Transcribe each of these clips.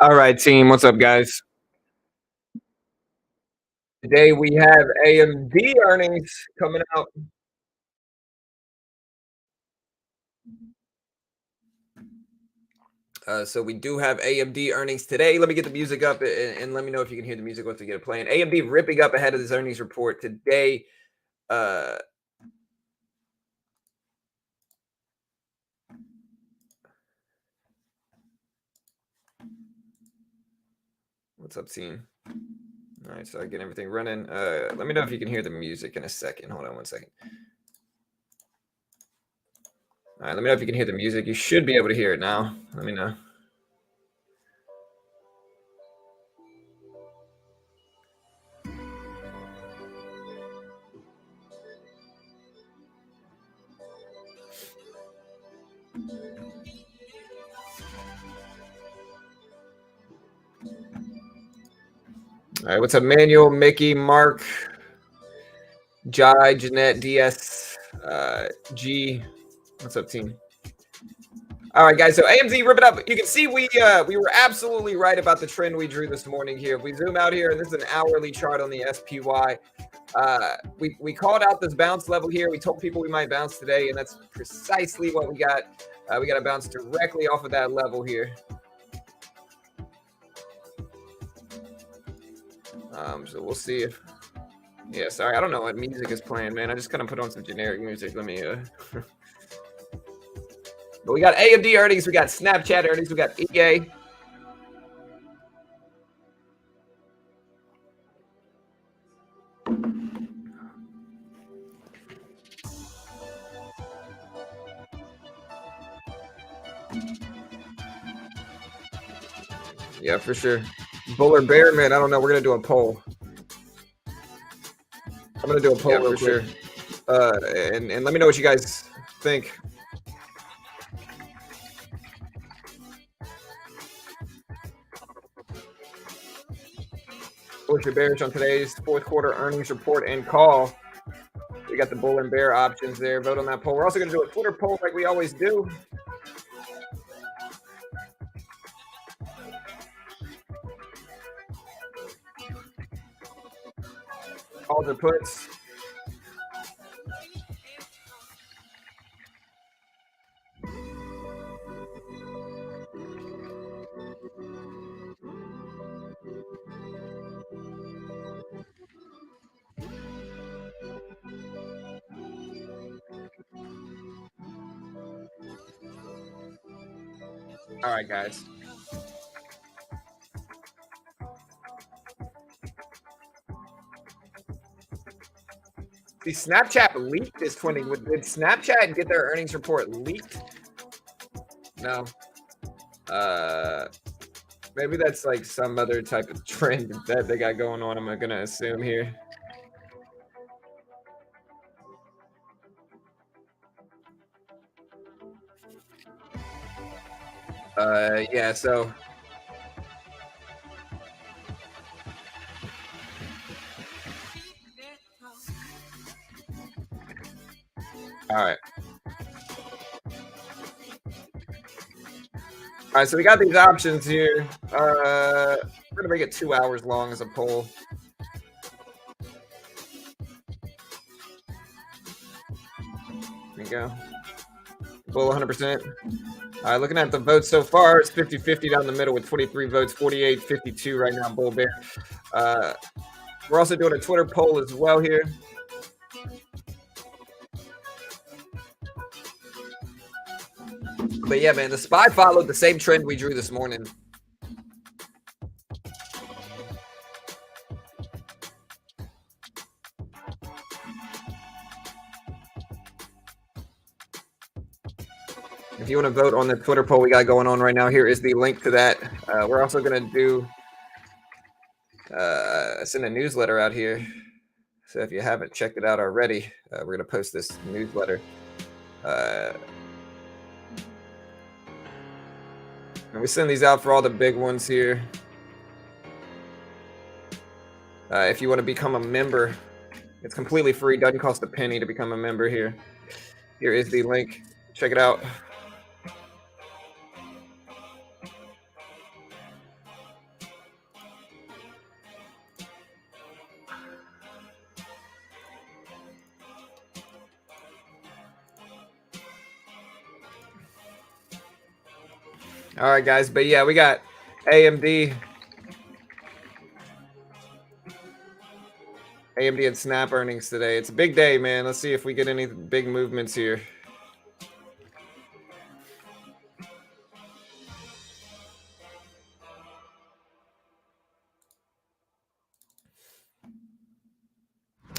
All right, team. What's up, guys? Today we have AMD earnings coming out. So we do have AMD earnings today. Let me get the music up and let me know if you can hear the music once we get it playing. AMD ripping up ahead of this earnings report today. Uh, what's up, team? All right, so I get everything running. Let me know if you can hear the music in a second. Hold on one second. All right, let me know if you can hear the music. You should be able to hear it now. Let me know. All right, what's up, Manuel, Mickey, Mark, Jai, Jeanette, DS, G. What's up, team? All right, guys. So AMZ, rip it up. You can see we were absolutely right about the trend we drew this morning here. If we zoom out here, and this is an hourly chart on the SPY. We called out this bounce level here. We told people we might bounce today, and that's precisely what we got. We got to bounce directly off of that level here. So we'll see if. Yeah, sorry, I don't know what music is playing, man. I just kind of put on some generic music. Let me. But we got AMD earnings, we got Snapchat earnings, we got EA. Yeah, for sure. Bull or bear, man, I don't know. We're gonna do a poll. I'm gonna do a poll real quick. And let me know what you guys think. Bullish or bearish on today's fourth quarter earnings report and call. We got the bull and bear options there. Vote on that poll. We're also gonna do a Twitter poll like we always do. Calls or puts. All right, guys. See, Snapchat leaked this 20. Did Snapchat get their earnings report leaked? No. Maybe that's like some other type of trend that they got going on. I'm gonna assume here. Yeah. So. All right. All right, so we got these options here. We're gonna make it 2 hours long as a poll. There you go. Bull 100%. All right, looking at the votes so far, it's 50-50 down the middle with 23 votes, 48-52 right now, bull bear. We're also doing a Twitter poll as well here. But yeah, man, the SPY followed the same trend we drew this morning. If you want to vote on the Twitter poll we got going on right now, here is the link to that. We're also going to do send a newsletter out here. So if you haven't checked it out already, we're going to post this newsletter. And we send these out for all the big ones here. if you want to become a member. It's completely free. Doesn't cost a penny to become a member here. Here is the link. Check it out. All right, guys. But yeah, we got AMD and Snap earnings today. It's a big day, man. Let's see if we get any big movements here.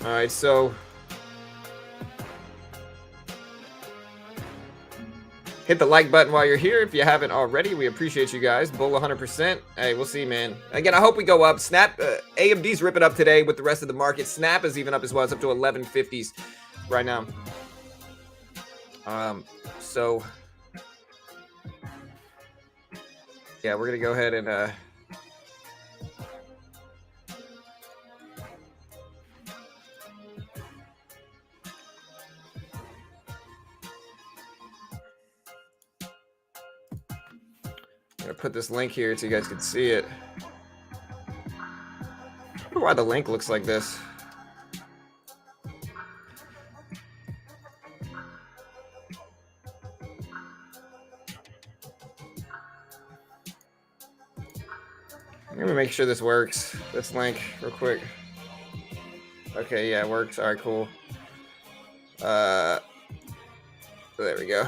All right, so hit the like button while you're here if you haven't already. We appreciate you guys. Bull 100%. Hey, we'll see, man. Again, I hope we go up. Snap, AMD's ripping up today with the rest of the market. Snap is even up as well. It's up to 1150s right now. So yeah, we're gonna go ahead and put this link here so you guys can see it. I wonder why the link looks like this. Let me make sure this works. This link real quick. Okay, yeah, it works. All right, cool. There we go.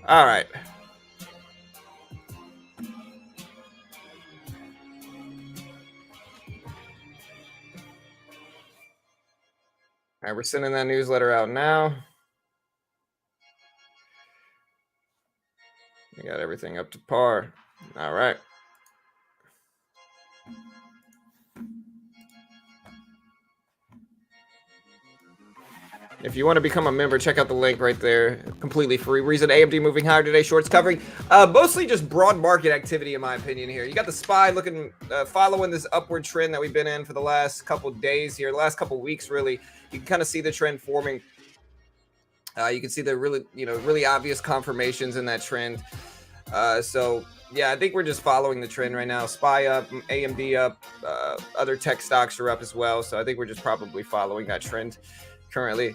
All right. All right, we're sending that newsletter out now. We got everything up to par. All right. If you want to become a member, check out the link right there. Completely free. Reason AMD moving higher today. Shorts covering. Mostly just broad market activity, in my opinion, here. You got the SPY looking, following this upward trend that we've been in for the last couple days here, the last couple weeks, really. You can kind of see the trend forming. You can see the really obvious confirmations in that trend. So yeah, I think we're just following the trend right now. SPY up, AMD up, other tech stocks are up as well. So I think we're just probably following that trend currently.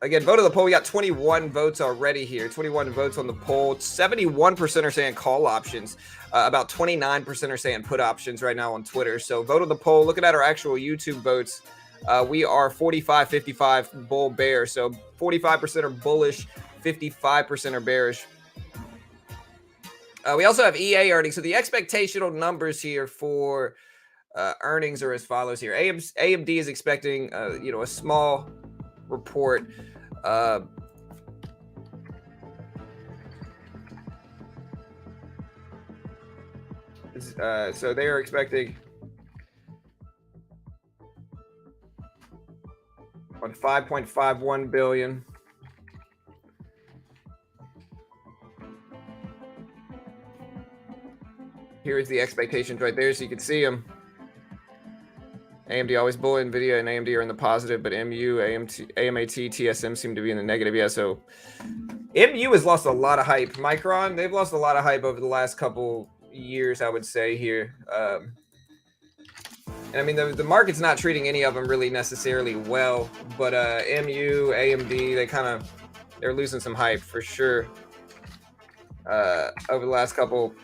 Again, vote of the poll. We got 21 votes already here. 21 votes on the poll. 71% are saying call options. About 29% are saying put options right now on Twitter. So vote of the poll. Looking at our actual YouTube votes, we are 45-55 bull bear. So 45% are bullish, 55% are bearish. We also have EA earnings. So the expectational numbers here for earnings are as follows here. AMD is expecting a small report. So they are expecting on 5.51 billion. Here's the expectations right there, so you can see them. AMD always bull, NVIDIA and AMD are in the positive, but MU, AMAT, TSM seem to be in the negative. Yeah, so MU has lost a lot of hype. Micron, they've lost a lot of hype over the last couple years, I would say here. And I mean, the market's not treating any of them really necessarily well, but MU, AMD, they're losing some hype for sure over the last couple,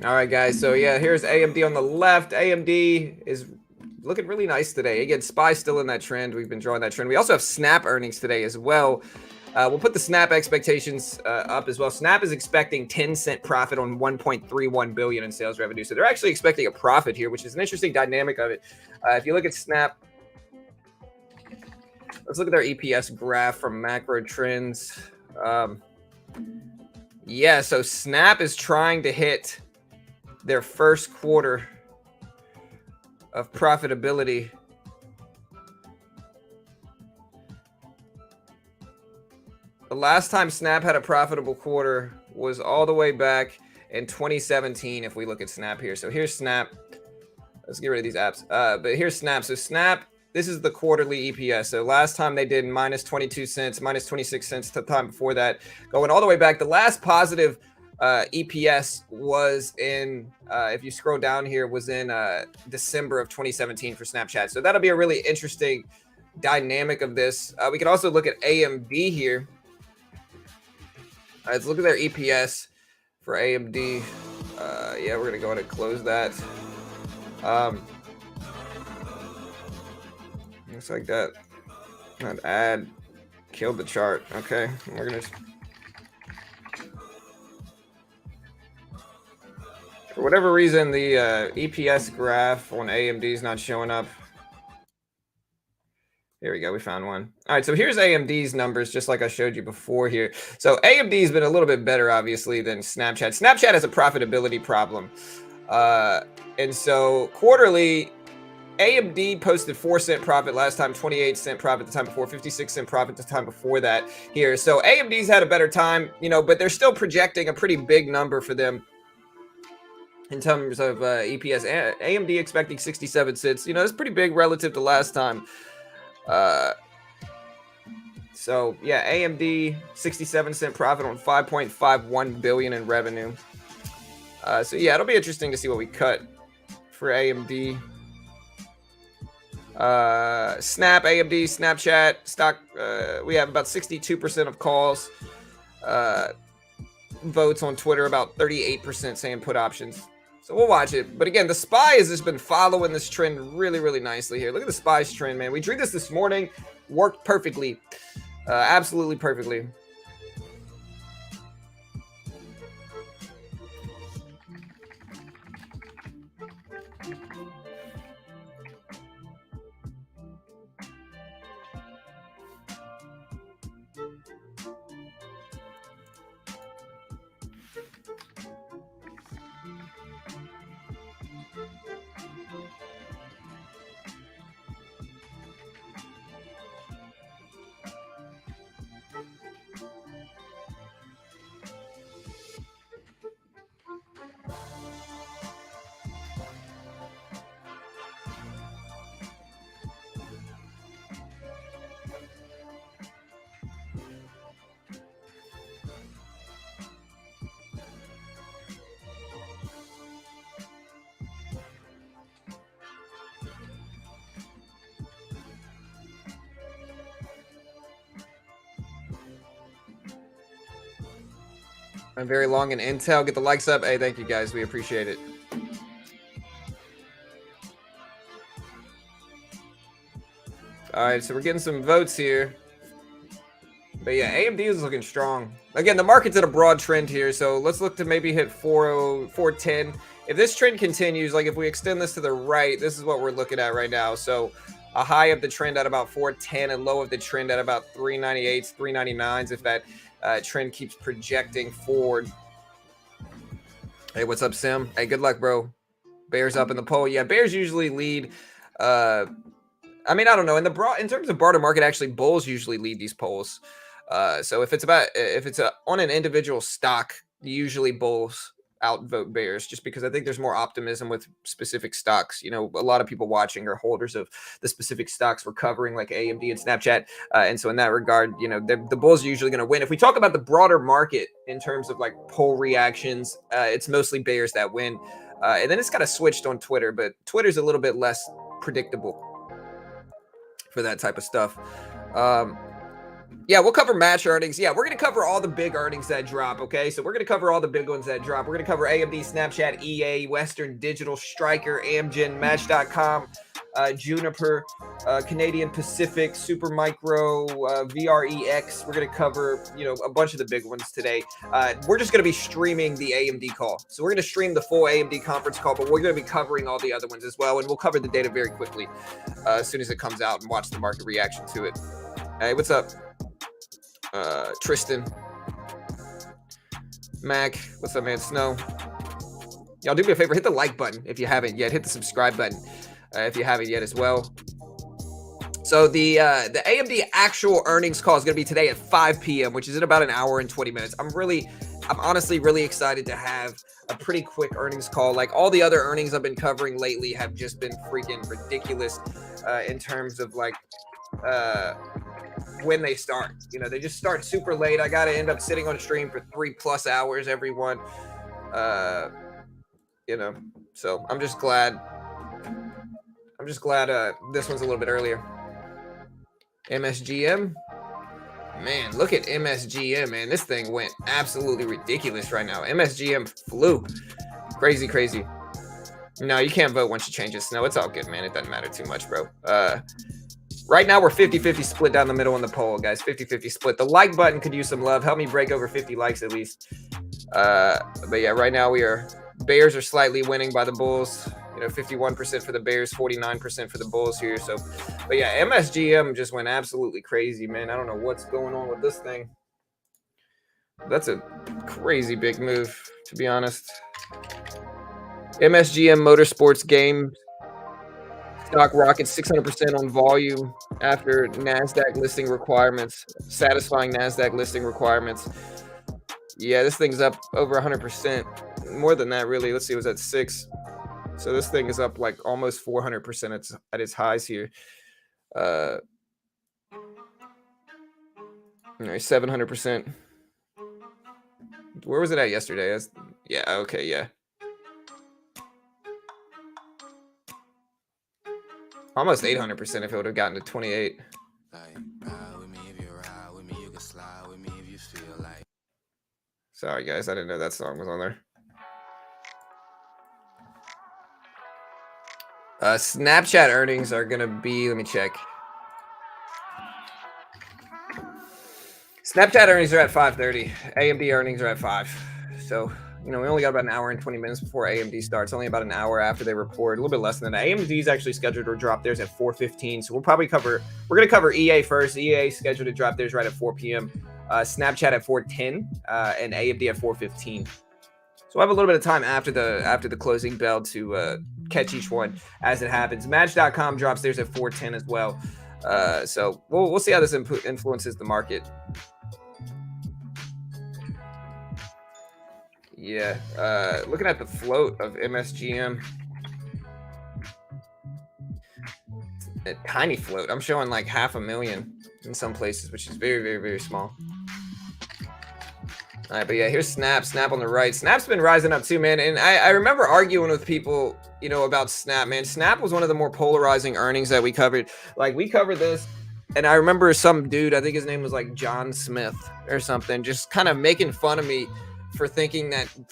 All right, guys. So yeah, here's AMD on the left. AMD is looking really nice today. Again, SPY still in that trend. We've been drawing that trend. We also have Snap earnings today as well. We'll put the Snap expectations up as well. Snap is expecting 10-cent profit on 1.31 billion in sales revenue. So they're actually expecting a profit here, which is an interesting dynamic of it. If you look at Snap, Let's look at their EPS graph from macro trends. Yeah, so Snap is trying to hit their first quarter of profitability. The last time Snap had a profitable quarter was all the way back in 2017, if we look at Snap here. So here's Snap. Let's get rid of these apps. But here's Snap. So Snap, this is the quarterly EPS. So last time they did minus 22 cents, minus 26 cents the time before that. Going all the way back, the last positive EPS was in, if you scroll down here, was in December of 2017 for Snapchat. So that'll be a really interesting dynamic of this. We can also look at AMD here. Let's look at their EPS for AMD. Yeah, we're going to go ahead and close that. Looks like that ad killed the chart. Okay, we're going to... For whatever reason, the EPS graph on AMD is not showing up. Here we go. We found one. All right. So here's AMD's numbers, just like I showed you before here. So AMD's been a little bit better, obviously, than Snapchat. Snapchat has a profitability problem. And so quarterly, AMD posted 4-cent profit last time, 28-cent profit the time before, 56-cent profit the time before that here. So AMD's had a better time, you know, but they're still projecting a pretty big number for them in terms of EPS. AMD expecting 67 cents. You know, it's pretty big relative to last time. So yeah, AMD 67-cent profit on 5.51 billion in revenue. So yeah, it'll be interesting to see what we cut for AMD. Snap, AMD, Snapchat stock. We have about 62% of calls. Votes on Twitter, about 38% saying put options. So we'll watch it. But again, the SPY has just been following this trend really, really nicely here. Look at the SPY's trend, man. We drew this morning. Worked perfectly. Absolutely perfectly. I'm very long in Intel. Get the likes up. Hey, thank you guys. We appreciate it. All right, so we're getting some votes here. But yeah, AMD is looking strong. Again, the market's in a broad trend here, so let's look to maybe hit 410. If this trend continues, like if we extend this to the right, this is what we're looking at right now. So a high of the trend at about 410 and low of the trend at about 398s, 399s if that trend keeps projecting forward. Hey, what's up, Sim? Hey, good luck, bro. Bears up in the poll. Yeah, bears usually lead. I mean, I don't know. In terms of broader market, actually, bulls usually lead these polls. So if it's on an individual stock, usually bulls outvote bears, just because I think there's more optimism with specific stocks. You know, a lot of people watching are holders of the specific stocks we're covering, like AMD and Snapchat. And so in that regard, you know, the bulls are usually going to win. If we talk about the broader market in terms of like poll reactions, it's mostly bears that win. And then it's kind of switched on Twitter, but Twitter's a little bit less predictable for that type of stuff. Yeah, we'll cover match earnings. Yeah, we're going to cover all the big earnings that drop, okay? So we're going to cover all the big ones that drop. We're going to cover AMD, Snapchat, EA, Western Digital, Stryker, Amgen, Match.com. Juniper, Canadian Pacific, Supermicro, VREX. We're going to cover, a bunch of the big ones today. We're just going to be streaming the AMD call. So we're going to stream the full AMD conference call, but we're going to be covering all the other ones as well. And we'll cover the data very quickly as soon as it comes out and watch the market reaction to it. Hey, what's up? Tristan. Mac, what's up, man? Snow. Y'all do me a favor, hit the like button if you haven't yet. Hit the subscribe button if you haven't yet as well. So the AMD actual earnings call is going to be today at 5 p.m., which is in about an hour and 20 minutes. I'm honestly really excited to have a pretty quick earnings call. Like all the other earnings I've been covering lately have just been freaking ridiculous in terms of like when they start. They just start super late. I got to end up sitting on stream for 3+ hours every one. So I'm just glad this one's a little bit earlier. MSGM, man, look at MSGM, man. This thing went absolutely ridiculous right now. MSGM flew crazy. No, you can't vote once you change this. No, it's all good, man. It doesn't matter too much, bro. Right now we're 50-50 split down the middle in the poll, guys. 50-50 split. The like button could use some love. Help me break over 50 likes at least. But yeah, right now Bears are slightly winning by the Bulls. 51% for the Bears, 49% for the Bulls here. So, but yeah, MSGM just went absolutely crazy, man. I don't know what's going on with this thing. That's a crazy big move, to be honest. MSGM Motorsports Games stock rockets 600% on volume after NASDAQ listing requirements, satisfying NASDAQ listing requirements. Yeah, this thing's up over 100%. More than that, really. Let's see, it was at 6. So this thing is up like almost 400% at its highs here. 700%. Where was it at yesterday? Yeah, okay, yeah. Almost 800% if it would have gotten to 28. Sorry, guys, I didn't know that song was on there. Snapchat earnings are going to be, let me check. Snapchat earnings are at 5:30. AMD earnings are at 5. So, we only got about an hour and 20 minutes before AMD starts. Only about an hour after they report. A little bit less than that. AMD is actually scheduled to drop theirs at 4:15. So we're going to cover EA first. EA is scheduled to drop theirs right at 4 p.m. Snapchat at 4:10 and AMD at 4:15. So we'll have a little bit of time after the closing bell to catch each one as it happens. Match.com drops theirs at 4:10 as well. So we'll see how this influences the market. Yeah, looking at the float of MSGM, a tiny float. I'm showing like 500,000 in some places, which is very, very, very small. All right, but yeah, here's Snap on the right. Snap's been rising up too, man. And I remember arguing with people, about Snap, man. Snap was one of the more polarizing earnings that we covered. Like, we covered this, and I remember some dude, I think his name was like John Smith or something, just kind of making fun of me for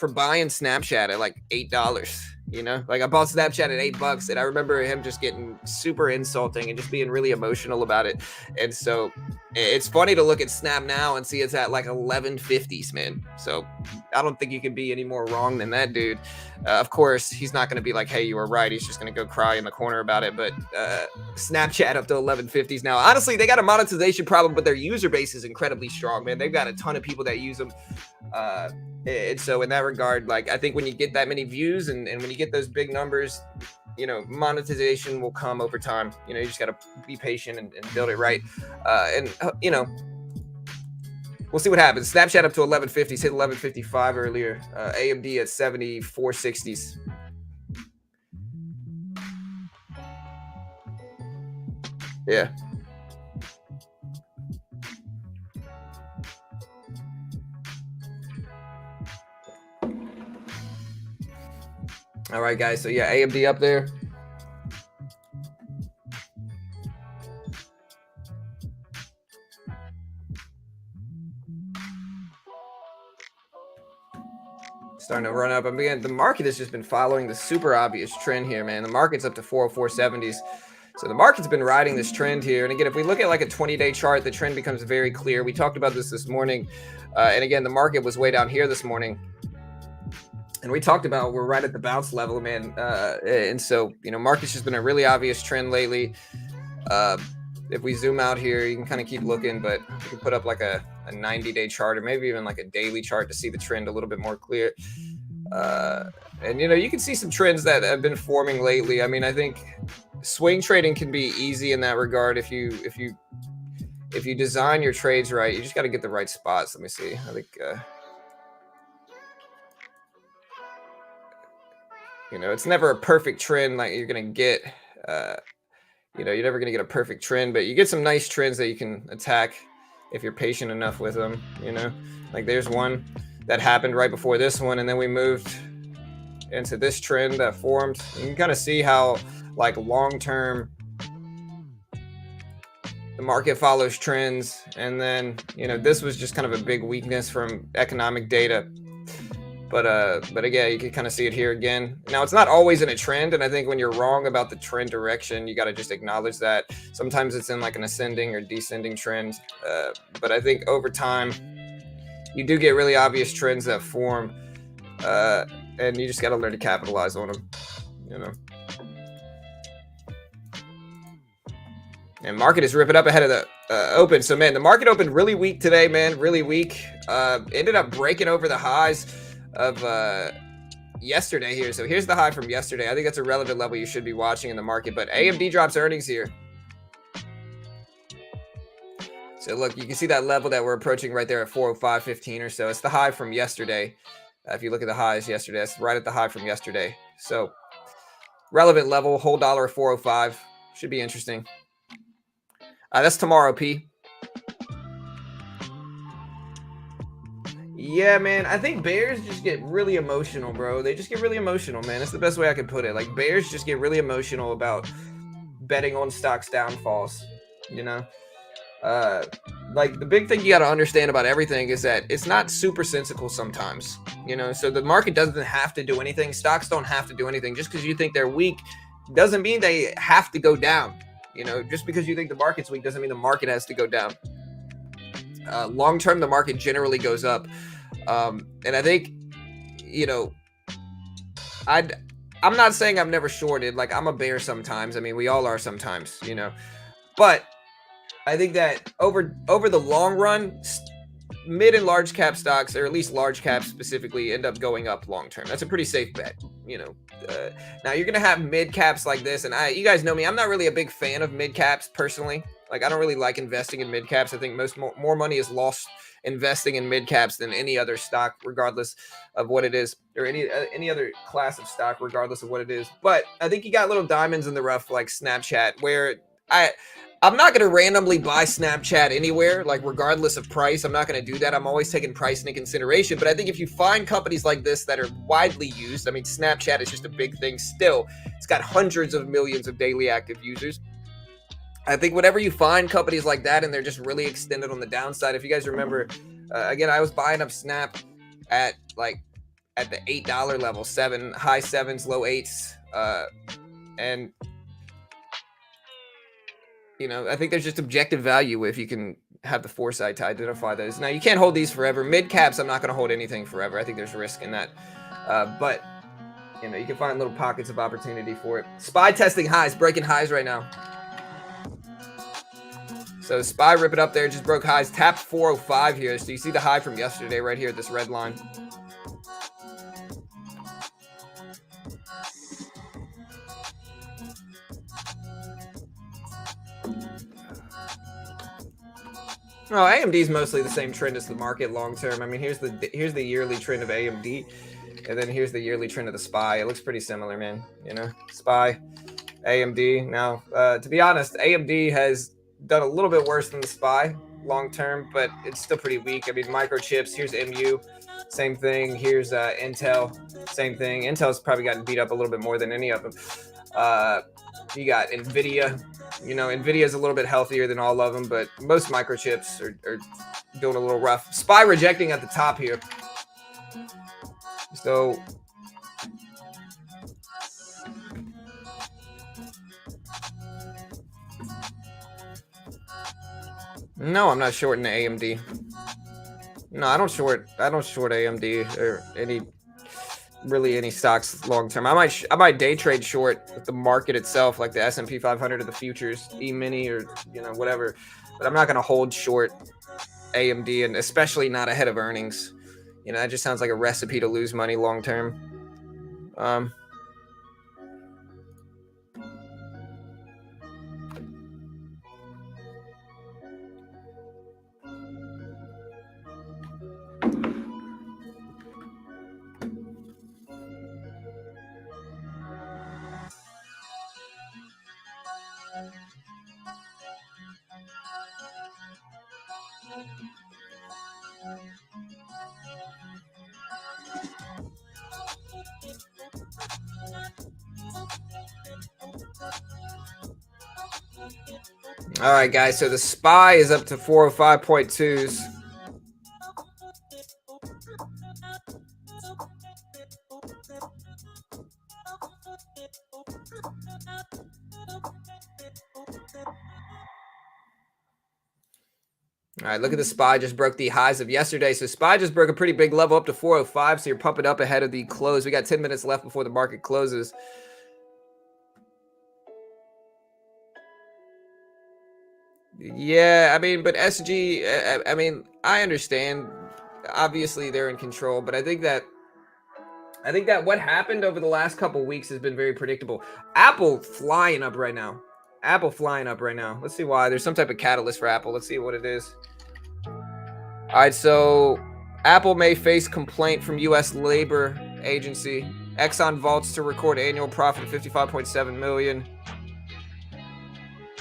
buying Snapchat at like $8. Like I bought Snapchat at $8, and I remember him just getting super insulting and just being really emotional about it. And so it's funny to look at Snap now and see it's at like 1150s, man. So I don't think you can be any more wrong than that dude. Of course, he's not going to be like, hey, you were right. He's just going to go cry in the corner about it. But Snapchat up to 1150s now. Honestly, they got a monetization problem, but their user base is incredibly strong, man. They've got a ton of people that use them. And so in that regard, like, I think when you get that many views and when you get those big numbers, monetization will come over time. You just got to be patient and build it right. We'll see what happens. Snapchat up to 1150s, hit 1155 earlier. AMD at 7460s. Yeah. All right, guys. So yeah, AMD up there. Starting to run up. Again, the market has just been following the super obvious trend here, man. The market's up to 404.70s. So the market's been riding this trend here. And again, if we look at like a 20-day chart, the trend becomes very clear. We talked about this morning. And again, the market was way down here this morning. And we talked about we're right at the bounce level, man. And so, market's just been a really obvious trend lately. If we zoom out here, you can kind of keep looking, but we can put up like a 90-day chart or maybe even like a daily chart to see the trend a little bit more clear. And you can see some trends that have been forming lately. I mean, I think swing trading can be easy in that regard if you design your trades right. You just got to get the right spots. Let me see. I think it's never a perfect trend like you're gonna get. You're never gonna get a perfect trend, but you get some nice trends that you can attack if you're patient enough with them. Like there's one that happened right before this one, and then we moved into this trend that formed. You can kind of see how like long-term the market follows trends, and then this was just kind of a big weakness from economic data. But again, you can kind of see it here again. Now, it's not always in a trend, and I think when you're wrong about the trend direction, you got to just acknowledge that. Sometimes it's in like an ascending or descending trend, but I think over time, you do get really obvious trends that form, and you just got to learn to capitalize on them, And market is ripping up ahead of the open. So, man, the market opened really weak today, man, really weak. Ended up breaking over the highs of yesterday here. So here's the high from yesterday. I think that's a relevant level you should be watching in the market. But AMD drops earnings here. So look, you can see that level that we're approaching right there at 405.15 or so. It's the high from yesterday. If you look at the highs yesterday, that's right at the high from yesterday. So relevant level, whole dollar at 405. Should be interesting. That's tomorrow, P. Yeah, man, I think bears just get really emotional, bro. They just get really emotional, man. That's the best way I could put it. Like, bears just get really emotional about betting on stocks' downfalls, Like, the big thing you got to understand about everything is that it's not super sensical sometimes, So the market doesn't have to do anything. Stocks don't have to do anything. Just because you think they're weak doesn't mean they have to go down. Just because you think the market's weak doesn't mean the market has to go down. Long term, the market generally goes up. And I think, I'm not saying I've never shorted. Like, I'm a bear sometimes. I mean, we all are sometimes, But I think that over the long run, mid and large cap stocks, or at least large caps specifically, end up going up long term. That's a pretty safe bet. Now you're gonna have mid caps like this, and you guys know me. I'm not really a big fan of mid caps personally. Like, I don't really like investing in mid caps. I think more money is lost investing in mid caps than any other stock, regardless of what it is, or any other class of stock, regardless of what it is. But I think you got little diamonds in the rough, like Snapchat, where I'm not going to randomly buy Snapchat anywhere, like regardless of price. I'm not going to do that. I'm always taking price into consideration. But I think if you find companies like this that are widely used, I mean, Snapchat is just a big thing still. It's got hundreds of millions of daily active users. I think whenever you find companies like that and they're just really extended on the downside, if you guys remember, again, I was buying up Snap at the $8 level, high sevens, low eights. And I think there's just objective value if you can have the foresight to identify those. Now, you can't hold these forever. Mid caps, I'm not going to hold anything forever. I think there's risk in that. But you can find little pockets of opportunity for it. SPY testing highs, breaking highs right now. So SPY rip it up there, just broke highs, tapped 405 here. So you see the high from yesterday right here at this red line. No, AMD is mostly the same trend as the market long term. I mean, here's the yearly trend of AMD, and then here's the yearly trend of the SPY. It looks pretty similar, man. SPY, AMD. Now, to be honest, AMD has done a little bit worse than the SPY long term, but it's still pretty weak. I mean, microchips. Here's MU, same thing. Here's Intel, same thing. Intel's probably gotten beat up a little bit more than any of them. You got NVIDIA. NVIDIA is a little bit healthier than all of them, but most microchips are doing a little rough. SPY rejecting at the top here. So No, I'm not shorting the AMD. No, I don't short AMD or any stocks long term. I might day trade short the market itself, like the S&P 500 or the futures, E-mini or whatever. But I'm not going to hold short AMD, and especially not ahead of earnings. That just sounds like a recipe to lose money long term. All right, guys. So the SPY is up to 405.2s. All right, look at the SPY just broke the highs of yesterday. So SPY just broke a pretty big level up to 405. So you're pumping up ahead of the close. We got 10 minutes left before the market closes. Yeah, I mean, but SG, I mean, I understand. Obviously, they're in control, but I think that what happened over the last couple weeks has been very predictable. Apple flying up right now. Let's see why. There's some type of catalyst for Apple. Let's see what it is. All right, so Apple may face complaint from U.S. labor agency. Exxon vaults to record annual profit of 55.7 million.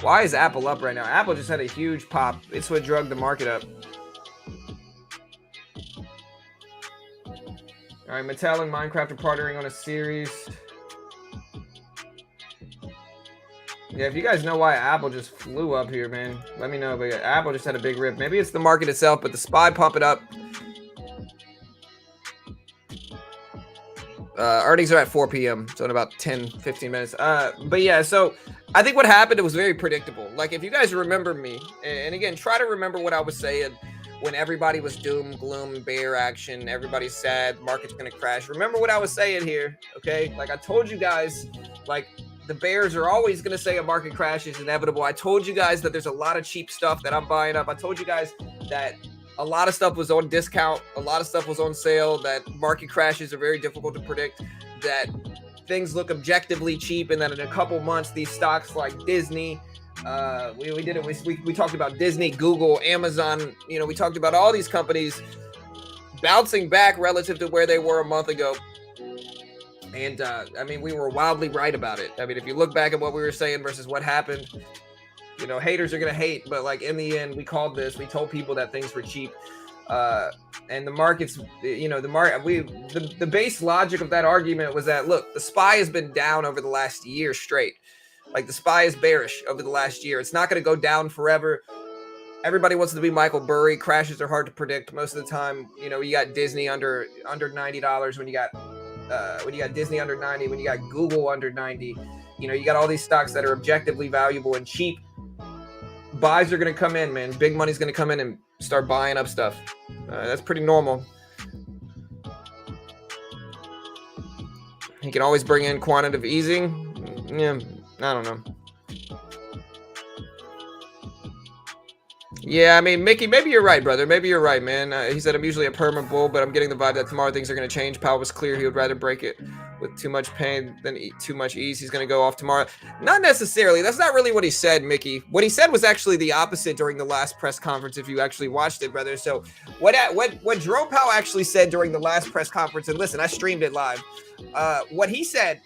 Why is Apple up right now? Apple just had a huge pop. It's what drug the market up. All right, Mattel and Minecraft are partnering on a series. Yeah, if you guys know why Apple just flew up here, man, let me know. But yeah, Apple just had a big rip. Maybe it's the market itself, but the SPY pumping up. Earnings are at 4 p.m., so in about 10, 15 minutes. But yeah, so I think what happened, it was very predictable. Like, if you guys remember me, and again, try to remember what I was saying when everybody was doom, gloom, bear action, everybody's sad, market's going to crash. Remember what I was saying here, okay? Like, I told you guys, like, the bears are always going to say a market crash is inevitable. I told you guys that there's a lot of cheap stuff that I'm buying up. I told you guys that a lot of stuff was on discount. A lot of stuff was on sale. That market crashes are very difficult to predict. That things look objectively cheap, and that in a couple months, these stocks like Disney, we talked about Disney, Google, Amazon. We talked about all these companies bouncing back relative to where they were a month ago. And I mean, we were wildly right about it. I mean, if you look back at what we were saying versus what happened, haters are going to hate, but like in the end, we called this. We told people that things were cheap. And the markets, the base logic of that argument was that, look, the SPY has been down over the last year straight. Like, the SPY is bearish over the last year. It's not going to go down forever. Everybody wants to be Michael Burry. Crashes are hard to predict most of the time. You got Disney under $90 when you got Disney under 90, when you got Google under 90. You got all these stocks that are objectively valuable and cheap. Buys are going to come in, man. Big money's going to come in and start buying up stuff. That's pretty normal. You can always bring in quantitative easing. Yeah, I don't know. Yeah, I mean, Mickey, maybe you're right, brother. Maybe you're right, man. He said, I'm usually a permanent bull, but I'm getting the vibe that tomorrow things are going to change. Powell was clear he would rather break it with too much pain than eat too much ease. He's going to go off tomorrow. Not necessarily. That's not really what he said, Mickey. What he said was actually the opposite during the last press conference, if you actually watched it, brother. So what Jerome Powell actually said during the last press conference, and listen, I streamed it live. What he said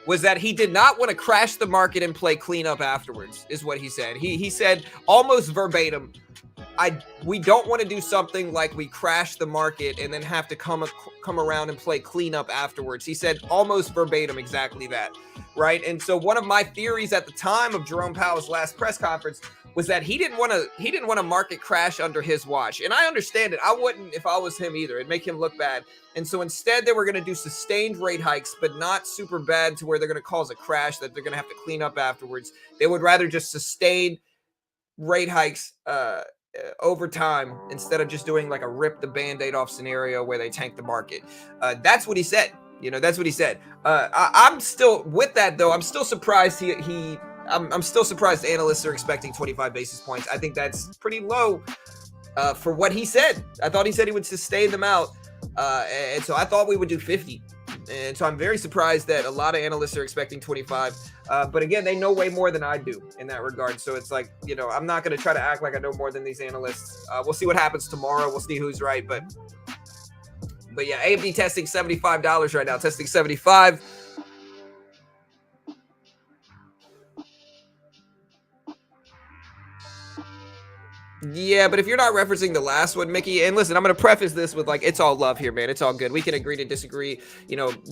was that he did not want to crash the market and play cleanup afterwards, is what he said. He said almost verbatim, we don't want to do something like we crash the market and then have to come around and play cleanup afterwards. He said almost verbatim exactly that, right? And so one of my theories at the time of Jerome Powell's last press conference was that he didn't want a market crash under his watch. And I understand it. I wouldn't if I was him either. It'd make him look bad. And so instead they were going to do sustained rate hikes, but not super bad to where they're going to cause a crash that they're going to have to clean up afterwards. They would rather just sustain rate hikes over time instead of just doing like a rip the band-aid off scenario where they tank the market. That's what he said. That's what he said. I'm still with that though. I'm still surprised I'm still surprised analysts are expecting 25 basis points. I think that's pretty low for what he said. I thought he said he would sustain them out. And so I thought we would do 50. And so I'm very surprised that a lot of analysts are expecting 25. But again, they know way more than I do in that regard. So it's like, I'm not going to try to act like I know more than these analysts. We'll see what happens tomorrow. We'll see who's right. But yeah, AMD testing $75 right now. Testing 75. Yeah, but if you're not referencing the last one, Mickey, and listen, I'm going to preface this with like, it's all love here, man. It's all good. We can agree to disagree.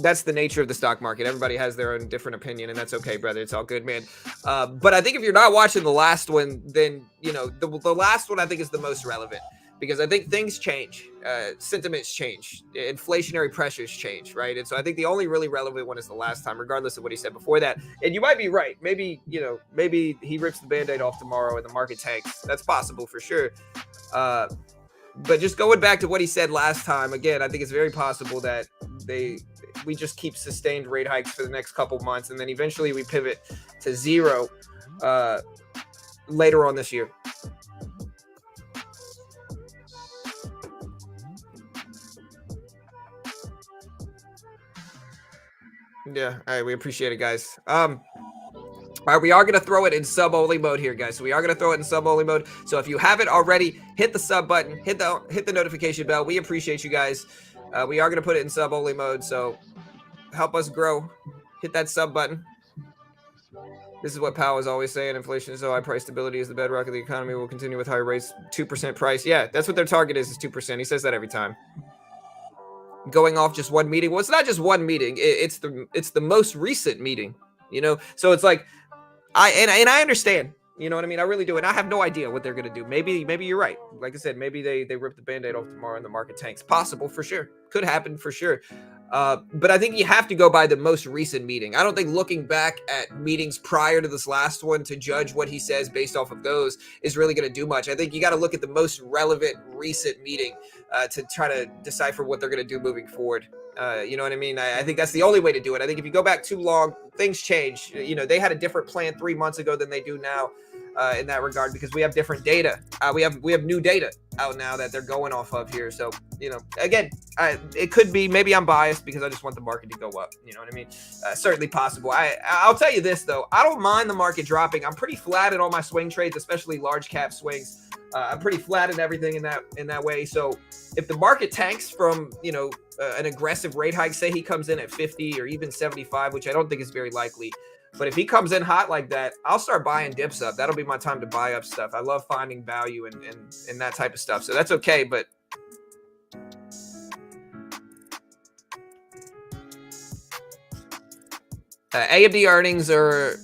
That's the nature of the stock market. Everybody has their own different opinion, and that's okay, brother. It's all good, man. But I think if you're not watching the last one, then, the last one I think is the most relevant because I think things change. Sentiments change. Inflationary pressures change, right? And so I think the only really relevant one is the last time, regardless of what he said before that. And you might be right. Maybe he rips the Band-Aid off tomorrow and the market tanks. That's possible for sure. But just going back to what he said last time, again, I think it's very possible that we just keep sustained rate hikes for the next couple months, and then eventually we pivot to zero later on this year. Yeah, all right, we appreciate it, guys. All right, we are going to throw it in sub-only mode here, guys. So we are going to throw it in sub-only mode. So if you haven't already, hit the sub button, hit the notification bell. We appreciate you guys. We are going to put it in sub-only mode, so help us grow. Hit that sub button. This is what Powell is always saying. Inflation is so high, price stability is the bedrock of the economy. Will continue with high rates, 2% price. Yeah, that's what their target is 2%. He says that every time. Going off just one meeting. Well, it's not just one meeting. It's the most recent meeting. So it's like I understand. You know what I mean? I really do. And I have no idea what they're going to do. Maybe you're right. Like I said, maybe they rip the Band-Aid off tomorrow and the market tanks. Possible for sure. Could happen for sure. But I think you have to go by the most recent meeting. I don't think looking back at meetings prior to this last one to judge what he says based off of those is really going to do much. I think you got to look at the most relevant recent meeting to try to decipher what they're going to do moving forward. You know what I mean? I think that's the only way to do it. I think if you go back too long, things change. They had a different plan 3 months ago than they do now in that regard because we have different data. We have new data out now that they're going off of here. So, again, it could be maybe I'm biased because I just want the market to go up. You know what I mean? Certainly possible. I'll tell you this, though. I don't mind the market dropping. I'm pretty flat in all my swing trades, especially large cap swings. I'm pretty flat in everything in that way. So if the market tanks from, an aggressive rate hike, say he comes in at 50 or even 75, which I don't think is very likely. But if he comes in hot like that, I'll start buying dips up. That'll be my time to buy up stuff. I love finding value in that type of stuff. So that's okay. But AMD earnings are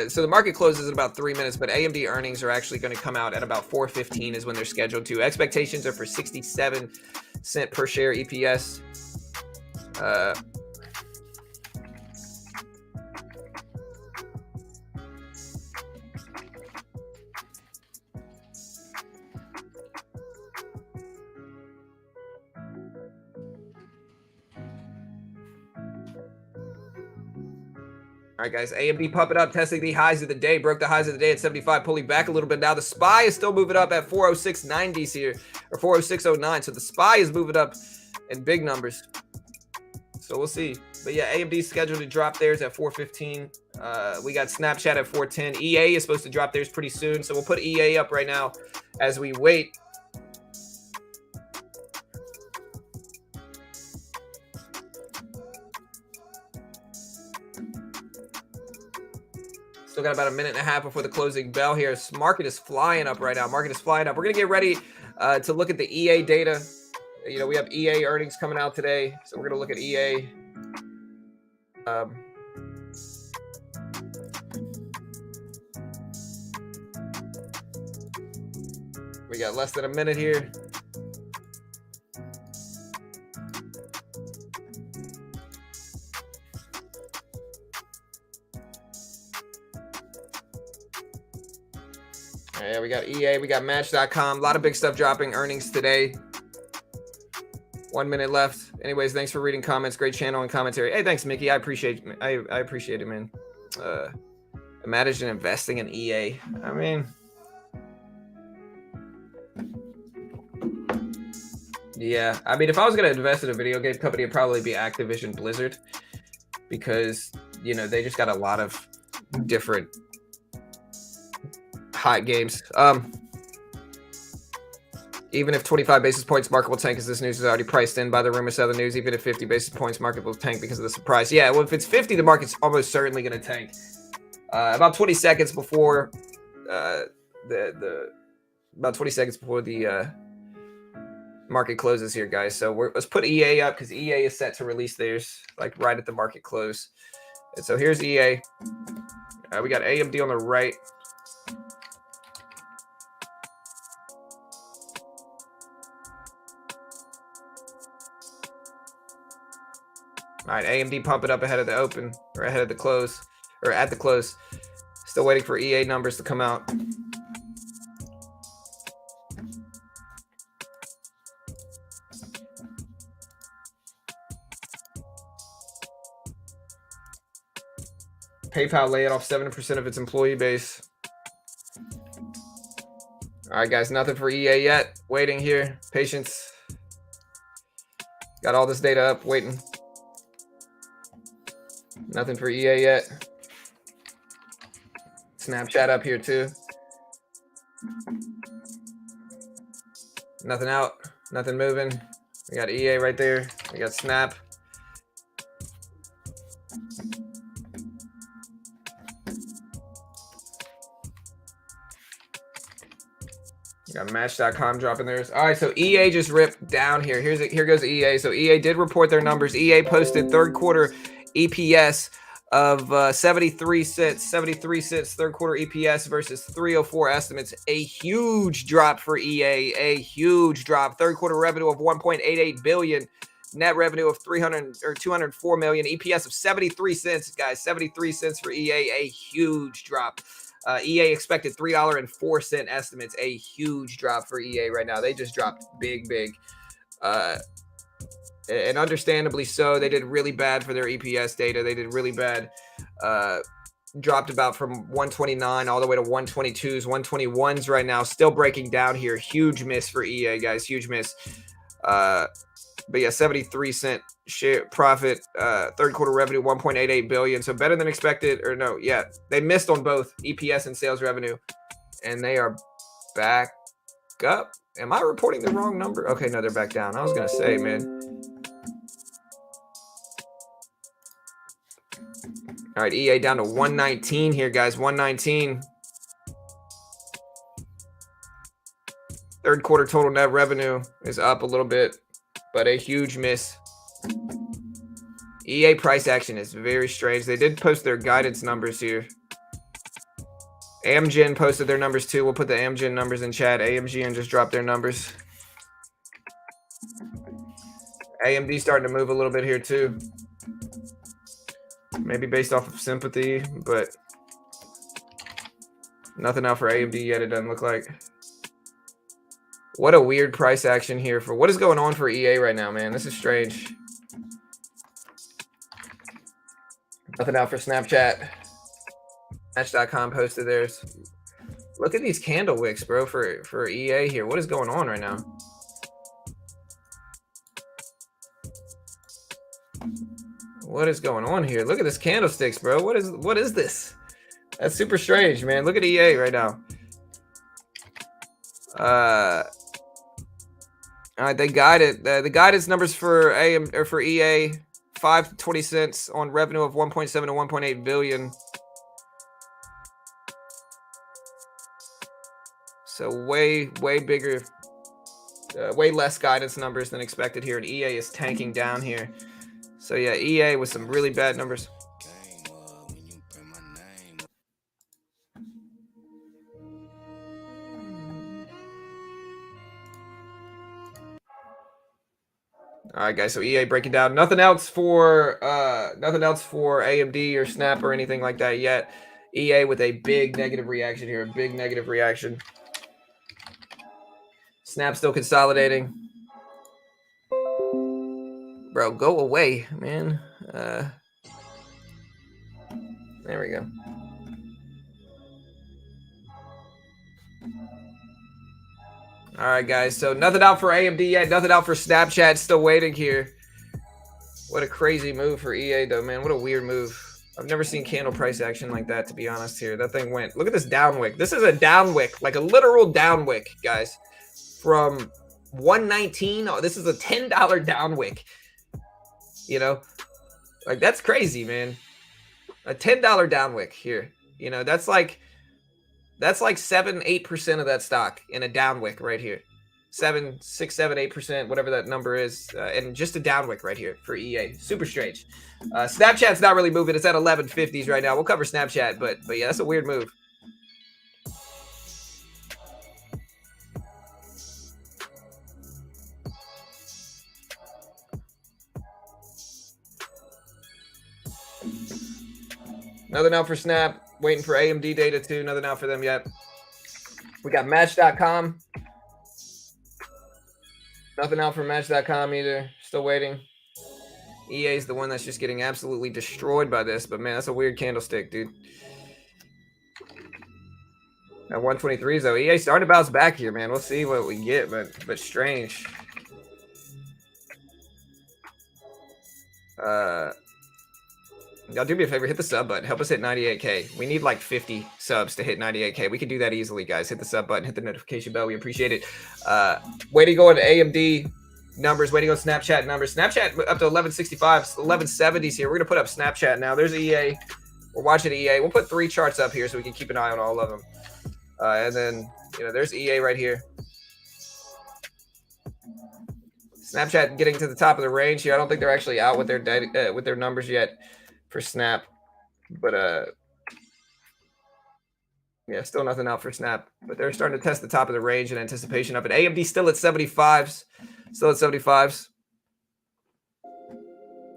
so the market closes in about 3 minutes, but AMD earnings are actually going to come out at about 4:15 is when they're scheduled to. Expectations are for 67-cent per share EPS. All right, guys, AMD pumping up, testing the highs of the day. Broke the highs of the day at 75, pulling back a little bit now. The SPY is still moving up at 406.90s here, or 406.09. So the SPY is moving up in big numbers. So we'll see. But yeah, AMD's scheduled to drop theirs at 4:15. We got Snapchat at 4:10. EA is supposed to drop theirs pretty soon. So we'll put EA up right now as we wait. Still got about a minute and a half before the closing bell here. Market is flying up right now. Market is flying up. We're going to get ready to look at the EA data. We have EA earnings coming out today. So we're going to look at EA. We got less than a minute here. Yeah, we got EA, we got Match.com. A lot of big stuff dropping earnings today. 1 minute left. Anyways, thanks for reading comments. Great channel and commentary. Hey, thanks, Mickey. I appreciate it, man. Imagine investing in EA. I mean, yeah. I mean, if I was gonna invest in a video game company, it'd probably be Activision Blizzard, because they just got a lot of different hot games. Even if 25 basis points market will tank, as this news is already priced in by the rumors of the news, even if 50 basis points market will tank because of the surprise. Yeah, well, if it's 50, the market's almost certainly going to tank. About 20 seconds before about 20 seconds before the market closes here, guys. So let's put EA up, because EA is set to release theirs like right at the market close. And so here's EA. We got AMD on the right. All right, AMD pump it up ahead of the open, or ahead of the close, or at the close. Still waiting for EA numbers to come out. PayPal laying off 7% of its employee base. All right, guys, nothing for EA yet. Waiting here. Patience. Got all this data up, waiting. Nothing for EA yet. Snapchat up here too. Nothing out. Nothing moving. We got EA right there. We got Snap. We got Match.com dropping theirs. All right, so EA just ripped down here. Here goes EA. So EA did report their numbers. EA posted third quarter EPS of 73 cents. 73 cents third quarter EPS versus 304 estimates. A huge drop for EA. A huge drop. Third quarter revenue of 1.88 billion. Net revenue of 204 million. EPS of 73 cents, guys. 73 cents for EA. A huge drop. EA expected $3.04 estimates. A huge drop for EA right now. They just dropped big. And understandably so. They did really bad for their EPS data. They did really bad. Dropped about from 129 all the way to 122s, 121s right now. Still breaking down here. Huge miss for EA, guys. Huge miss. But yeah, 73 cent share profit, third quarter revenue, 1.88 billion. So better than expected, or no, yeah, they missed on both EPS and sales revenue, and they are back up. Am I reporting the wrong number? Okay, no, they're back down. I was going to say, man. All right, EA down to 119 here, guys, 119. Third quarter total net revenue is up a little bit, but a huge miss. EA price action is very strange. They did post their guidance numbers here. Amgen posted their numbers too. We'll put the Amgen numbers in chat. AMGN just dropped their numbers. AMD starting to move a little bit here too. Maybe based off of sympathy, but nothing out for AMD yet, it doesn't look like. What a weird price action here for what is going on for EA right now, man. This is strange. Nothing out for Snapchat. Match.com posted theirs. Look at these candle wicks, bro, for EA here. What is going on right now? What is going on here? Look at this candlesticks, bro. What is this? That's super strange, man. Look at EA right now. All right, they guided the guidance numbers for for EA, 5 to 20 cents on revenue of 1.7 to 1.8 billion. So way bigger, way less guidance numbers than expected here, and EA is tanking down here. So yeah, EA with some really bad numbers. All right, guys. So EA breaking down. Nothing else for AMD or Snap or anything like that yet. EA with a big negative reaction here. A big negative reaction. Snap still consolidating. Bro, go away, man. There we go. All right, guys. So nothing out for AMD yet. Nothing out for Snapchat. Still waiting here. What a crazy move for EA, though, man. What a weird move. I've never seen candle price action like that, to be honest here. That thing went... Look at this down wick. This is a down wick, like a literal down wick, guys. From 119. Oh, this is a $10 down wick. You know? Like, that's crazy, man. A $10 down wick here. You know, that's like 7-8% of that stock in a down wick right here. 6, 7, 8%, whatever that number is, and just a down wick right here for EA. Super strange. Snapchat's not really moving. It's at 1150s right now. We'll cover Snapchat, but yeah, that's a weird move. Nothing out for Snap. Waiting for AMD data too. Nothing out for them yet. We got Match.com. Nothing out for Match.com either. Still waiting. EA is the one that's just getting absolutely destroyed by this. But man, that's a weird candlestick, dude. At 123s though, EA starting to bounce back here, man. We'll see what we get, but strange. Y'all do me a favor, hit the sub button. Help us hit 98K. We need like 50 subs to hit 98K. We can do that easily, guys. Hit the sub button, hit the notification bell. We appreciate it. Waiting on AMD numbers, waiting on Snapchat numbers. Snapchat up to 1165s, 1170s here. We're going to put up Snapchat now. There's EA. We're watching EA. We'll put 3 charts up here so we can keep an eye on all of them. And then, you know, there's EA right here. Snapchat getting to the top of the range here. I don't think they're actually out with their data, with their numbers yet for Snap, but yeah, still nothing out for Snap, but they're starting to test the top of the range in anticipation of it. AMD still at 75s, still at 75s.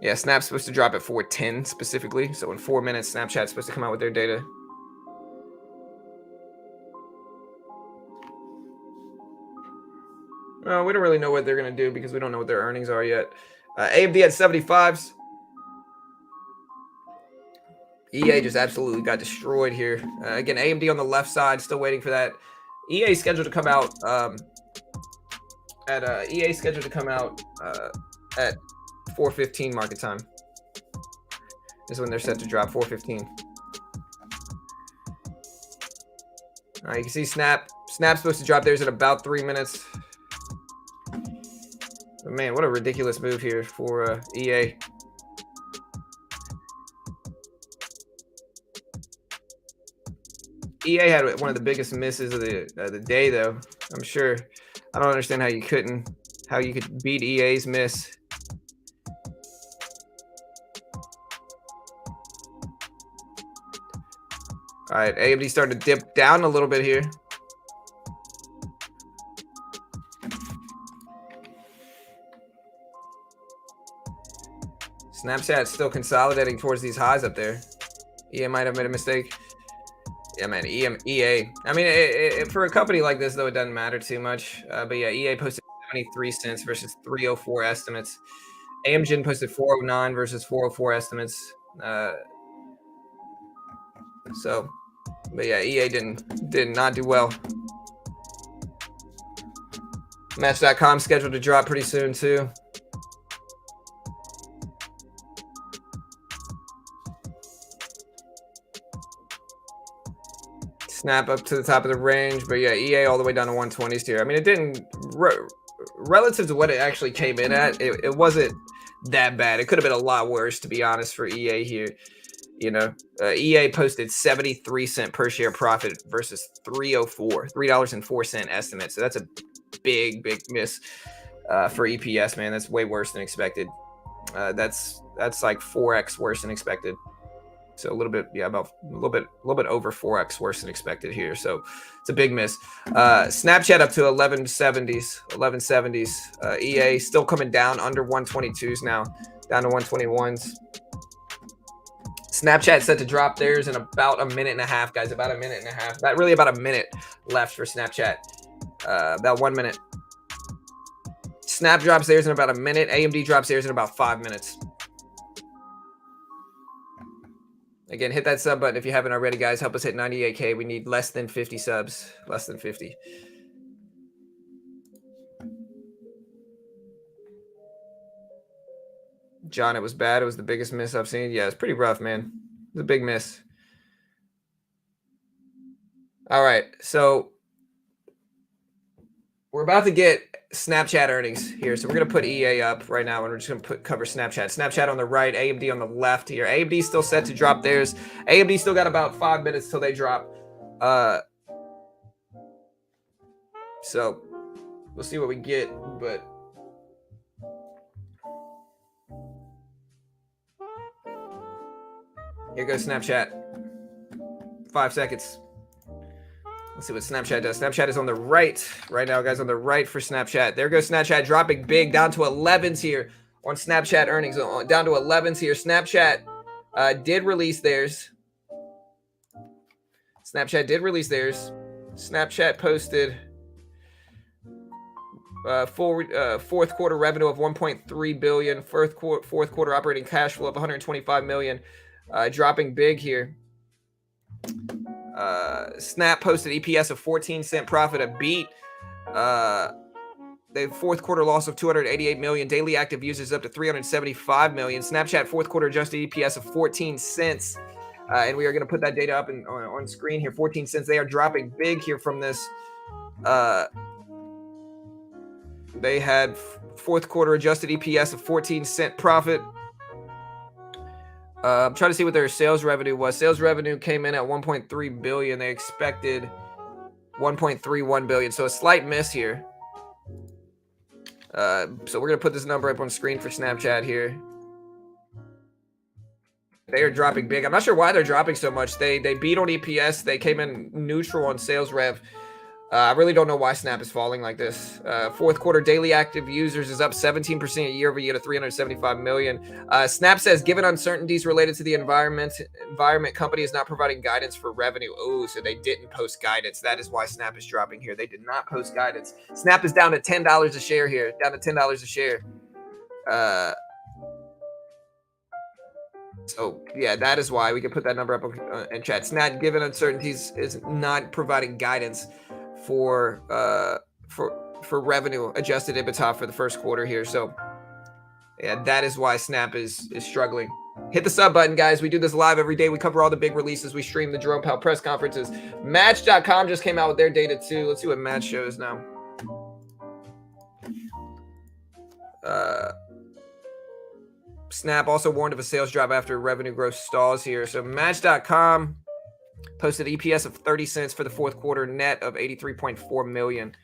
Yeah, Snap's supposed to drop at 410 specifically, so in 4 minutes Snapchat's supposed to come out with their data. Well, we don't really know what they're going to do because we don't know what their earnings are yet. AMD at 75s. EA just absolutely got destroyed here. Again, AMD on the left side, still waiting for that. EA scheduled to come out at 4:15 market time. This is when they're set to drop, 4:15. All right, you can see Snap's supposed to drop theirs at about 3 minutes. But man, what a ridiculous move here for EA. EA had one of the biggest misses of the day, though. I'm sure. I don't understand how you could beat EA's miss. All right, AMD starting to dip down a little bit here. Snapchat's still consolidating towards these highs up there. EA might have made a mistake. Yeah, man, EA. I mean, for a company like this, though, it doesn't matter too much. But yeah, EA posted 73 cents versus 304 estimates. Amgen posted 409 versus 404 estimates. So, but yeah, EA did not do well. Match.com scheduled to drop pretty soon too. Snap up to the top of the range, but yeah, EA all the way down to 120s here. I mean, it didn't, relative to what it actually came in at, it wasn't that bad. It could have been a lot worse, to be honest, for EA here. You know, EA posted 73-cent per share profit versus $3.04 estimate. So that's a big miss for EPS, man. That's way worse than expected. That's like 4x worse than expected. So a little bit, yeah, about a little bit over 4x worse than expected here. So it's a big miss. Snapchat up to 1170s. EA still coming down under 122s now, down to 121s. Snapchat set to drop theirs in about a minute and a half, guys. About a minute and a half. Really about a minute left for Snapchat. About 1 minute. Snap drops theirs in about a minute. AMD drops theirs in about 5 minutes. Again, hit that sub button if you haven't already, guys. Help us hit 98K. We need less than 50 subs. Less than 50. John, it was bad. It was the biggest miss I've seen. Yeah, it's pretty rough, man. It was a big miss. All right, so we're about to get Snapchat earnings here. So we're going to put EA up right now, and we're just going to cover Snapchat. Snapchat on the right, AMD on the left here. AMD still set to drop theirs. AMD still got about 5 minutes till they drop. So we'll see what we get, but here goes Snapchat. 5 seconds. Let's see what Snapchat does. Snapchat is on the right right now, guys. On the right for Snapchat. There goes Snapchat dropping big down to 11s here on Snapchat earnings. Down to 11s here. Snapchat did release theirs. Snapchat did release theirs. Snapchat posted fourth quarter revenue of 1.3 billion. Fourth quarter operating cash flow of 125 million. Dropping big here. Snap posted EPS of 14-cent profit, a beat. The fourth quarter loss of 288 million. Daily active users up to 375 million. Snapchat fourth quarter adjusted EPS of 14 cents. And we are going to put that data up on screen here. 14 cents. They are dropping big here from this. They had fourth quarter adjusted EPS of 14-cent profit. I'm trying to see what their sales revenue was. Sales revenue came in at 1.3 billion. They expected 1.31 billion. So a slight miss here. So we're going to put this number up on screen for Snapchat here. They are dropping big. I'm not sure why they're dropping so much. They beat on EPS. They came in neutral on sales rev. I really don't know why Snap is falling like this. Fourth quarter daily active users is up 17% year over year to 375 million. Snap says, given uncertainties related to the environment, company is not providing guidance for revenue. Oh, so they didn't post guidance. That is why Snap is dropping here. They did not post guidance. Snap is down to $10 a share here. Down to $10 a share. So yeah, that is why we can put that number up in chat. Snap, given uncertainties, is not providing guidance for revenue adjusted EBITDA for the first quarter here. So yeah, that is why Snap is struggling. Hit the sub button, guys. We do this live every day. We cover all the big releases. We stream the Jerome Powell press conferences. Match.com just came out with their data too. Let's see what Match shows now. Snap also warned of a sales drop after revenue growth stalls here. So Match.com posted EPS of 30 cents for the fourth quarter, net of 83.4 million.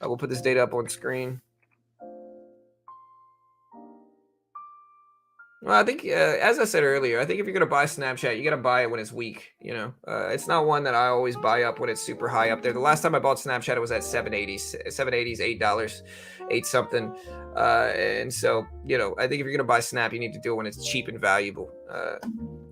We'll put this data up on screen. Well, I think, as I said earlier, I think if you're going to buy Snapchat, you got to buy it when it's weak. You know, it's not one that I always buy up when it's super high up there. The last time I bought Snapchat, it was at $7.80s, $8, 8 something. And so, you know, I think if you're going to buy Snap, you need to do it when it's cheap and valuable.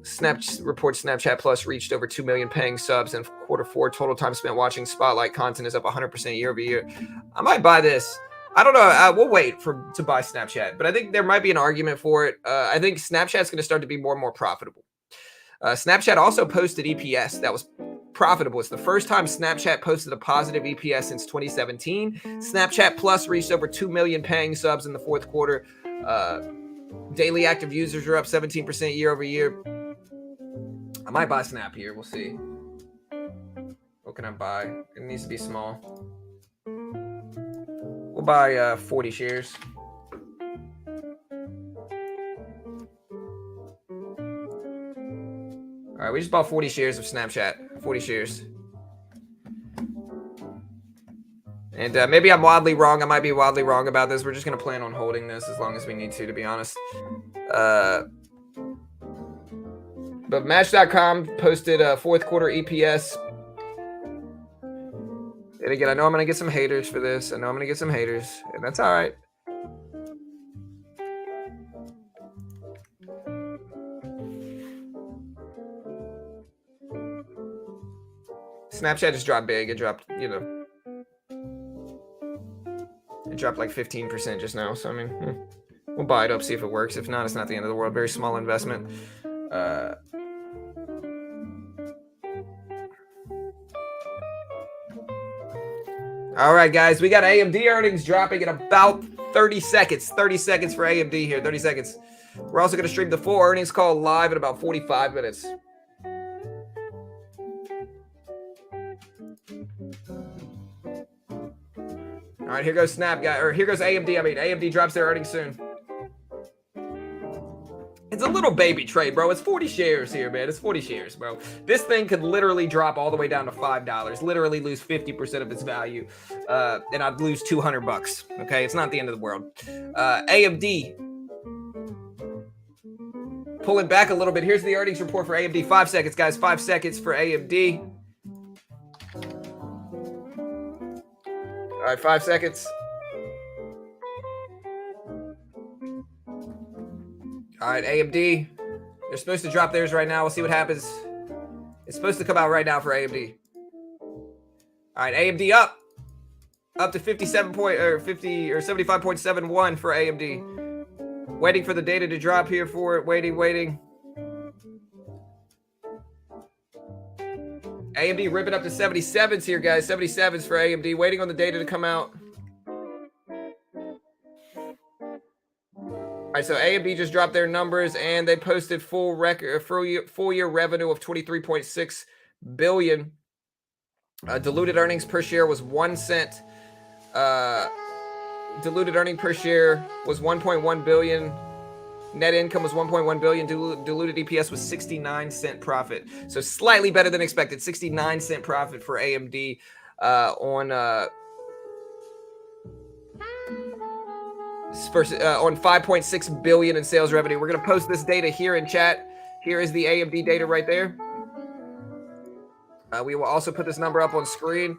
Snap reports Snapchat Plus reached over 2 million paying subs in quarter four. Total time spent watching Spotlight content is up 100% year over year. I might buy this. I don't know. We'll wait to buy Snapchat, but I think there might be an argument for it. I think Snapchat's going to start to be more and more profitable. Snapchat also posted EPS that was profitable. It's the first time Snapchat posted a positive EPS since 2017. Snapchat Plus reached over 2 million paying subs in the fourth quarter. Daily active users are up 17% year over year. I might buy Snap here. We'll see. What can I buy? It needs to be small. We'll buy 40 shares. All right, we just bought 40 shares of Snapchat. 40 shares. And maybe I'm wildly wrong. I might be wildly wrong about this. We're just going to plan on holding this as long as we need to be honest. But Match.com posted a fourth quarter EPS. And again, I know I'm going to get some haters for this. And that's all right. Snapchat just dropped big. It dropped, you know, it dropped like 15% just now. So, I mean, we'll buy it up, see if it works. If not, it's not the end of the world. Very small investment. All right, guys, we got AMD earnings dropping in about 30 seconds. 30 seconds for AMD here, 30 seconds. We're also going to stream the full earnings call live in about 45 minutes. All right, here goes Snap, guy, or here goes AMD. I mean, AMD drops their earnings soon. It's a little baby trade, bro. It's 40 shares here, man. It's 40 shares, bro. This thing could literally drop all the way down to $5. Literally lose 50% of its value, and I'd lose $200. Okay, it's not the end of the world. AMD pulling back a little bit. Here's the earnings report for AMD. 5 seconds, guys. 5 seconds for AMD. All right, 5 seconds. All right, AMD. They're supposed to drop theirs right now. We'll see what happens. It's supposed to come out right now for AMD. All right, AMD up to 75.71 for AMD. Waiting for the data to drop here for it. Waiting. AMD ripping up to 77s here, guys. 77s for AMD. Waiting on the data to come out. All right, so AMD just dropped their numbers, and they posted full year revenue of $23.6 billion. Diluted earnings per share was 1 cent. Diluted earnings per share was 1.1 billion. Net income was 1.1 billion. Diluted EPS was 69-cent profit. So slightly better than expected. 69-cent profit for AMD on 5.6 billion in sales revenue. We're gonna post this data here in chat. Here is the AMD data right there. We will also put this number up on screen.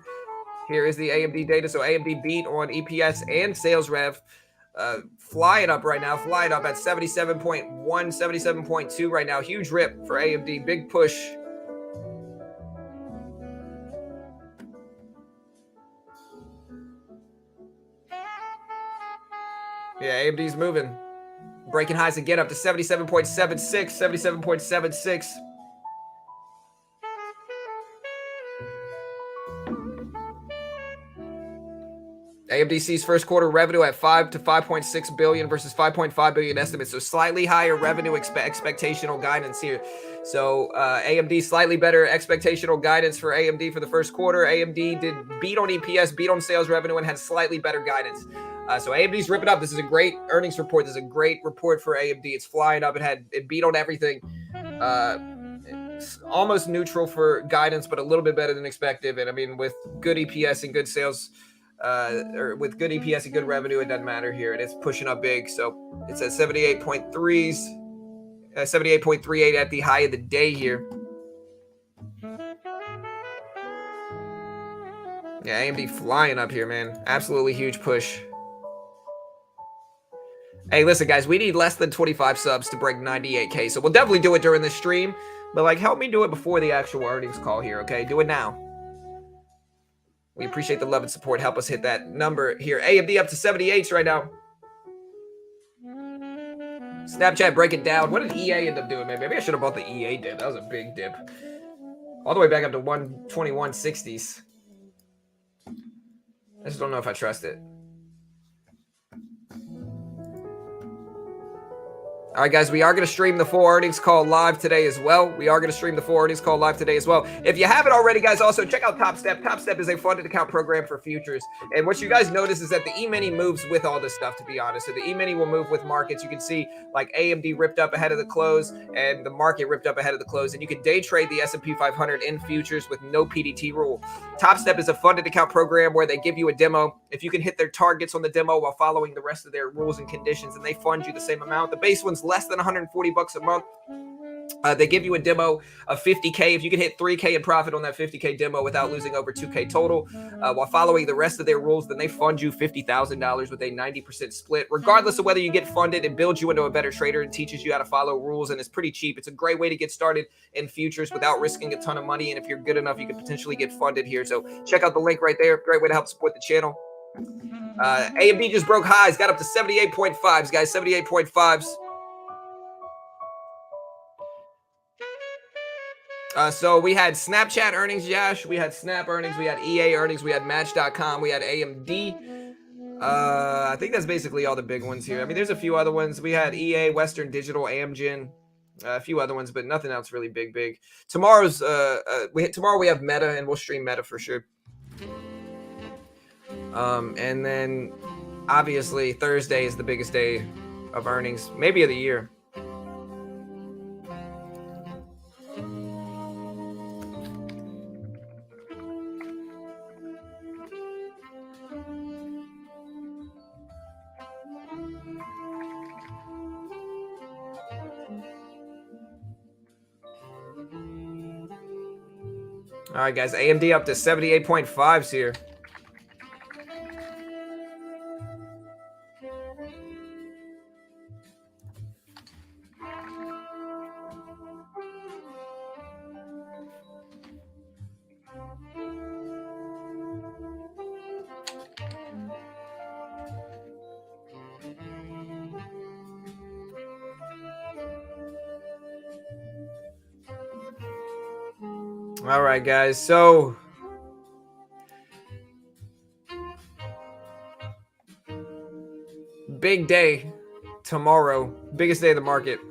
Here is the AMD data. So AMD beat on EPS and sales rev. Flying up right now. Flying up at 77.1, 77.2 right now. Huge rip for AMD. Big push. Yeah, AMD's moving. Breaking highs again up to 77.76, 77.76. AMD sees first quarter revenue at 5 to 5.6 billion versus 5.5 billion estimates. So slightly higher revenue expectational guidance here. So AMD slightly better expectational guidance for AMD for the first quarter. AMD did beat on EPS, beat on sales revenue, and had slightly better guidance. So AMD's ripping up. This is a great earnings report. This is a great report for AMD. It's flying up. It beat on everything. It's almost neutral for guidance, but a little bit better than expected. And I mean, with good EPS and good sales, or with good EPS and good revenue, it doesn't matter here. And it's pushing up big. So it's at 78.3s, 78.38 at the high of the day here. Yeah, AMD flying up here, man. Absolutely huge push. Hey, listen, guys, we need less than 25 subs to break 98K. So we'll definitely do it during the stream. But, like, help me do it before the actual earnings call here, okay? Do it now. We appreciate the love and support. Help us hit that number here. AMD up to 78s right now. Snapchat breaking down. What did EA end up doing, man? Maybe I should have bought the EA dip. That was a big dip. All the way back up to 121.60s. I just don't know if I trust it. All right, guys, we are going to stream the full earnings call live today as well. If you haven't already, guys, also check out Top Step. Top Step is a funded account program for futures. And what you guys notice is that the E-mini moves with all this stuff, to be honest. So the E-mini will move with markets. You can see like AMD ripped up ahead of the close and the market ripped up ahead of the close. And you can day trade the S&P 500 in futures with no PDT rule. Top Step is a funded account program where they give you a demo. If you can hit their targets on the demo while following the rest of their rules and conditions, and they fund you the same amount. The base one's less than $140 a month. They give you a demo of 50K. If you can hit 3K in profit on that 50K demo without losing over 2K total, while following the rest of their rules, then they fund you $50,000 with a 90% split. Regardless of whether you get funded, it builds you into a better trader and teaches you how to follow rules, and it's pretty cheap. It's a great way to get started in futures without risking a ton of money, and if you're good enough, you can potentially get funded here. So check out the link right there. Great way to help support the channel. AMD just broke highs, got up to 78.5s, guys, 78.5s. So we had Snapchat earnings, Yash. We had Snap earnings. We had EA earnings. We had Match.com. We had AMD. I think that's basically all the big ones here. I mean, there's a few other ones. We had EA, Western Digital, Amgen, a few other ones, but nothing else really big. Tomorrow's tomorrow we have Meta, and we'll stream Meta for sure. And then obviously Thursday is the biggest day of earnings, maybe of the year. All right, guys, AMD up to 78.5s here. All right, guys, so big day tomorrow, biggest day of the market.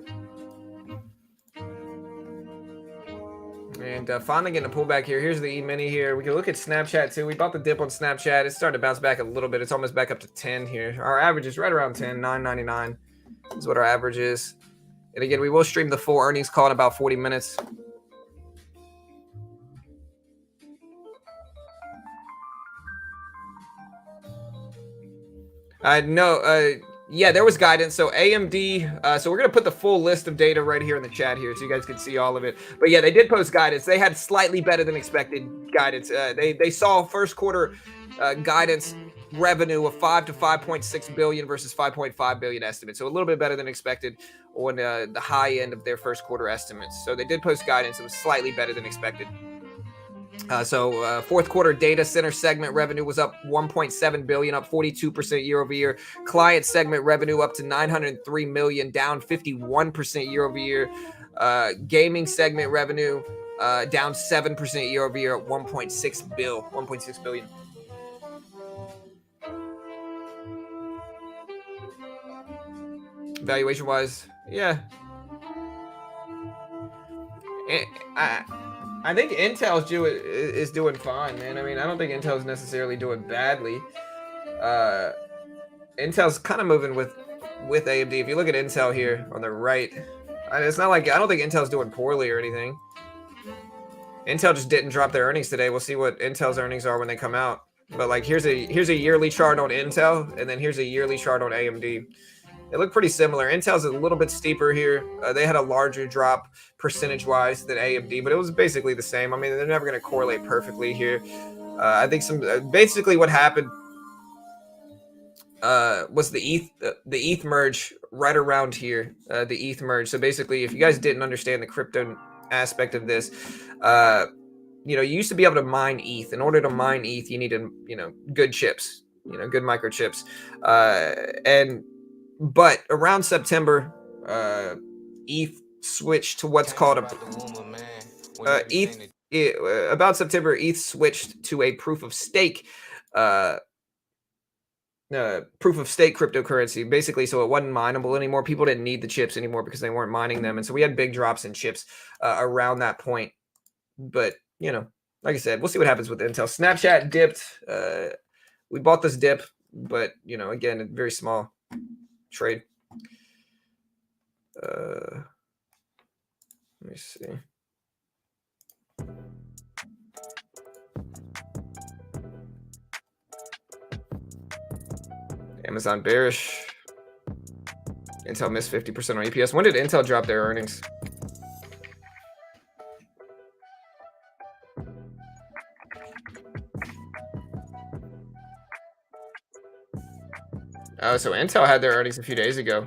And finally getting a pullback here. Here's the E-mini here. We can look at Snapchat too. We bought the dip on Snapchat. It's starting to bounce back a little bit. It's almost back up to 10 here. Our average is right around 10, 9.99 is what our average is. And again, we will stream the full earnings call in about 40 minutes. Yeah, there was guidance. So AMD, so we're going to put the full list of data right here in the chat here so you guys can see all of it. But yeah, they did post guidance. They had slightly better than expected guidance. They saw first quarter guidance revenue of 5 to 5.6 billion versus 5.5 billion estimate. So a little bit better than expected on the high end of their first quarter estimates. So they did post guidance. It was slightly better than expected. Fourth quarter data center segment revenue was up 1.7 billion, up 42% year over year. Client segment revenue up to 903 million, down 51% year over year. Gaming segment revenue down 7% year over year at 1.6 billion. Valuation wise, yeah. I think Intel's is doing fine, man. I mean, I don't think Intel's necessarily doing badly. Intel's kind of moving with AMD. If you look at Intel here on the right, it's not like I don't think Intel's doing poorly or anything. Intel just didn't drop their earnings today. We'll see what Intel's earnings are when they come out. But like here's a yearly chart on Intel, and then here's a yearly chart on AMD. They look pretty similar. Intel's a little bit steeper here. They had a larger drop percentage-wise than AMD, but it was basically the same. I mean, they're never going to correlate perfectly here. I think basically what happened was the ETH merge right around here. The ETH merge. So basically, if you guys didn't understand the crypto aspect of this, you used to be able to mine ETH. In order to mine ETH, you needed good chips, good microchips, But around September, ETH switched to what's called about September, ETH switched to a proof of stake cryptocurrency, basically. So it wasn't mineable anymore. People didn't need the chips anymore because they weren't mining them, and so we had big drops in chips around that point. But like I said, we'll see what happens with Intel. Snapchat dipped. We bought this dip, but again, a very small trade. Let me see. Amazon bearish. Intel missed 50% on EPS. When did Intel drop their earnings? Oh, so Intel had their earnings a few days ago.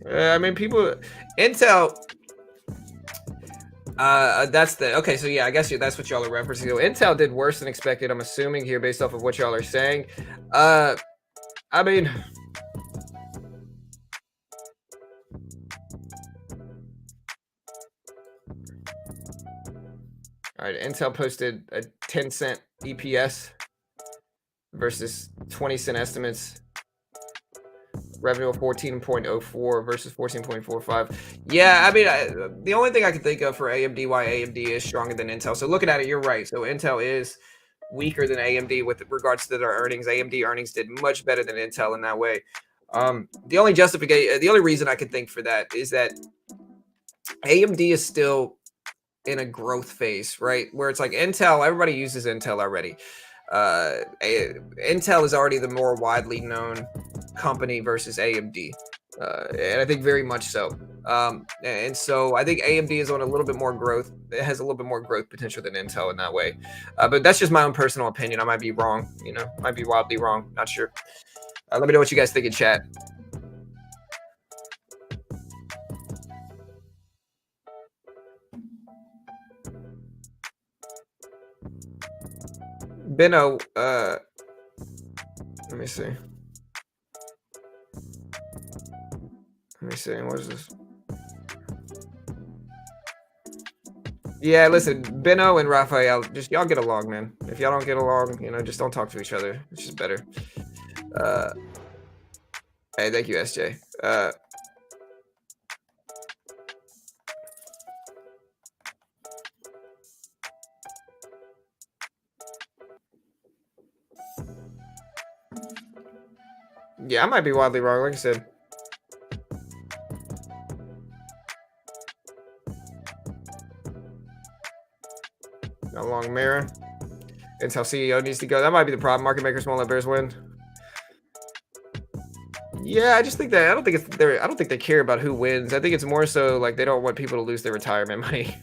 I mean, Intel. That's the okay. So yeah, I guess that's what y'all are referencing. So Intel did worse than expected. I'm assuming here based off of what y'all are saying. I mean, all right. Intel posted a 10-cent EPS versus 20-cent estimates. Revenue of 14.04 versus 14.45. Yeah, I mean, the only thing I can think of for AMD, why AMD is stronger than Intel. So looking at it, you're right. So Intel is weaker than AMD with regards to their earnings. AMD earnings did much better than Intel in that way. The only reason I could think for that is that AMD is still in a growth phase, right? Where it's like Intel, everybody uses Intel already. Intel is already the more widely known company versus AMD, and I think very much so. And so I think AMD is on a little bit more growth. It has a little bit more growth potential than Intel in that way. But that's just my own personal opinion. I might be wrong. Might be wildly wrong. Not sure. Let me know what you guys think in chat. Benno, let me see. What is this? Yeah, listen, Benno and Raphael, just y'all get along, man. If y'all don't get along, just don't talk to each other. It's just better. Hey, thank you, SJ. Yeah, I might be wildly wrong, like I said. A long mirror. Intel CEO needs to go. That might be the problem. Market makers won't let bears win. Yeah, I just think that I don't think they care about who wins. I think it's more so like they don't want people to lose their retirement money.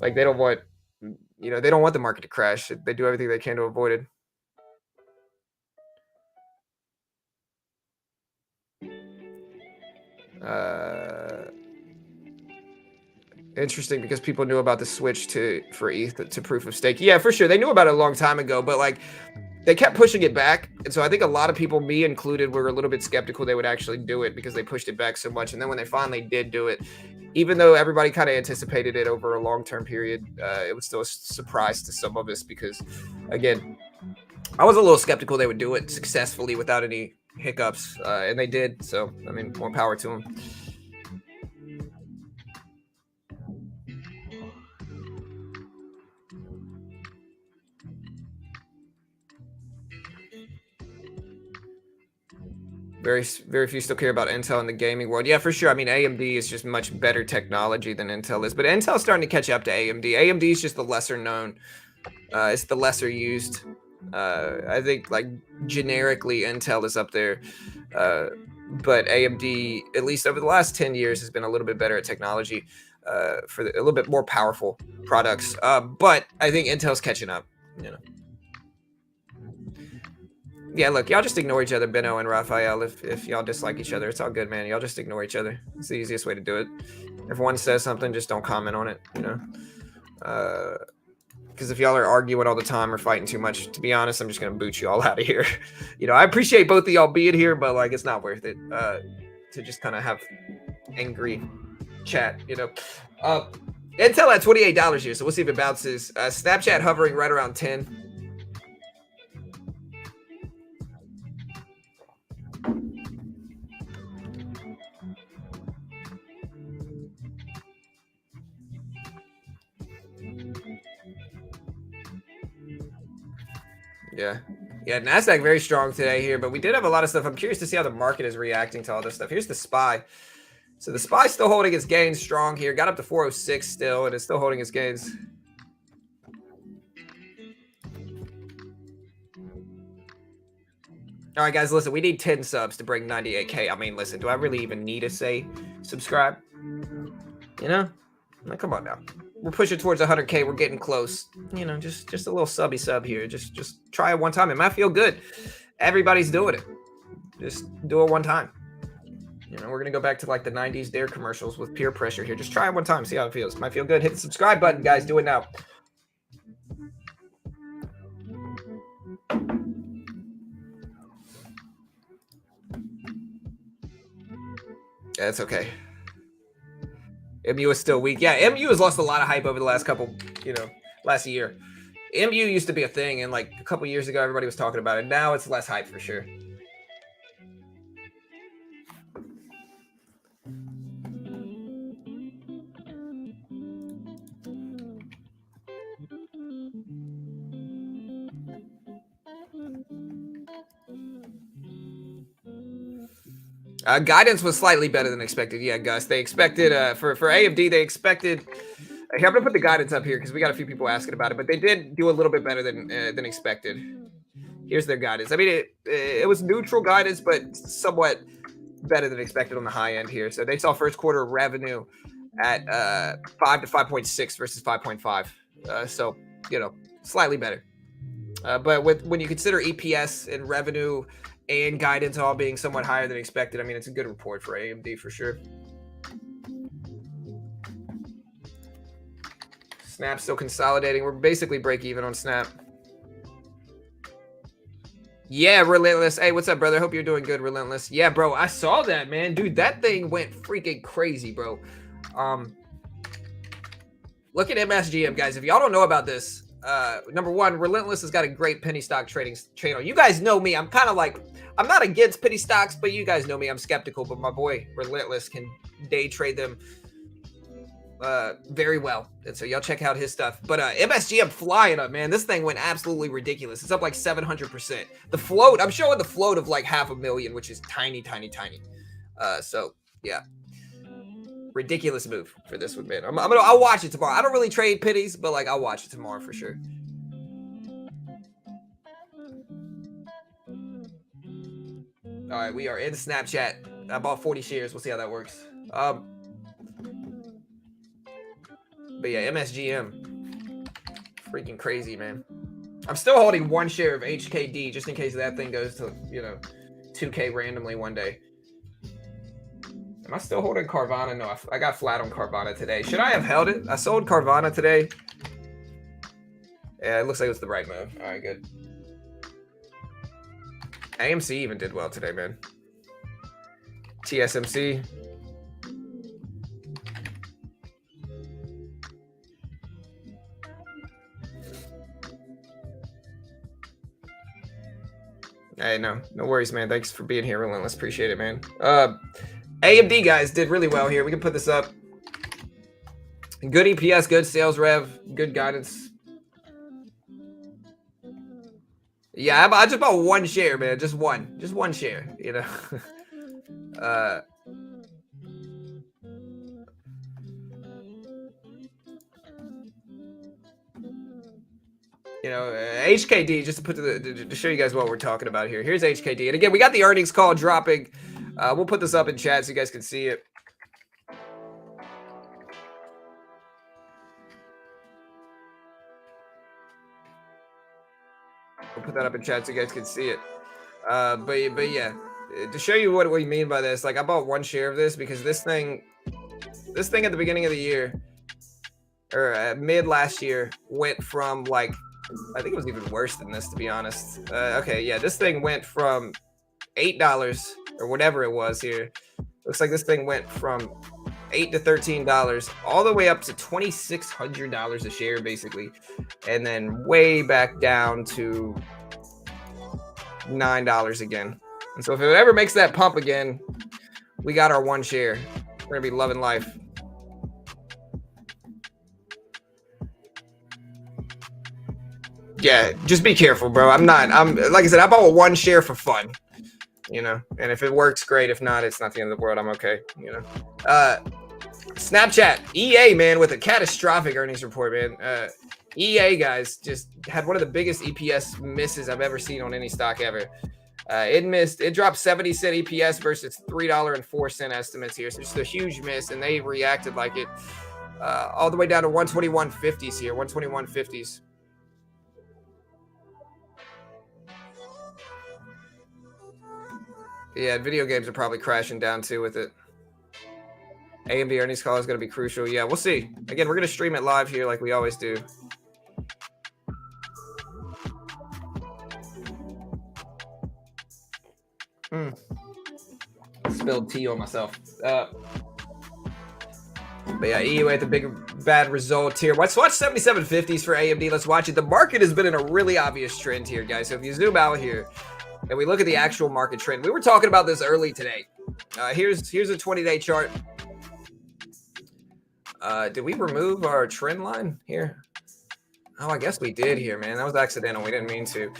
Like they don't want the market to crash. They do everything they can to avoid it. Interesting, because people knew about the switch for ETH to proof of stake. Yeah, for sure. They knew about it a long time ago, but like they kept pushing it back. And so I think a lot of people, me included, were a little bit skeptical they would actually do it because they pushed it back so much. And then when they finally did do it, even though everybody kind of anticipated it over a long-term period, it was still a surprise to some of us because, again, I was a little skeptical they would do it successfully without any hiccups, and they did. So, I mean, more power to them. Very, very few still care about Intel in the gaming world. Yeah, for sure. I mean, AMD is just much better technology than Intel is, but Intel's starting to catch up to AMD. AMD is just the lesser known. It's the lesser used. I think like generically Intel is up there, but AMD, at least over the last 10 years, has been a little bit better at technology for a little bit more powerful products. But I think Intel's catching up. Yeah, look, y'all just ignore each other, Benno and Raphael. If y'all dislike each other, it's all good, man. Y'all just ignore each other. It's the easiest way to do it. If one says something, just don't comment on it, because if y'all are arguing all the time or fighting too much, to be honest, I'm just gonna boot you all out of here. I appreciate both of y'all being here, but like it's not worth it to just kind of have angry chat. Intel at $28 here, so we'll see if it bounces. Snapchat hovering right around 10. Yeah, Nasdaq very strong today here, but we did have a lot of stuff. I'm curious to see how the market is reacting to all this stuff. Here's the SPY. So the SPY still holding its gains strong here. Got up to 406 still, and it's still holding its gains. All right, guys, listen, we need 10 subs to break 98K. I mean, listen, do I really even need to say subscribe? Like, come on now. We're pushing towards 100K. We're getting close. Just a little subby sub here. Just try it one time. It might feel good. Everybody's doing it. Just do it one time. You know, we're going to go back to like the 90s Dare commercials with peer pressure here. Just try it one time. See how it feels. Might feel good. Hit the subscribe button, guys. Do it now. That's okay. MU is still weak. Yeah, MU has lost a lot of hype over the last couple, last year. MU used to be a thing, and like a couple years ago, everybody was talking about it. Now it's less hype for sure. Guidance was slightly better than expected. Yeah, Gus. They expected for AMD, they expected. Here, I'm gonna put the guidance up here because we got a few people asking about it, but they did do a little bit better than expected. Here's their guidance. I mean, it was neutral guidance, but somewhat better than expected on the high end here. So they saw first quarter revenue at 5 to 5.6 versus 5.5. So slightly better. But when you consider EPS and revenue and guidance all being somewhat higher than expected, I mean, it's a good report for AMD for sure. Snap still consolidating. We're basically break even on Snap. Yeah, Relentless. Hey, what's up, brother? Hope you're doing good, Relentless. Yeah, bro, I saw that, man. Dude, that thing went freaking crazy, bro. Look at MSGM, guys. If y'all don't know about this, number one, Relentless has got a great penny stock trading channel. You guys know me. I'm kind of like, I'm not against penny stocks, but you guys know me. I'm skeptical, but my boy Relentless can day trade them very well. And so y'all check out his stuff. But MSGM flying up, man. This thing went absolutely ridiculous. It's up like 700%. The float, I'm showing the float of like 500,000, which is tiny. So yeah. Ridiculous move for this one, man. I'll watch it tomorrow. I don't really trade pennies, but like I'll watch it tomorrow for sure. All right, we are in Snapchat. I bought 40 shares. We'll see how that works. But yeah, MSGM, freaking crazy, man. I'm still holding one share of HKD just in case that thing goes to 2K randomly one day. Am I still holding Carvana? No, I got flat on Carvana today. Should I have held it? I sold Carvana today. Yeah, it looks like it was the right move. All right, good. AMC even did well today, man. TSMC. Hey, no worries, man. Thanks for being here, Relentless. Appreciate it, man. AMD guys did really well here. We can put this up. Good EPS, good sales rev, good guidance. Yeah, I just bought one share, man. Just one share, HKD, just to put to show you guys what we're talking about here. Here's HKD. And again, we got the earnings call dropping. We'll put this up in chat so you guys can see it. We'll put that up in chat so you guys can see it. But yeah, to show you what we mean by this, like I bought one share of this because this thing at the beginning of the year or mid last year went from like, I think it was even worse than this, to be honest. Okay, yeah, this thing went from $8 or whatever it was here. Looks like this thing went from $8 to $13 all the way up to $2,600 a share, basically, and then way back down to $9 again. And so if it ever makes that pump again, we got our one share. We're gonna be loving life. Yeah, just be careful, bro. I'm like I said, I bought one share for fun, and if it works, great. If not, it's not the end of the world. I'm okay, Snapchat, EA, man, with a catastrophic earnings report, man. EA, guys, just had one of the biggest EPS misses I've ever seen on any stock ever. It dropped 70-cent EPS versus $3.04 estimates here. So just a huge miss, and they reacted like it all the way down to 121.50s here, 121.50s. Yeah, video games are probably crashing down too with it. AMD earnings call is going to be crucial. Yeah, we'll see. Again, we're going to stream it live here like we always do. Spilled tea on myself. But yeah, EUA, the big bad result here. Let's watch 7750s for AMD. Let's watch it. The market has been in a really obvious trend here, guys. So if you zoom out here and we look at the actual market trend, we were talking about this early today. Here's a 20-day chart. Did we remove our trend line here? Oh, I guess we did here, man. That was accidental. We didn't mean to.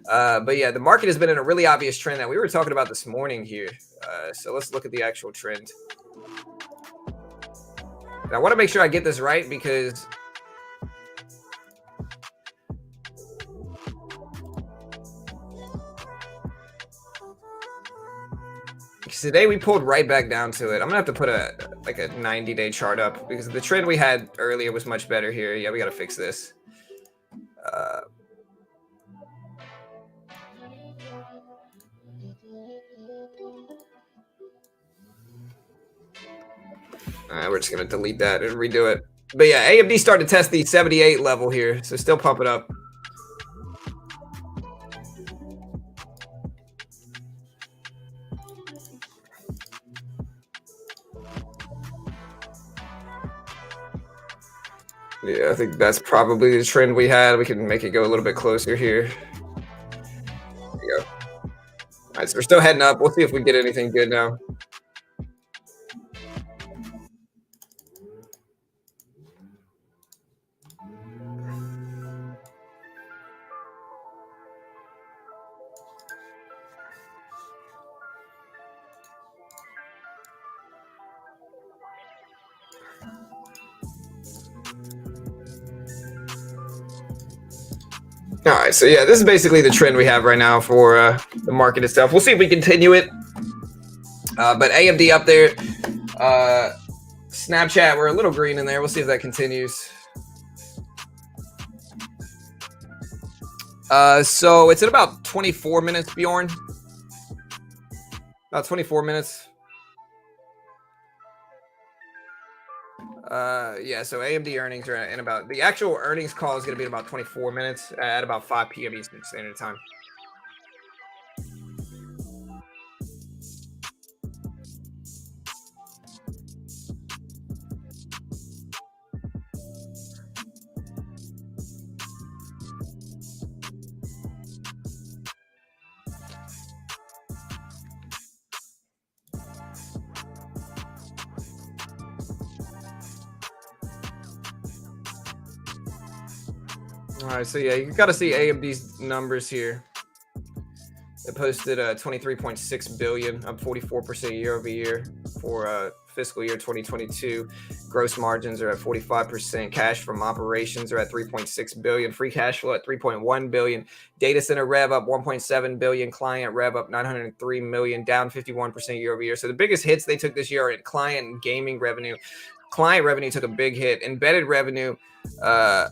But yeah, the market has been in a really obvious trend that we were talking about this morning here. So let's look at the actual trend. And I want to make sure I get this right because today we pulled right back down to it. I'm gonna have to put a 90-day chart up because the trend we had earlier was much better here. Yeah, we got to fix this. We're just gonna delete that and redo it. But yeah, AMD started to test the 78 level here, so still pump it up. Yeah, I think that's probably the trend we had. We can make it go a little bit closer here. There you go. All right, so we're still heading up. We'll see if we get anything good now. All right, so yeah, this is basically the trend we have right now for the market itself. We'll see if we continue it. But AMD up there. Snapchat, we're a little green in there. We'll see if that continues. So it's at about 24 minutes, Bjorn. About 24 minutes. Yeah, so AMD earnings are in about, the actual earnings call is going to be in about 24 minutes at about 5 p.m. Eastern Standard Time. All right, so yeah, you got to see AMD's numbers here. They posted 23.6 billion, up 44% year over year for fiscal year 2022. Gross margins are at 45%. Cash from operations are at 3.6 billion. Free cash flow at 3.1 billion. Data center rev up 1.7 billion. Client rev up 903 million, down 51% year over year. So the biggest hits they took this year are in client and gaming revenue. Client revenue took a big hit. Embedded revenue are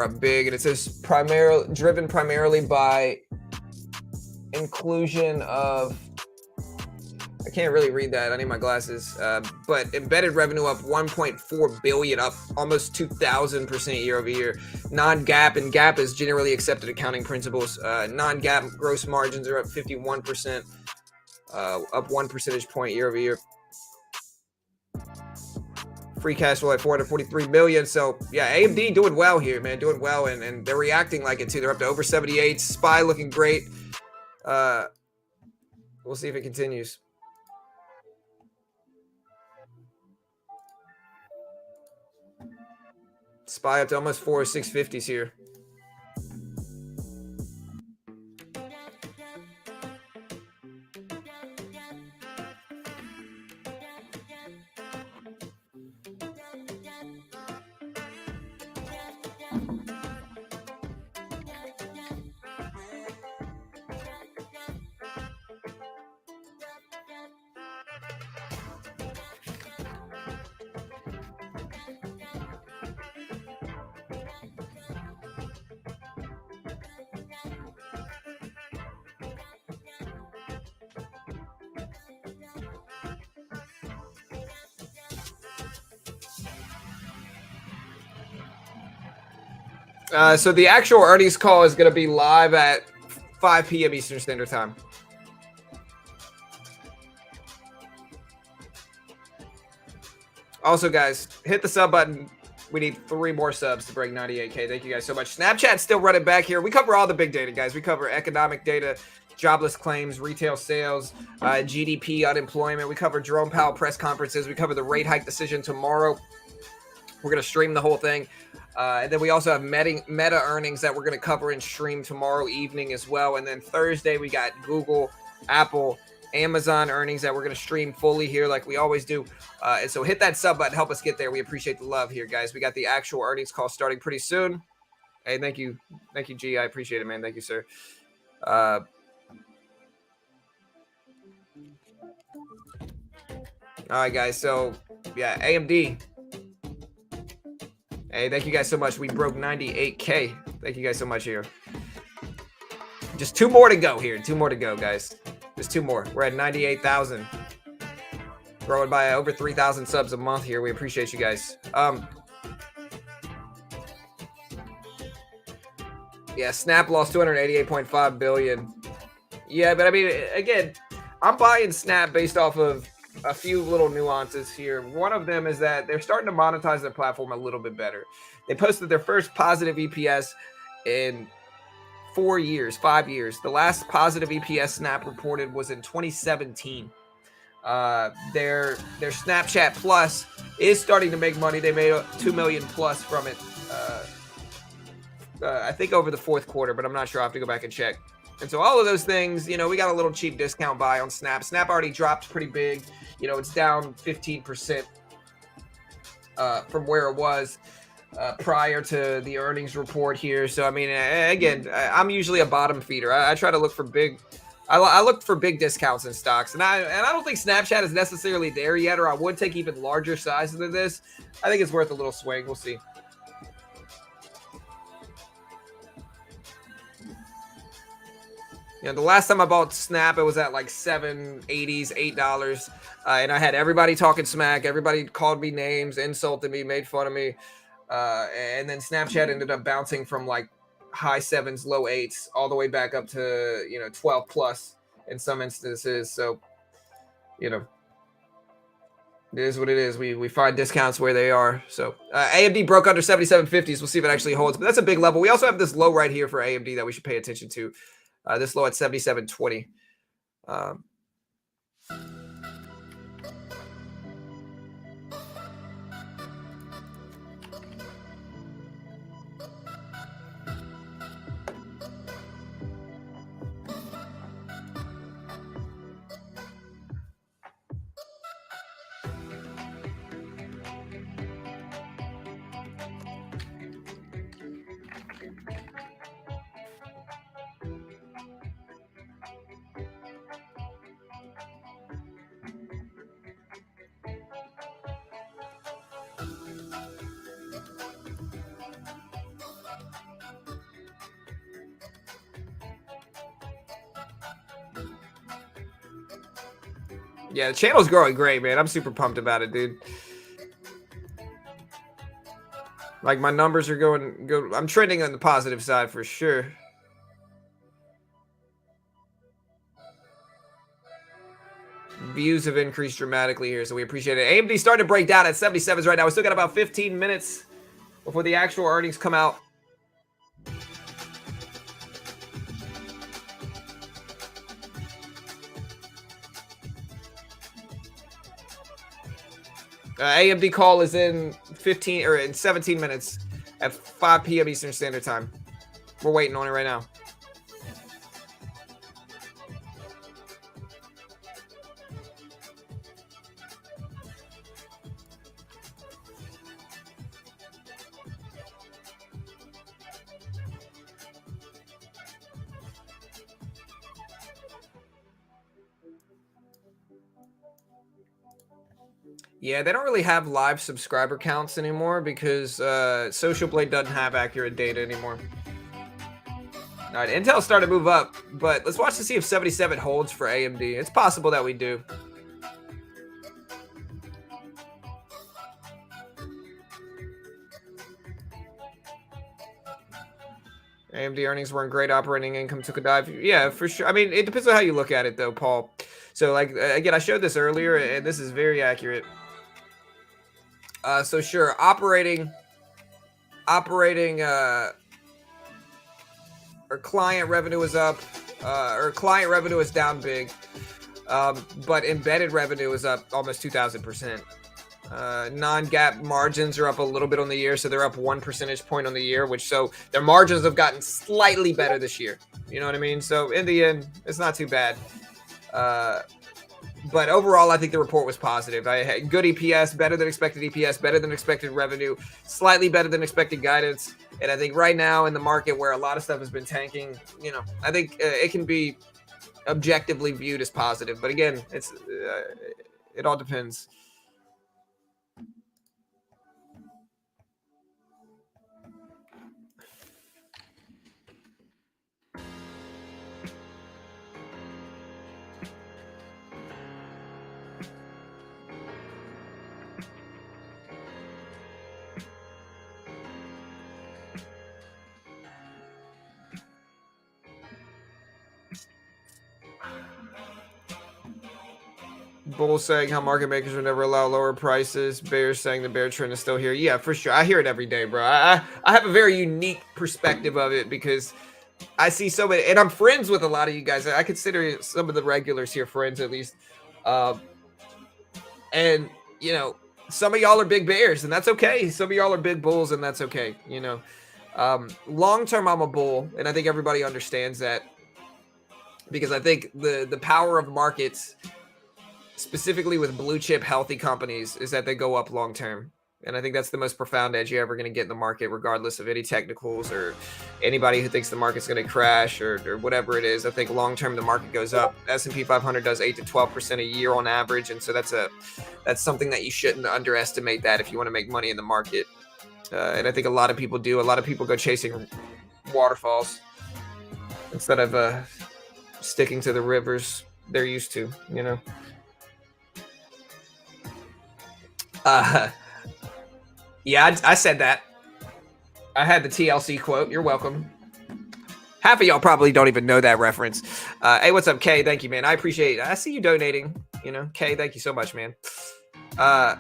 up big, and it says driven primarily by inclusion of, I can't really read that, I need my glasses, but embedded revenue up 1.4 billion, up almost 2,000% year over year. Non-GAAP, and GAAP is generally accepted accounting principles. Non-GAAP gross margins are up 51%, up 1 percentage point year over year. Free cash flow at 443 million. So yeah, AMD doing well here, man, doing well, and they're reacting like it too. They're up to over 78. SPY looking great. We'll see if it continues. SPY up to almost 4,650s here. So the actual earnings call is going to be live at 5 p.m. Eastern Standard Time. Also, guys, hit the sub button. We need 3 more subs to break 98K. Thank you guys so much. Snapchat's still running back here. We cover all the big data, guys. We cover economic data, jobless claims, retail sales, GDP, unemployment. We cover Jerome Powell press conferences. We cover the rate hike decision tomorrow. We're going to stream the whole thing. And then we also have meta earnings that we're going to cover and stream tomorrow evening as well. And then Thursday, we got Google, Apple, Amazon earnings that we're going to stream fully here like we always do. And so hit that sub button. Help us get there. We appreciate the love here, guys. We got the actual earnings call starting pretty soon. Hey, thank you. Thank you, G. I appreciate it, man. Thank you, sir. All right, guys. So, yeah, AMD. Hey, thank you guys so much. We broke 98K. Thank you guys so much here. Just 2 more to go here. 2 more to go, guys. Just 2 more. We're at 98,000. Growing by over 3,000 subs a month here. We appreciate you guys. Yeah, Snap lost 288.5 billion. Yeah, but I mean, again, I'm buying Snap based off of a few little nuances here. One of them is that they're starting to monetize their platform a little bit better. They posted their first positive EPS in 4 years, 5 years. The last positive EPS Snap reported was in 2017. Their Snapchat Plus is starting to make money. They made $2 million plus from it. I think over the 4th quarter, but I'm not sure. I have to go back and check. And so all of those things, we got a little cheap discount buy on Snap. Snap already dropped pretty big. It's down 15% from where it was prior to the earnings report here. So, I mean, again, I'm usually a bottom feeder. I try to look for big. I look for big discounts in stocks, and I don't think Snapchat is necessarily there yet, or I would take even larger sizes than this. I think it's worth a little swing. We'll see. The last time I bought Snap, it was at like $7.80s, $8. And I had everybody talking smack. Everybody called me names, insulted me, made fun of me. And then Snapchat ended up bouncing from like high 7s, low 8s, all the way back up to, 12 plus in some instances. So, it is what it is. We find discounts where they are. So AMD broke under 77.50s. We'll see if it actually holds. But that's a big level. We also have this low right here for AMD that we should pay attention to. This low at 77.20. Yeah, the channel's growing great, man. I'm super pumped about it, dude. Like, my numbers are going good. I'm trending on the positive side for sure. Views have increased dramatically here, so we appreciate it. AMD starting to break down at 77s right now. We still got about 15 minutes before the actual earnings come out. AMD call is in 17 minutes at 5 p.m. Eastern Standard Time. We're waiting on it right now. Yeah, they don't really have live subscriber counts anymore because Social Blade doesn't have accurate data anymore. All right, Intel's starting to move up, but let's watch to see if 77 holds for AMD. It's possible that we do. AMD earnings weren't great. Operating income took a dive. Yeah, for sure. I mean, it depends on how you look at it, though, Paul. So, like, again, I showed this earlier, and this is very accurate. So sure, operating, or client revenue is up, or client revenue is down big, but embedded revenue is up almost 2,000%. Non-GAAP margins are up a little bit on the year, so they're up 1 percentage point on the year, which so their margins have gotten slightly better this year. You know what I mean? So in the end, it's not too bad. But overall, I think the report was positive. I had good EPS, better than expected EPS, better than expected revenue, slightly better than expected guidance. And I think right now in the market where a lot of stuff has been tanking, you know, I think it can be objectively viewed as positive. But again, it all depends. Bulls saying how market makers would never allow lower prices. Bears saying the bear trend is still here. Yeah, for sure. I hear it every day, bro. I have a very unique perspective of it because I see so many, and I'm friends with a lot of you guys. I consider some of the regulars here friends at least. And, you know, some of y'all are big bears, and that's okay. Some of y'all are big bulls, and that's okay. You know, long term, I'm a bull, and I think everybody understands that because I think the power of markets, specifically with blue chip healthy companies, is that they go up long term. And I think that's the most profound edge you're ever going to get in the market, regardless of any technicals or anybody who thinks the market's going to crash or whatever it is. I think long term the market goes up. S&P 500 does 8 to 12% a year on average, and so that's something that you shouldn't underestimate that if you want to make money in the market. And I think a lot of people do. A lot of people go chasing waterfalls instead of sticking to the rivers they're used to. You know. Yeah, I said that. I had the TLC quote. You're welcome. Half of y'all probably don't even know that reference. Hey, what's up, Kay? Thank you, man. I appreciate it. I see you donating. You know, Kay, thank you so much, man. All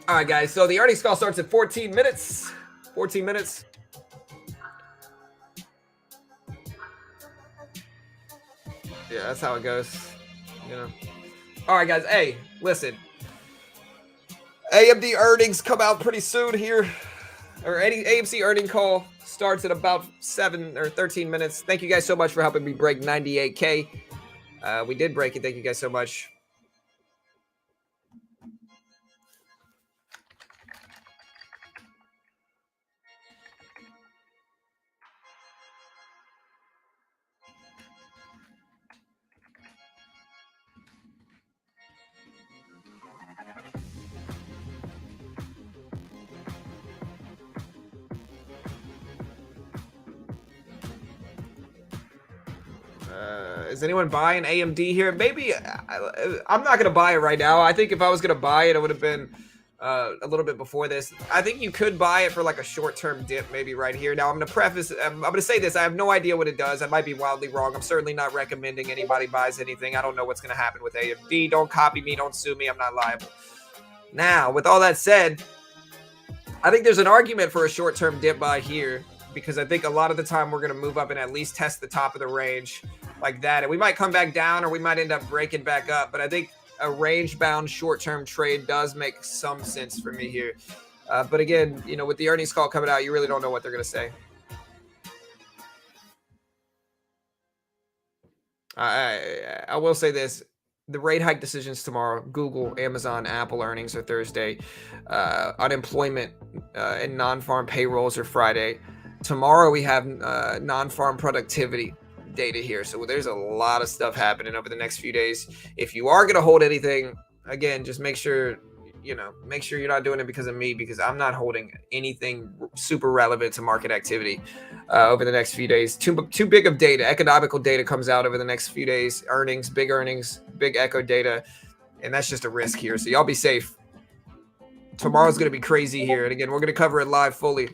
right, guys. So the earnings call starts at 14 minutes. 14 minutes. Yeah, that's how it goes, you know. All right, guys. Hey, listen. AMD earnings come out pretty soon here. Or AMC earning call starts at about 7 or 13 minutes. Thank you guys so much for helping me break 98K. We did break it. Thank you guys so much. Is anyone buying AMD here? Maybe I'm not going to buy it right now. I think if I was going to buy it, it would have been a little bit before this. I think you could buy it for like a short-term dip maybe right here. Now, I'm going to say this. I have no idea what it does. I might be wildly wrong. I'm certainly not recommending anybody buys anything. I don't know what's going to happen with AMD. Don't copy me. Don't sue me. I'm not liable. Now, with all that said, I think there's an argument for a short-term dip buy here because I think a lot of the time we're going to move up and at least test the top of the range like that. And we might come back down or we might end up breaking back up. But I think a range-bound short-term trade does make some sense for me here. But again, you know, with the earnings call coming out, you really don't know what they're going to say. I will say this. The rate hike decisions tomorrow. Google, Amazon, Apple earnings are Thursday. Unemployment and non-farm payrolls are Friday. Tomorrow we have non-farm productivity data here. So there's a lot of stuff happening over the next few days. If you are going to hold anything, again, just make sure you're not doing it because of me, because I'm not holding anything super relevant to market activity over the next few days. Too big of data. Economical data comes out over the next few days. Earnings, big echo data. And that's just a risk here. So y'all be safe. Tomorrow's going to be crazy here. And again, we're going to cover it live fully.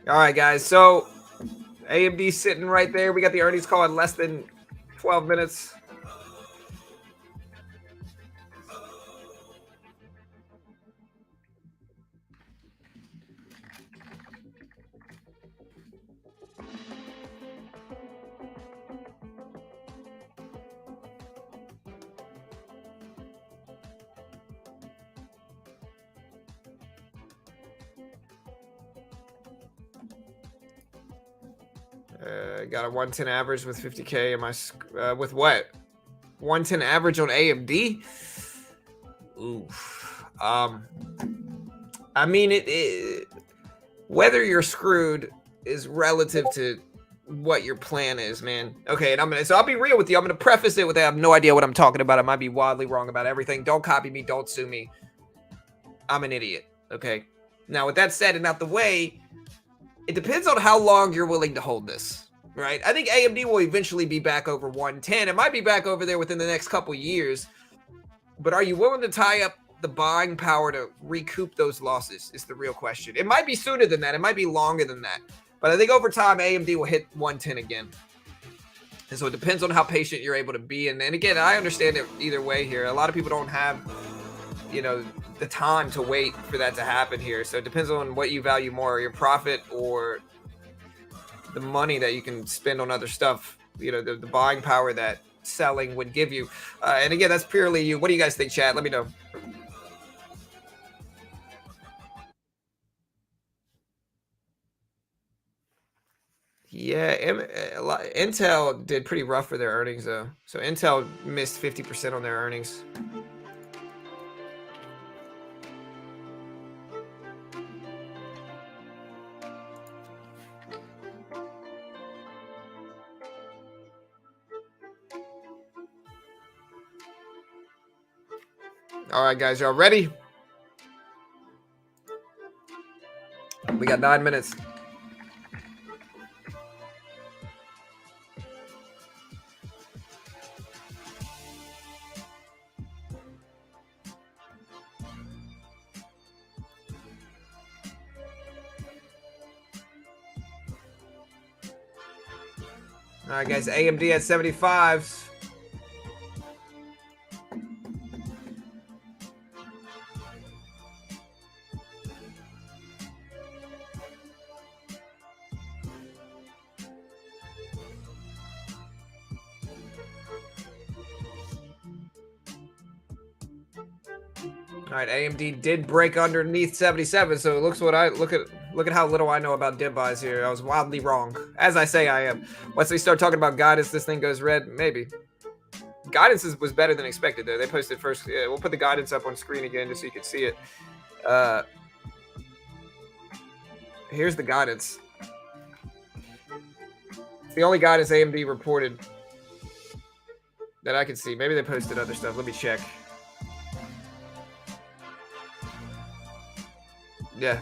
All right, guys. So AMD sitting right there. We got the earnings call in less than 12 minutes. Got a 110 average with 50K. Am I with what? 110 average on AMD? Oof. I mean, whether you're screwed is relative to what your plan is, man. Okay, and so I'll be real with you. I'm gonna preface it with I have no idea what I'm talking about. I might be wildly wrong about everything. Don't copy me. Don't sue me. I'm an idiot. Okay. Now, with that said and out the way, it depends on how long you're willing to hold this. Right? I think AMD will eventually be back over 110. It might be back over there within the next couple years. But are you willing to tie up the buying power to recoup those losses is the real question. It might be sooner than that. It might be longer than that. But I think over time, AMD will hit 110 again. And so it depends on how patient you're able to be. And again, I understand it either way here. A lot of people don't have, the time to wait for that to happen here. So it depends on what you value more, your profit or the money that you can spend on other stuff, the buying power that selling would give you. And again, that's purely you. What do you guys think, chat? Let me know. Yeah, Intel did pretty rough for their earnings, though. So Intel missed 50% on their earnings. All right, guys, y'all ready? We got 9 minutes. All right, guys, AMD at 75s. All right, AMD did break underneath 77, so it looks look at how little I know about dip buys here. I was wildly wrong, as I say I am. Once they start talking about guidance, this thing goes red. Maybe guidance was better than expected there. They posted first. Yeah, we'll put the guidance up on screen again just so you can see it. Here's the guidance. It's the only guidance AMD reported that I can see. Maybe they posted other stuff. Let me check. Yeah.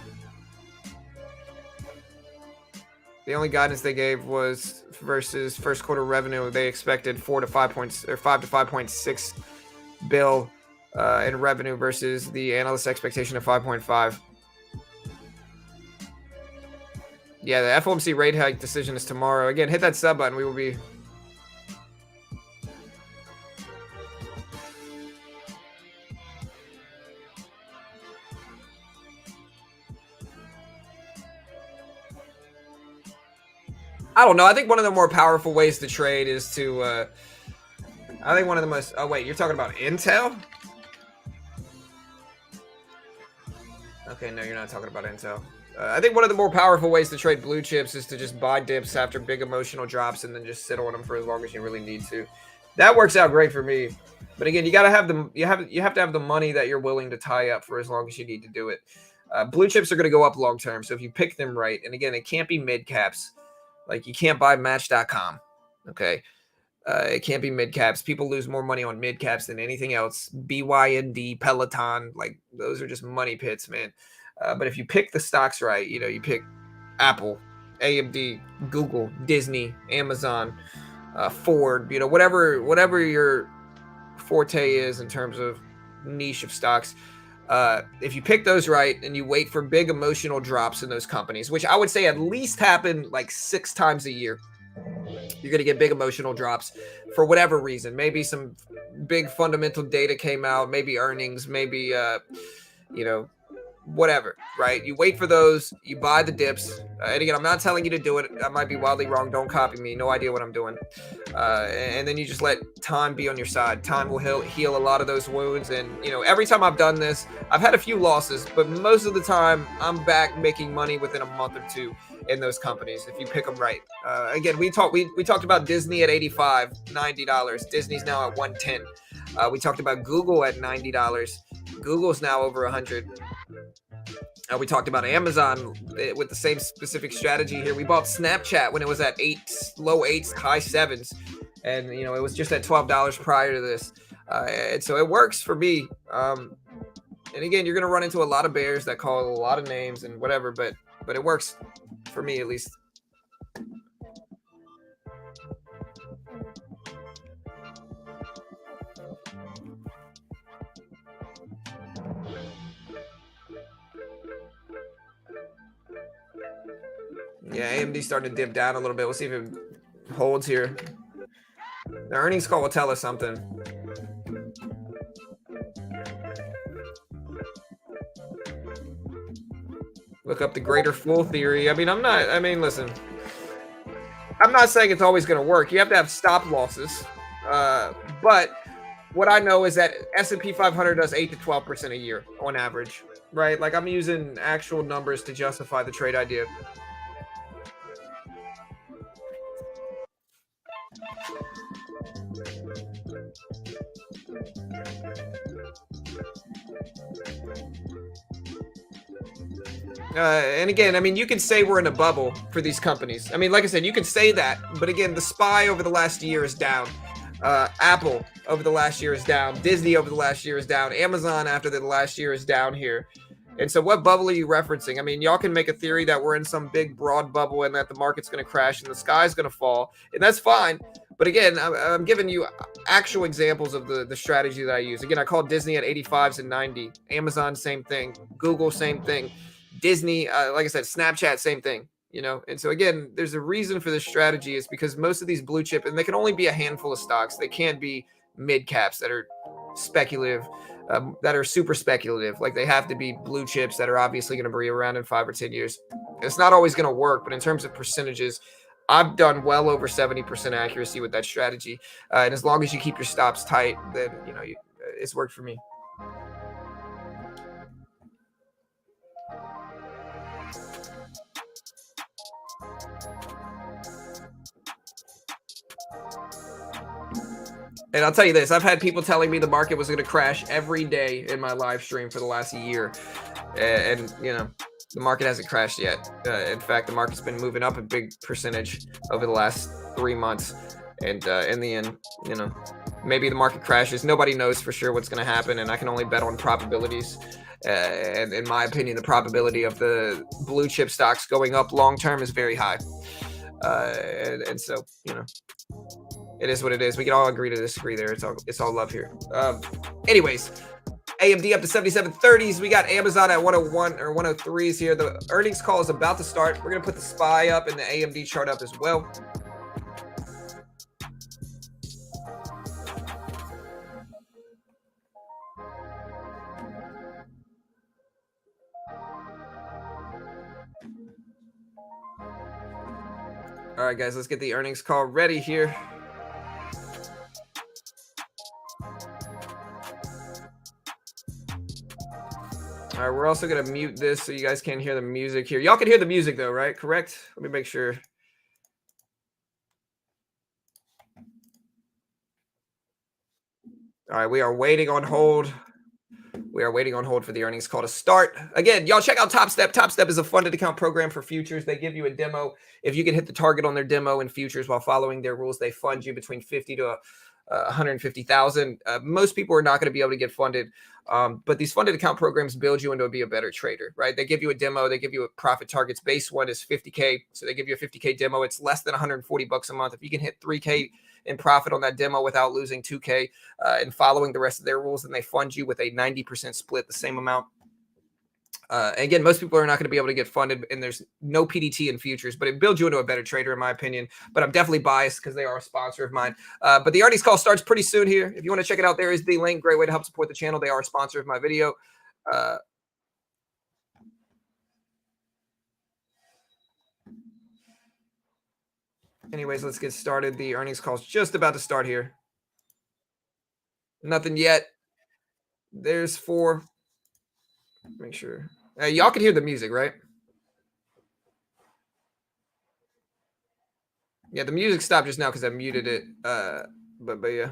The only guidance they gave was versus first quarter revenue. They expected 5 to 5.6 bill in revenue versus the analyst expectation of 5.5. Yeah, the FOMC rate hike decision is tomorrow. Again, hit that sub button. We will be. I don't know. I think one of the more powerful ways to trade is to, I think one of the most, oh wait, you're talking about Intel? Okay, no, you're not talking about Intel. I think one of the more powerful ways to trade blue chips is to just buy dips after big emotional drops and then just sit on them for as long as you really need to. That works out great for me. But again, you gotta have you have to have the money that you're willing to tie up for as long as you need to do it. Blue chips are going to go up long term, so if you pick them right, and again, it can't be mid caps. Like you can't buy Match.com. Okay, it can't be mid caps. People lose more money on mid caps than anything else. BYND, Peloton, like those are just money pits, man. But if you pick the stocks right, you pick Apple, AMD, Google, Disney, Amazon, Ford, whatever your forte is in terms of niche of stocks. If you pick those right and you wait for big emotional drops in those companies, which I would say at least happen like 6 times a year, you're going to get big emotional drops for whatever reason. Maybe some big fundamental data came out, maybe earnings, maybe, whatever, right? You wait for those, you buy the dips. And again, I'm not telling you to do it. I might be wildly wrong. Don't copy me. No idea what I'm doing. And then you just let time be on your side. Time will heal a lot of those wounds. And, every time I've done this, I've had a few losses, but most of the time I'm back making money within a month or two in those companies if you pick them right. Again, we talked about Disney at $85, $90. Disney's now at $110. We talked about Google at $90. Google's now over $100. We talked about Amazon with the same specific strategy here. We bought Snapchat when it was at low 8s, high 7s. And, it was just at $12 prior to this. And so it works for me. And again, you're going to run into a lot of bears that call a lot of names and whatever, but it works for me at least. Yeah, AMD's starting to dip down a little bit. We'll see if it holds here. The earnings call will tell us something. Look up the greater fool theory. Listen. I'm not saying it's always going to work. You have to have stop losses. But what I know is that S&P 500 does 8 to 12% a year on average, right? Like I'm using actual numbers to justify the trade idea. And again, you can say we're in a bubble for these companies. Like I said, you can say that, but again, the SPY over the last year is down. Apple over the last year is down. Disney over the last year is down. Amazon after the last year is down here. And so what bubble are you referencing? Y'all can make a theory that we're in some big broad bubble and that the market's going to crash and the sky's going to fall. And that's fine. But again, I'm giving you actual examples of the strategy that I use. Again, I called Disney at 85s and 90. Amazon, same thing. Google, same thing. Disney, like I said, Snapchat, same thing. And so again, there's a reason for this strategy is because most of these blue chip, and they can only be a handful of stocks. They can't be mid caps that are speculative, that are super speculative. Like they have to be blue chips that are obviously going to be around in 5 or 10 years. It's not always going to work, but in terms of percentages, I've done well over 70% accuracy with that strategy. And as long as you keep your stops tight, then, it's worked for me. And I'll tell you this, I've had people telling me the market was going to crash every day in my live stream for the last year. And the market hasn't crashed yet. In fact, the market's been moving up a big percentage over the last 3 months. And in the end, maybe the market crashes. Nobody knows for sure what's going to happen. And I can only bet on probabilities. And in my opinion, the probability of the blue chip stocks going up long term is very high. And so, it is what it is. We can all agree to disagree there. It's all love here. Anyways, AMD up to 77.30s. We got Amazon at 101 or 103s here. The earnings call is about to start. We're going to put the SPY up and the AMD chart up as well. All right, guys, let's get the earnings call ready here. All All right, we're also going to mute this so you guys can't hear the music here. Y'all can hear the music though, right? Correct? Let me make sure. All right, we are waiting on hold. We are waiting on hold for the earnings call to start. Again, y'all check out Top Step. Top Step is a funded account program for futures. They give you a demo. If you can hit the target on their demo in futures while following their rules, they fund you between 50 to 150,000. Most people are not going to be able to get funded, but these funded account programs build you into be a better trader, right? They give you a demo. They give you a profit targets. Base one is 50K, so they give you a 50K demo. It's less than 140 bucks a month. If you can hit 3K in profit on that demo without losing 2K and following the rest of their rules, then they fund you with a 90% split, the same amount. Again, most people are not going to be able to get funded, and there's no PDT in futures, but it builds you into a better trader, in my opinion. But I'm definitely biased because they are a sponsor of mine. But the earnings call starts pretty soon here. If you want to check it out, there is the link. Great way to help support the channel. They are a sponsor of my video. Anyways, let's get started. The earnings call is just about to start here. Nothing yet. There's 4. Make sure. Y'all can hear the music, right? Yeah, the music stopped just now because I muted it. But yeah.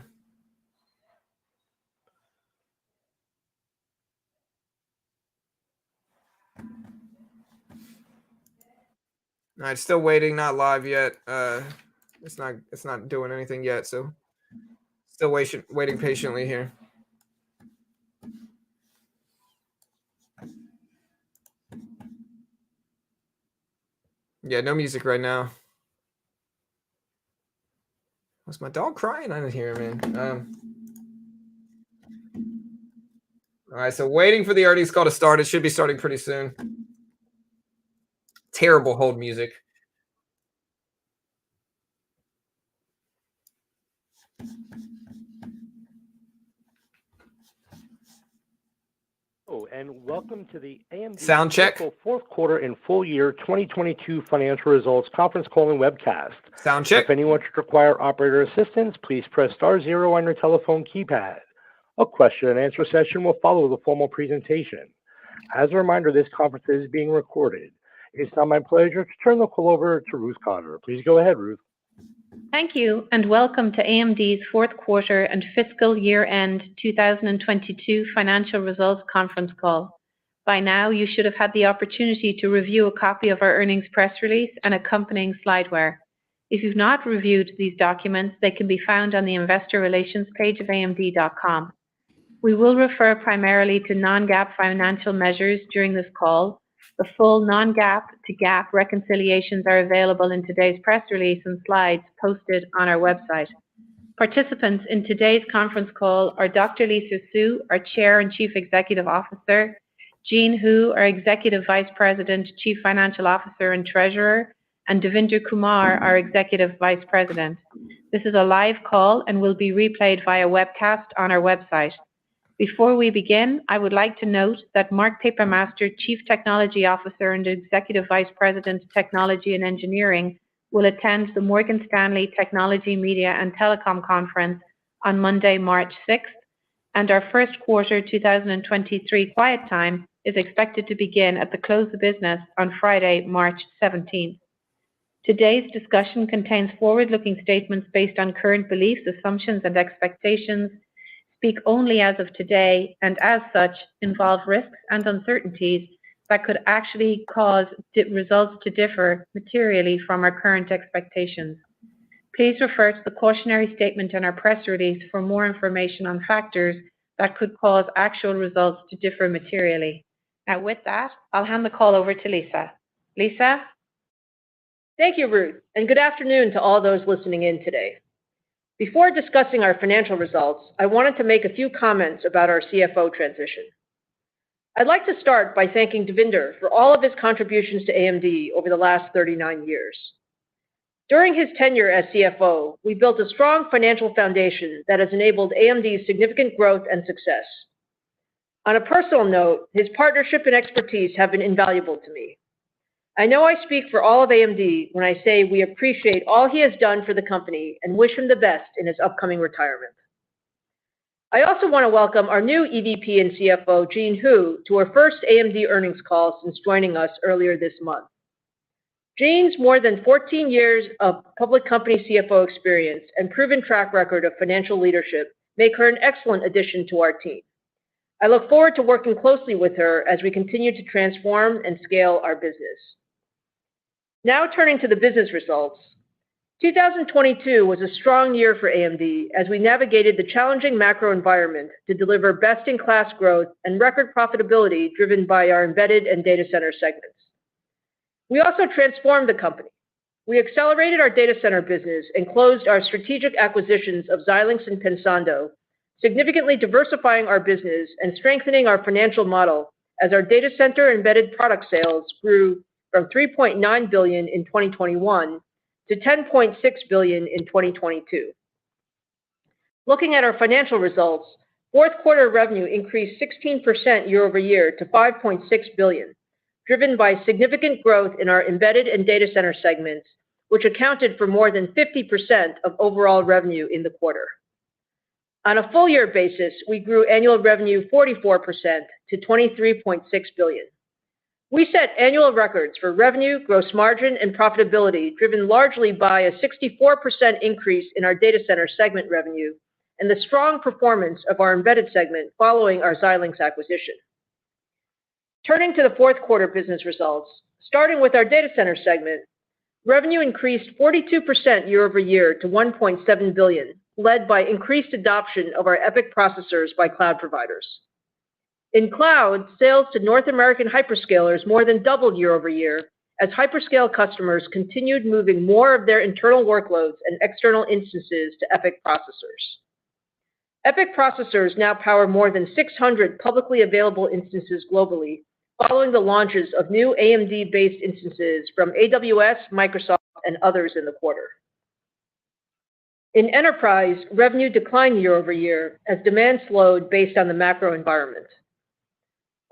All right, still waiting, not live yet. It's not doing anything yet, so still waiting patiently here. Yeah, no music right now. Was my dog crying? I didn't hear him, man. All right, so waiting for the earnings call to start. It should be starting pretty soon. Terrible hold music. And welcome to the AMD Sound check. fourth quarter and full year 2022 financial results conference call and webcast. Sound check. If anyone should require operator assistance, please press *0 on your telephone keypad. A question and answer session will follow the formal presentation. As a reminder, this conference is being recorded. It's now my pleasure to turn the call over to Ruth Cotter. Please go ahead, Ruth. Thank you, and welcome to AMD's fourth quarter and fiscal year-end 2022 financial results conference call. By now, you should have had the opportunity to review a copy of our earnings press release and accompanying slideware. If you've not reviewed these documents, they can be found on the investor relations page of AMD.com. We will refer primarily to non-GAAP financial measures during this call. The full non-GAAP to GAAP reconciliations are available in today's press release and slides posted on our website. Participants in today's conference call are Dr. Lisa Su, our Chair and Chief Executive Officer, Jean Hu, our Executive Vice President, Chief Financial Officer and Treasurer, and Devinder Kumar, our Executive Vice President. This is a live call and will be replayed via webcast on our website. Before we begin, I would like to note that Mark Papermaster, Chief Technology Officer and Executive Vice President, Technology and Engineering, will attend the Morgan Stanley Technology, Media and Telecom Conference on Monday, March 6th, and our first quarter 2023 quiet time is expected to begin at the close of business on Friday, March 17th. Today's discussion contains forward-looking statements based on current beliefs, assumptions, and expectations, speak only as of today, and as such involve risks and uncertainties that could actually cause results to differ materially from our current expectations. Please refer to the cautionary statement in our press release for more information on factors that could cause actual results to differ materially. Now with that, I'll hand the call over to Lisa. Lisa? Thank you, Ruth, and good afternoon to all those listening in today. Before discussing our financial results, I wanted to make a few comments about our CFO transition. I'd like to start by thanking Devinder for all of his contributions to AMD over the last 39 years. During his tenure as CFO, we built a strong financial foundation that has enabled AMD's significant growth and success. On a personal note, his partnership and expertise have been invaluable to me. I know I speak for all of AMD when I say we appreciate all he has done for the company and wish him the best in his upcoming retirement. I also want to welcome our new EVP and CFO, Jean Hu, to our first AMD earnings call since joining us earlier this month. Jean's more than 14 years of public company CFO experience and proven track record of financial leadership make her an excellent addition to our team. I look forward to working closely with her as we continue to transform and scale our business. Now turning to the business results. 2022 was a strong year for AMD as we navigated the challenging macro environment to deliver best-in-class growth and record profitability driven by our embedded and data center segments. We also transformed the company. We accelerated our data center business and closed our strategic acquisitions of Xilinx and Pensando, significantly diversifying our business and strengthening our financial model as our data center embedded product sales grew from $3.9 billion in 2021 to $10.6 billion in 2022. Looking at our financial results, fourth quarter revenue increased 16% year-over-year to $5.6 billion, driven by significant growth in our embedded and data center segments, which accounted for more than 50% of overall revenue in the quarter. On a full year basis, we grew annual revenue 44% to $23.6 billion. We set annual records for revenue, gross margin, and profitability, driven largely by a 64% increase in our data center segment revenue and the strong performance of our embedded segment following our Xilinx acquisition. Turning to the fourth quarter business results, starting with our data center segment, revenue increased 42% year-over-year to $1.7 billion, led by increased adoption of our EPYC processors by cloud providers. In cloud, sales to North American hyperscalers more than doubled year-over-year as hyperscale customers continued moving more of their internal workloads and external instances to EPYC processors. EPYC processors now power more than 600 publicly available instances globally, following the launches of new AMD-based instances from AWS, Microsoft, and others in the quarter. In enterprise, revenue declined year-over-year as demand slowed based on the macro environment.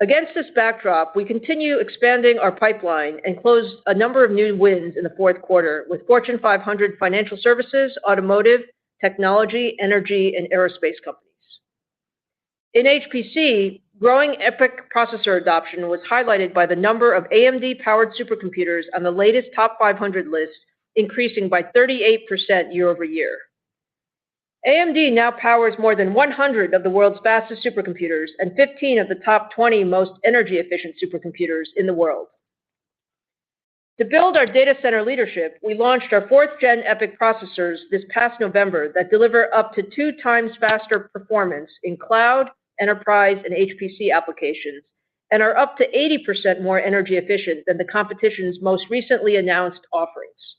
Against this backdrop, we continue expanding our pipeline and closed a number of new wins in the fourth quarter with Fortune 500 financial services, automotive, technology, energy, and aerospace companies. In HPC, growing EPYC processor adoption was highlighted by the number of AMD-powered supercomputers on the latest top 500 list, increasing by 38% year-over-year. AMD now powers more than 100 of the world's fastest supercomputers and 15 of the top 20 most energy-efficient supercomputers in the world. To build our data center leadership, we launched our 4th-gen EPYC processors this past November that deliver up to 2 times faster performance in cloud, enterprise, and HPC applications, and are up to 80% more energy efficient than the competition's most recently announced offerings.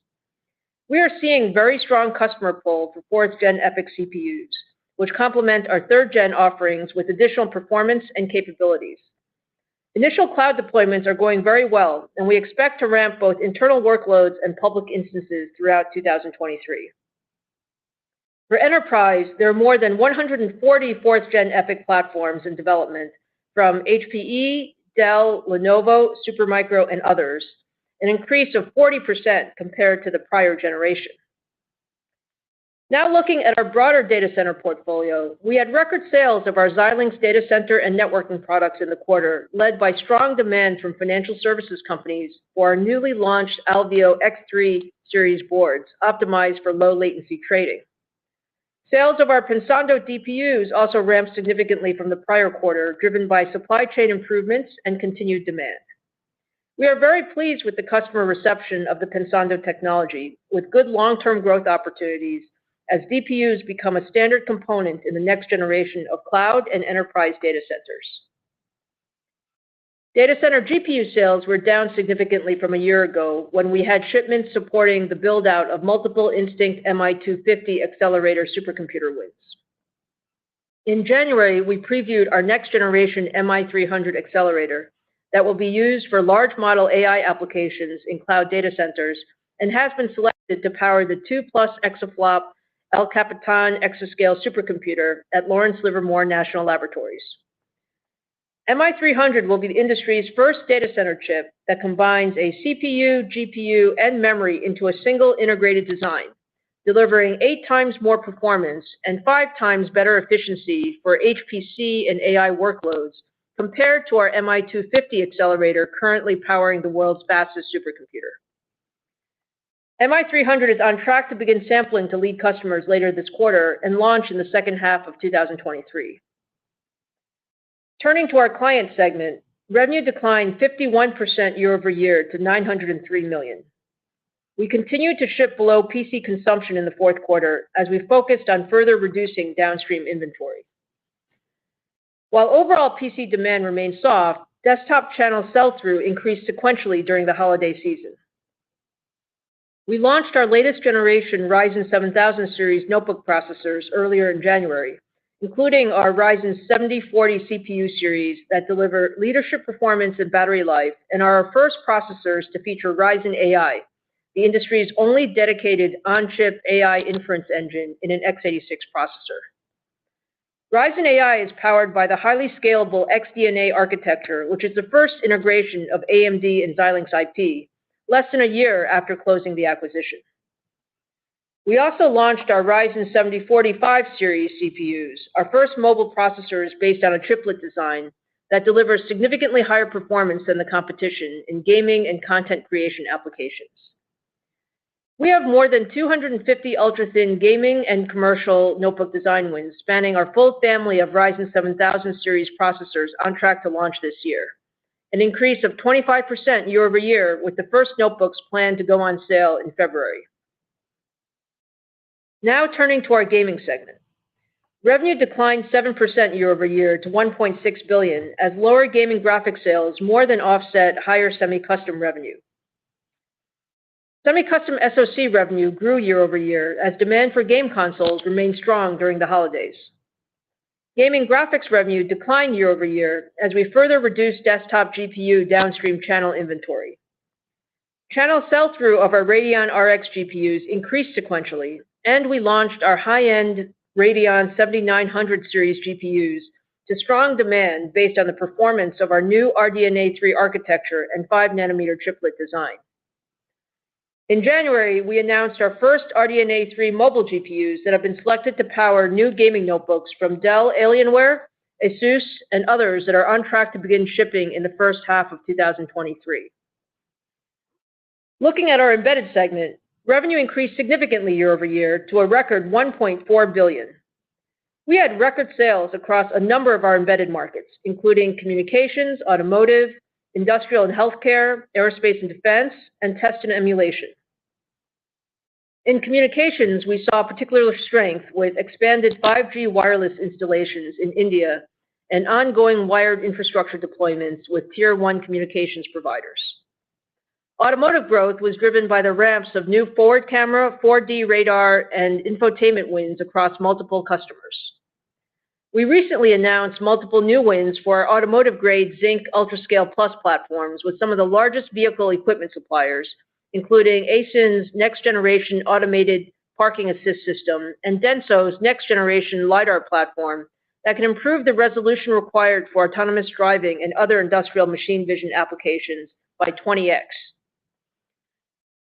We are seeing very strong customer pull for 4th-gen EPYC CPUs, which complement our 3rd-gen offerings with additional performance and capabilities. Initial cloud deployments are going very well, and we expect to ramp both internal workloads and public instances throughout 2023. For enterprise, there are more than 140 4th-gen EPYC platforms in development from HPE, Dell, Lenovo, Supermicro, and others, an increase of 40% compared to the prior generation. Now looking at our broader data center portfolio, we had record sales of our Xilinx data center and networking products in the quarter, led by strong demand from financial services companies for our newly launched Alveo X3 series boards, optimized for low latency trading. Sales of our Pensando DPUs also ramped significantly from the prior quarter, driven by supply chain improvements and continued demand. We are very pleased with the customer reception of the Pensando technology, with good long-term growth opportunities as DPUs become a standard component in the next generation of cloud and enterprise data centers. Data center GPU sales were down significantly from a year ago when we had shipments supporting the build-out of multiple Instinct MI250 accelerator supercomputer wins. In January, we previewed our next generation MI300 accelerator that will be used for large model AI applications in cloud data centers and has been selected to power the 2+ exaflop El Capitan exascale supercomputer at Lawrence Livermore National Laboratories. MI300 will be the industry's first data center chip that combines a CPU, GPU, and memory into a single integrated design, delivering 8 times more performance and 5 times better efficiency for HPC and AI workloads compared to our MI250 accelerator currently powering the world's fastest supercomputer. MI300 is on track to begin sampling to lead customers later this quarter and launch in the second half of 2023. Turning to our client segment, revenue declined 51% year-over-year to $903 million. We continued to ship below PC consumption in the fourth quarter as we focused on further reducing downstream inventory. While overall PC demand remained soft, desktop channel sell-through increased sequentially during the holiday season. We launched our latest generation Ryzen 7000 series notebook processors earlier in January, including our Ryzen 7040 CPU series that deliver leadership performance and battery life and are our first processors to feature Ryzen AI, the industry's only dedicated on-chip AI inference engine in an x86 processor. Ryzen AI is powered by the highly scalable XDNA architecture, which is the first integration of AMD and Xilinx IP, less than a year after closing the acquisition. We also launched our Ryzen 7045 series CPUs, our first mobile processors based on a triplet design that delivers significantly higher performance than the competition in gaming and content creation applications. We have more than 250 ultra-thin gaming and commercial notebook design wins spanning our full family of Ryzen 7000 series processors on track to launch this year, an increase of 25% year-over-year, with the first notebooks planned to go on sale in February. Now turning to our gaming segment. Revenue declined 7% year-over-year to $1.6 billion as lower gaming graphics sales more than offset higher semi-custom revenue. Semi-custom SoC revenue grew year-over-year as demand for game consoles remained strong during the holidays. Gaming graphics revenue declined year-over-year as we further reduced desktop GPU downstream channel inventory. Channel sell-through of our Radeon RX GPUs increased sequentially, and we launched our high-end Radeon 7900 series GPUs to strong demand based on the performance of our new RDNA 3 architecture and 5nm chiplet design. In January, we announced our first RDNA 3 mobile GPUs that have been selected to power new gaming notebooks from Dell, Alienware, Asus, and others that are on track to begin shipping in the first half of 2023. Looking at our embedded segment, revenue increased significantly year-over-year to a record $1.4 billion. We had record sales across a number of our embedded markets, including communications, automotive, industrial and healthcare, aerospace and defense, and test and emulation. In communications, we saw particular strength with expanded 5G wireless installations in India and ongoing wired infrastructure deployments with Tier 1 communications providers. Automotive growth was driven by the ramps of new forward camera, 4D radar, and infotainment wins across multiple customers. We recently announced multiple new wins for our automotive-grade Zinc UltraScale Plus platforms with some of the largest vehicle equipment suppliers, including ASIN's next-generation automated parking assist system and Denso's next-generation LiDAR platform that can improve the resolution required for autonomous driving and other industrial machine vision applications by 20x.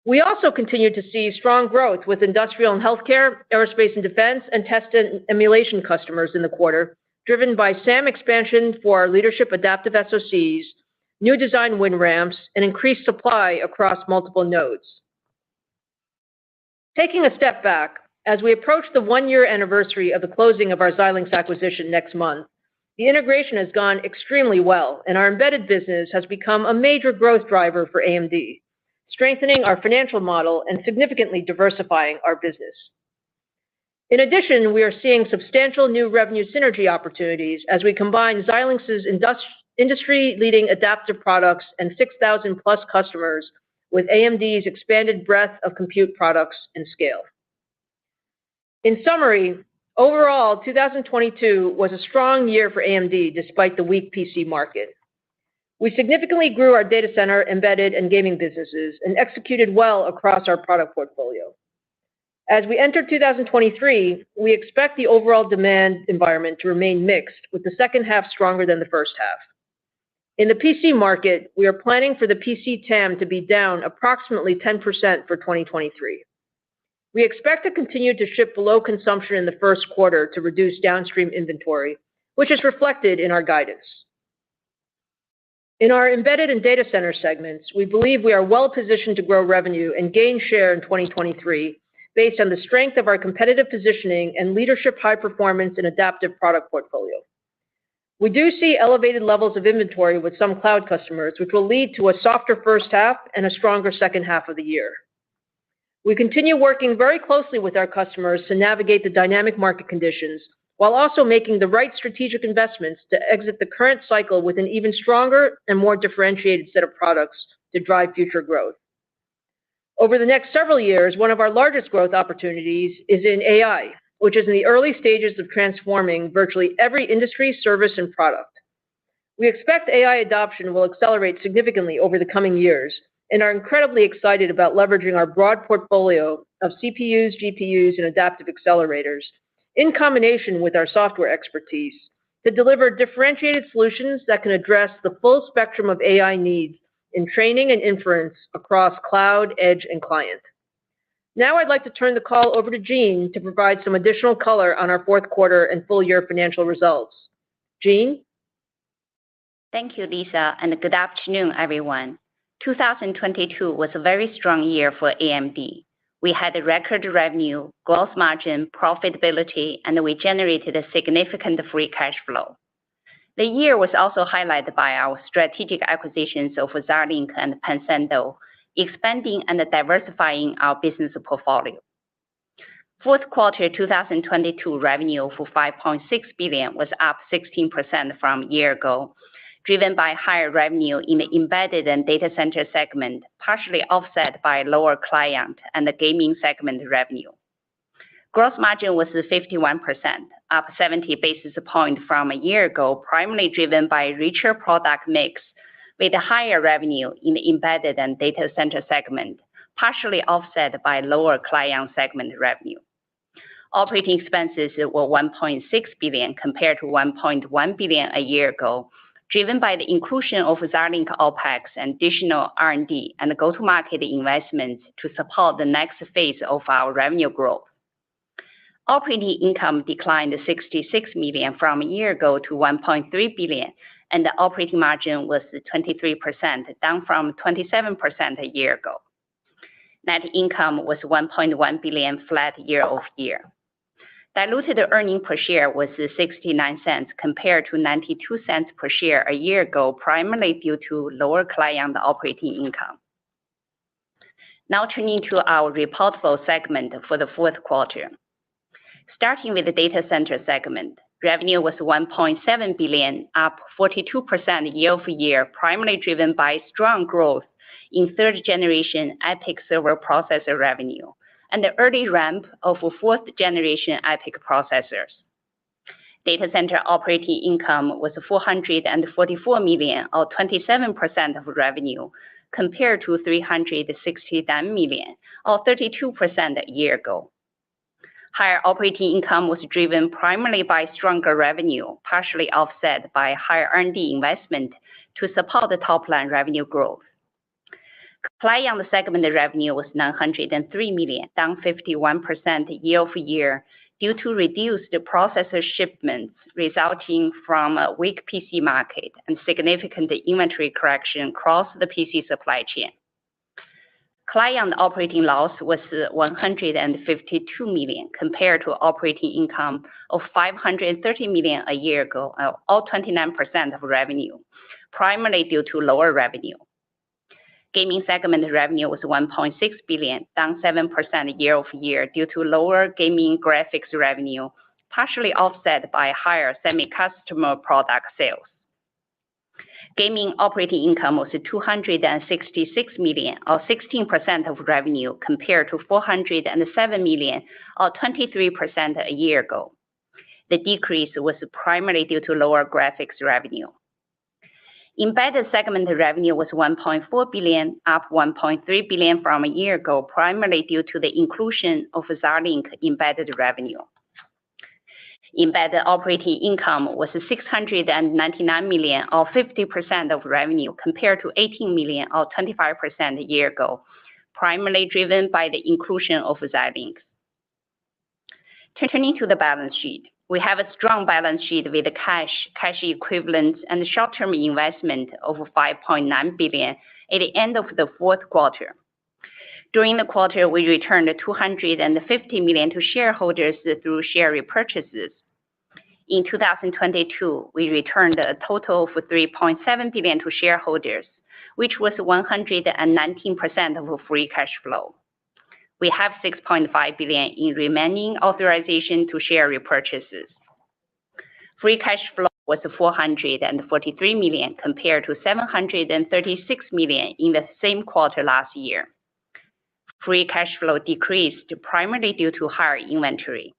We also continue to see strong growth with industrial and healthcare, aerospace and defense, and test and emulation customers in the quarter, driven by SAM expansion for our leadership adaptive SoCs, new design win ramps, and increased supply across multiple nodes. Taking a step back, as we approach the one-year anniversary of the closing of our Xilinx acquisition next month, the integration has gone extremely well, and our embedded business has become a major growth driver for AMD, strengthening our financial model and significantly diversifying our business. In addition, we are seeing substantial new revenue synergy opportunities as we combine Xilinx's industry-leading adaptive products and 6,000+ customers with AMD's expanded breadth of compute products and scale. In summary, overall, 2022 was a strong year for AMD despite the weak PC market. We significantly grew our data center, embedded, and gaming businesses and executed well across our product portfolio. As we enter 2023, we expect the overall demand environment to remain mixed, with the second half stronger than the first half. In the PC market, we are planning for the PC TAM to be down approximately 10% for 2023. We expect to continue to ship below consumption in the first quarter to reduce downstream inventory, which is reflected in our guidance. In our embedded and data center segments, we believe we are well positioned to grow revenue and gain share in 2023 based on the strength of our competitive positioning and leadership high performance and adaptive product portfolio. We do see elevated levels of inventory with some cloud customers, which will lead to a softer first half and a stronger second half of the year. We continue working very closely with our customers to navigate the dynamic market conditions, while also making the right strategic investments to exit the current cycle with an even stronger and more differentiated set of products to drive future growth. Over the next several years, one of our largest growth opportunities is in AI, which is in the early stages of transforming virtually every industry, service, and product. We expect AI adoption will accelerate significantly over the coming years and are incredibly excited about leveraging our broad portfolio of CPUs, GPUs, and adaptive accelerators in combination with our software expertise to deliver differentiated solutions that can address the full spectrum of AI needs in training and inference across cloud, edge, and client. Now I'd like to turn the call over to Jean to provide some additional color on our fourth quarter and full year financial results. Jean? Thank you, Lisa, and good afternoon, everyone. 2022 was a very strong year for AMD. We had a record revenue, gross margin, profitability, and we generated a significant free cash flow. The year was also highlighted by our strategic acquisitions of Xilinx and Pensando, expanding and diversifying our business portfolio. Fourth quarter 2022 revenue for $5.6 billion was up 16% from a year ago, driven by higher revenue in the embedded and data center segment, partially offset by lower client and the gaming segment revenue. Gross margin was 51%, up 70 basis points from a year ago, primarily driven by richer product mix with higher revenue in the embedded and data center segment, partially offset by lower client segment revenue. Operating expenses were $1.6 billion compared to $1.1 billion a year ago, driven by the inclusion of Xilinx OpEx and additional R&D and go-to-market investments to support the next phase of our revenue growth. Operating income declined $66 million from a year ago to $1.3 billion, and the operating margin was 23%, down from 27% a year ago. Net income was $1.1 billion, flat year-over-year. Diluted earnings per share was 69 cents compared to 92 cents per share a year ago, primarily due to lower client operating income. Now turning to our reportable segment for the fourth quarter. Starting with the data center segment, revenue was $1.7 billion, up 42% year-over-year, primarily driven by strong growth in third-generation EPYC server processor revenue and the early ramp of fourth-generation EPYC processors. Data center operating income was $444 million, or 27% of revenue, compared to $369 million, or 32% a year ago. Higher operating income was driven primarily by stronger revenue, partially offset by higher R&D investment to support the top-line revenue growth. Client segment revenue was $903 million, down 51% year-over-year due to reduced processor shipments resulting from a weak PC market and significant inventory correction across the PC supply chain. Client operating loss was $152 million compared to operating income of $530 million a year ago, or 29% of revenue, primarily due to lower revenue. Gaming segment revenue was $1.6 billion, down 7% year-over-year due to lower gaming graphics revenue, partially offset by higher semi-custom product sales. Gaming operating income was $266 million, or 16% of revenue, compared to $407 million, or 23% a year ago. The decrease was primarily due to lower graphics revenue. Embedded segment revenue was $1.4 billion, up $1.3 billion from a year ago, primarily due to the inclusion of Xilinx embedded revenue. Embedded operating income was $699 million, or 50% of revenue, compared to $18 million, or 25% a year ago, primarily driven by the inclusion of Xilinx. Turning to the balance sheet, we have a strong balance sheet with cash equivalents, and short-term investment of $5.9 billion at the end of the fourth quarter. During the quarter, we returned $250 million to shareholders through share repurchases. In 2022, we returned a total of $3.7 billion to shareholders, which was 119% of free cash flow. We have $6.5 billion in remaining authorization to share repurchases. Free cash flow was $443 million compared to $736 million in the same quarter last year. Free cash flow decreased primarily due to higher inventory.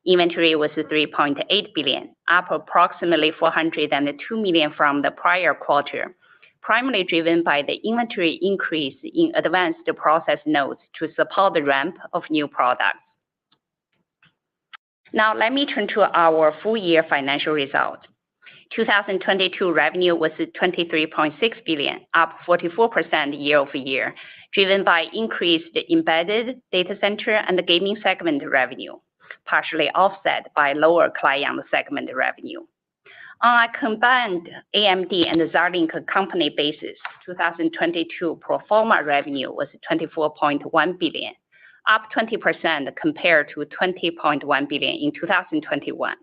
Inventory was $3.8 billion, up approximately $402 million from the prior quarter, primarily driven by the inventory increase in advanced process nodes to support the ramp of new products. Now let me turn to our full year financial results. 2022 revenue was $23.6 billion, up 44% year-over-year, driven by increased embedded data center and gaming segment revenue, partially offset by lower client segment revenue. On a combined AMD and Xilinx company basis, 2022 pro forma revenue was $24.1 billion, up 20% compared to $20.1 billion in 2021.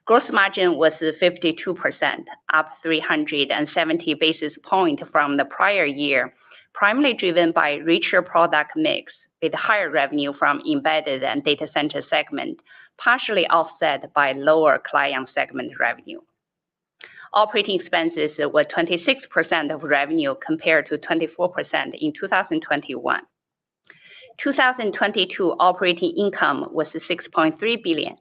Gross margin was 52%, up 370 basis points from the prior year, primarily driven by richer product mix with higher revenue from embedded and data center segment, partially offset by lower client segment revenue. Operating expenses were 26% of revenue compared to 24% in 2021. 2022 operating income was $6.3 billion,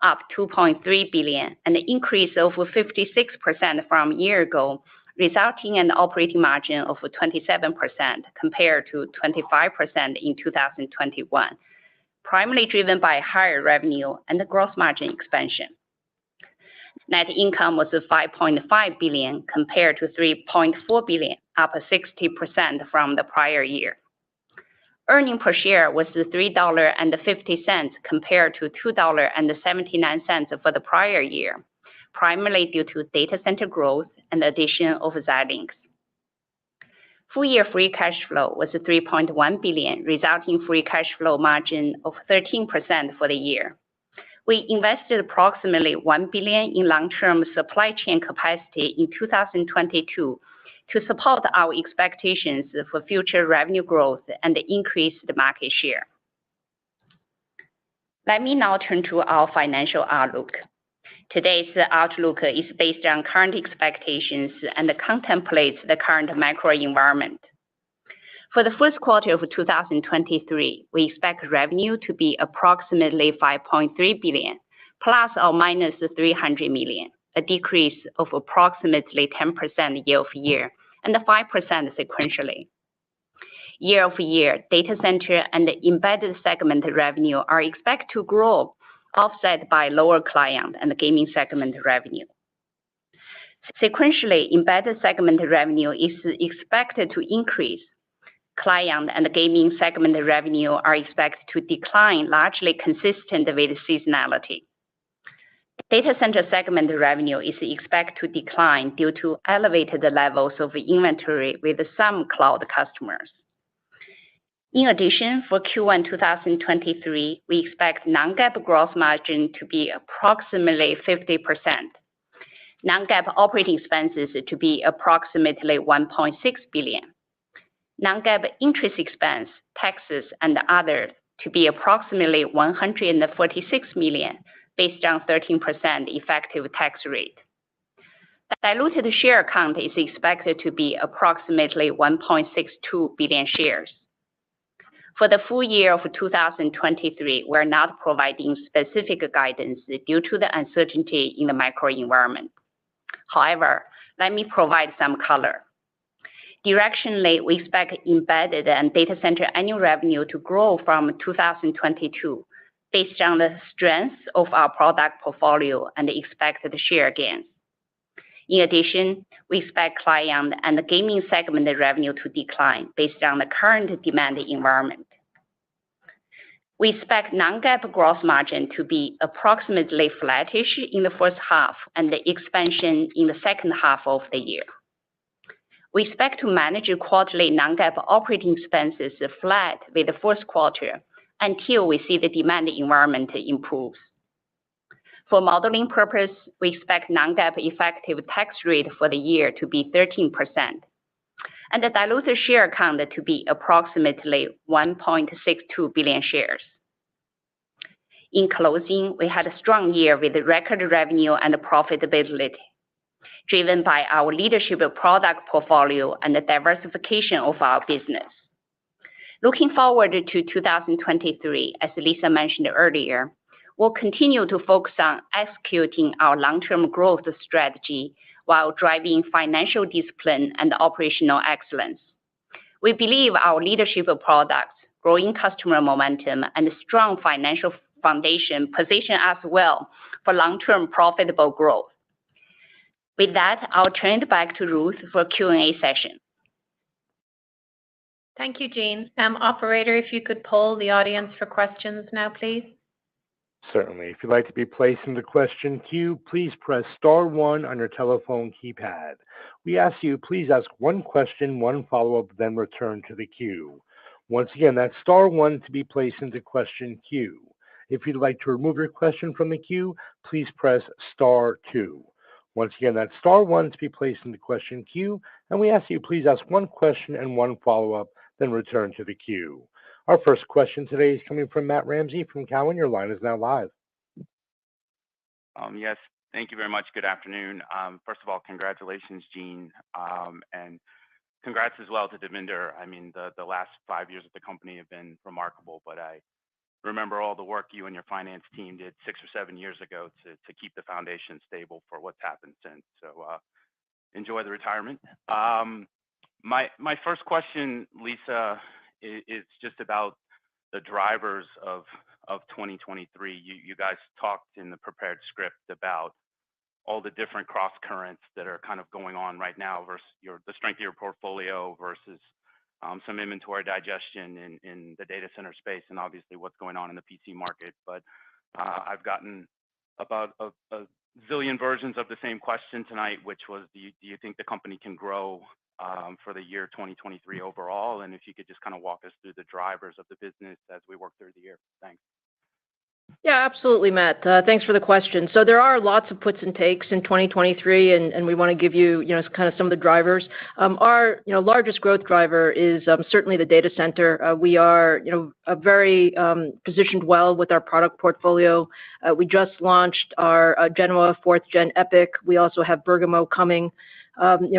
up $2.3 billion, an increase of 56% from a year ago, resulting in an operating margin of 27% compared to 25% in 2021, primarily driven by higher revenue and the gross margin expansion. Net income was $5.5 billion compared to $3.4 billion, up 60% from the prior year. Earnings per share was $3.50 compared to $2.79 for the prior year, primarily due to data center growth and addition of Xilinx. Full year free cash flow was $3.1 billion, resulting free cash flow margin of 13% for the year. We invested approximately $1 billion in long-term supply chain capacity in 2022 to support our expectations for future revenue growth and increased market share. Let me now turn to our financial outlook. Today's outlook is based on current expectations and contemplates the current macro environment. For the first quarter of 2023, we expect revenue to be approximately $5.3 billion, ±$300 million, a decrease of approximately 10% year-over-year and 5% sequentially. Year-over-year, data center and embedded segment revenue are expected to grow, offset by lower client and gaming segment revenue. Sequentially, embedded segment revenue is expected to increase. Client and gaming segment revenue are expected to decline, largely consistent with seasonality. Data center segment revenue is expected to decline due to elevated levels of inventory with some cloud customers. In addition, for Q1 2023, we expect non-GAAP gross margin to be approximately 50%. Non-GAAP operating expenses to be approximately $1.6 billion. Non-GAAP interest expense, taxes, and other to be approximately $146 million based on 13% effective tax rate. The diluted share count is expected to be approximately 1.62 billion shares. For the full year of 2023, we're not providing specific guidance due to the uncertainty in the macro environment. However, let me provide some color. Directionally, we expect embedded and data center annual revenue to grow from 2022 based on the strength of our product portfolio and expected share gains. In addition, we expect client and gaming segment revenue to decline based on the current demand environment. We expect non-GAAP gross margin to be approximately flattish in the first half and the expansion in the second half of the year. We expect to manage quarterly non-GAAP operating expenses flat with the first quarter until we see the demand environment improves. For modeling purpose, we expect non-GAAP effective tax rate for the year to be 13%, and the diluted share count to be approximately 1.62 billion shares. In closing, we had a strong year with record revenue and profitability, driven by our leadership product portfolio and the diversification of our business. Looking forward to 2023, as Lisa mentioned earlier, we'll continue to focus on executing our long-term growth strategy while driving financial discipline and operational excellence. We believe our leadership of products, growing customer momentum, and strong financial foundation position us well for long-term profitable growth. With that, I'll turn it back to Ruth for Q&A session. Thank you, Jean. Operator, if you could poll the audience for questions now, please. Certainly. If you'd like to be placed in the question queue, please press star one on your telephone keypad. We ask you, please ask one question, one follow-up, then return to the queue. Once again, that's star one to be placed into question queue. If you'd like to remove your question from the queue, please press star two. Once again, that's star one to be placed in the question queue, and we ask you, please ask one question and one follow-up, then return to the queue. Our first question today is coming from Matt Ramsey from Cowen. Your line is now live. Yes, thank you very much. Good afternoon. First of all, congratulations, Jean, and congrats as well to Devinder. I mean, the last 5 years of the company have been remarkable, but I remember all the work you and your finance team did 6 or 7 years ago to keep the foundation stable for what's happened since. So enjoy the retirement. My first question, Lisa, is just about the drivers of 2023. You guys talked in the prepared script about all the different cross currents that are kind of going on right now versus the strength of your portfolio versus some inventory digestion in the data center space, and obviously what's going on in the PC market. But I've gotten about a zillion versions of the same question tonight, which was, do you think the company can grow for the year 2023 overall? And if you could just kind of walk us through the drivers of the business as we work through the year. Thanks. Yeah, absolutely, Matt. Thanks for the question. So there are lots of puts and takes in 2023, and we want to give you, kind of some of the drivers. Our, largest growth driver is certainly the data center. We are, very positioned well with our product portfolio. We just launched our Genoa 4th Gen EPYC. We also have Bergamo coming,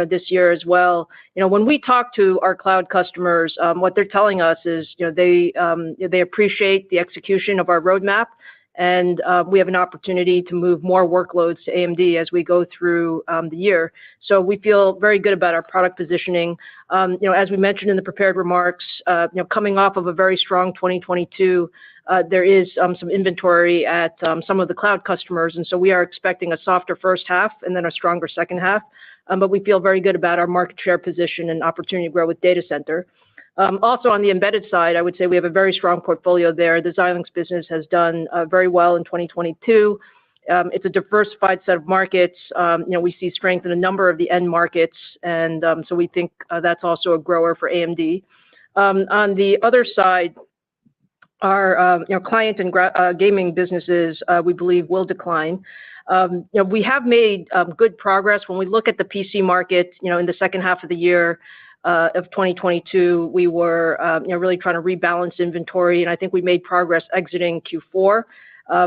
this year as well. When we talk to our cloud customers, what they're telling us is, they appreciate the execution of our roadmap, and we have an opportunity to move more workloads to AMD as we go through the year. So we feel very good about our product positioning. As we mentioned in the prepared remarks, coming off of a very strong 2022, there is some inventory at some of the cloud customers, and so we are expecting a softer first half and then a stronger second half. But we feel very good about our market share position and opportunity to grow with data center. Also on the embedded side, I would say we have a very strong portfolio there. The Xilinx business has done very well in 2022. It's a diversified set of markets. We see strength in a number of the end markets, and so we think that's also a grower for AMD. On the other side, our client and gaming businesses, we believe will decline. We have made good progress. When we look at the PC market, in the second half of the year of 2022, we were really trying to rebalance inventory, and I think we made progress exiting Q4.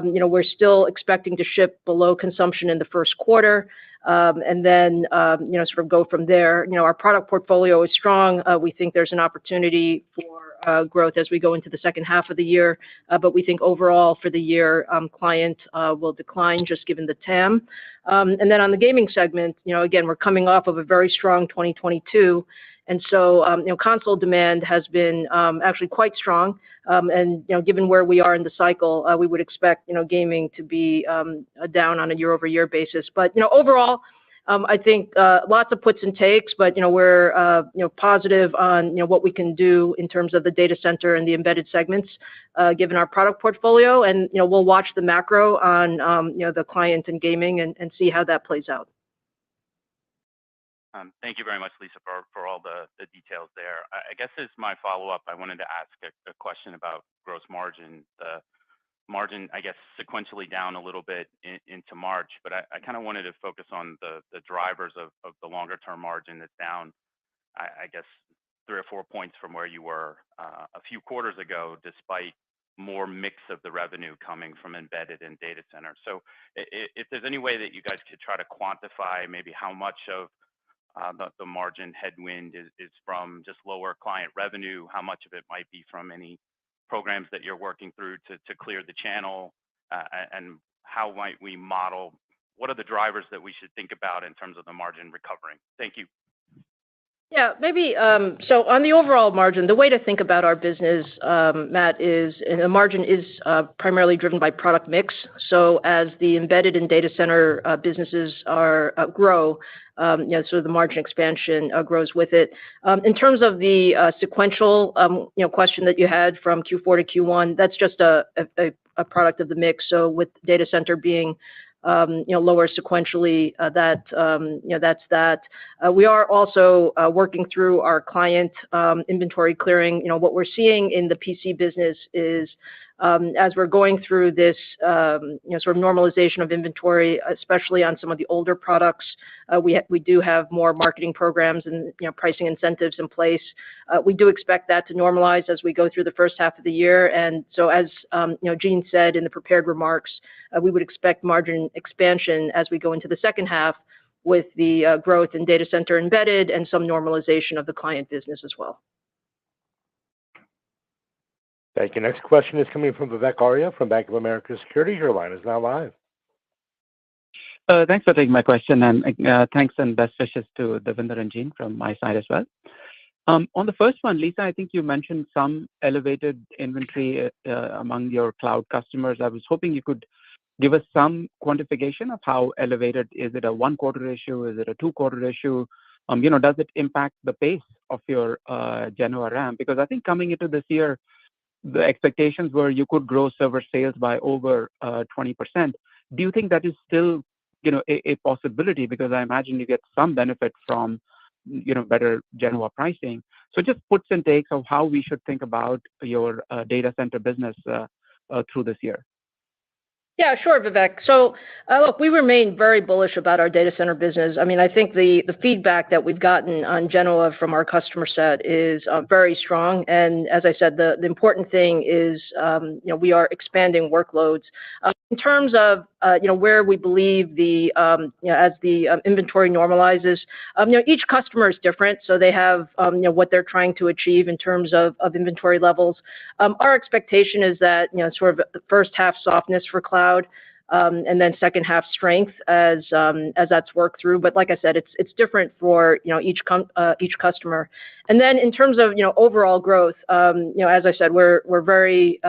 We're still expecting to ship below consumption in the first quarter, and then sort of go from there. Our product portfolio is strong. We think there's an opportunity for growth as we go into the second half of the year, but we think overall for the year, client will decline just given the TAM. And then on the gaming segment, again, we're coming off of a very strong 2022, and so console demand has been actually quite strong. And given where we are in the cycle, we would expect gaming to be down on a year-over-year basis. But overall, I think lots of puts and takes, but we're positive on what we can do in terms of the data center and the embedded segments, given our product portfolio, and we'll watch the macro on the client and gaming and see how that plays out. Thank you very much, Lisa, for all the details there. I guess as my follow-up, I wanted to ask a question about gross margin. The margin, I guess, sequentially down a little bit into March, but I kind of wanted to focus on the drivers of the longer-term margin that's down, I guess, 3 or 4 points from where you were a few quarters ago, despite more mix of the revenue coming from embedded and data center. So if there's any way that you guys could try to quantify maybe how much of the margin headwind is from just lower client revenue, how much of it might be from any programs that you're working through to clear the channel, and how might we model, what are the drivers that we should think about in terms of the margin recovering? Thank you. Yeah, maybe. So on the overall margin, the way to think about our business, Matt, is the margin is primarily driven by product mix. So as the embedded and data center businesses grow, so the margin expansion grows with it. In terms of the sequential question that you had from Q4 to Q1, that's just a product of the mix. So with data center being lower sequentially, that's that. We are also working through our client inventory clearing. What we're seeing in the PC business is as we're going through this sort of normalization of inventory, especially on some of the older products, we do have more marketing programs and pricing incentives in place. We do expect that to normalize as we go through the first half of the year. And so as Jean said in the prepared remarks, we would expect margin expansion as we go into the second half with the growth in data center embedded and some normalization of the client business as well. Thank you. Next question is coming from Vivek Arya from Bank of America Securities. Your line is now live. Thanks for taking my question, and thanks and best wishes to Devinder and Jean from my side as well. On the first one, Lisa, I think you mentioned some elevated inventory among your cloud customers. I was hoping you could give us some quantification of how elevated. Is it a 1-quarter issue? Is it a 2-quarter issue? Does it impact the pace of your Genoa ramp? Because I think coming into this year, the expectations were you could grow server sales by over 20%. Do you think that is still a possibility? Because I imagine you get some benefit from better Genoa pricing. So just puts and takes of how we should think about your data center business through this year. Yeah, sure, Vivek. So look, we remain very bullish about our data center business. I mean, I think the feedback that we've gotten on Genoa from our customer set is very strong. And as I said, the important thing is we are expanding workloads. In terms of where we believe as the inventory normalizes, each customer is different, so they have what they're trying to achieve in terms of inventory levels. Our expectation is that sort of the first half softness for cloud, and then second half strength as that's worked through. But like I said, it's different for each customer. And then in terms of overall growth, as I said, we're very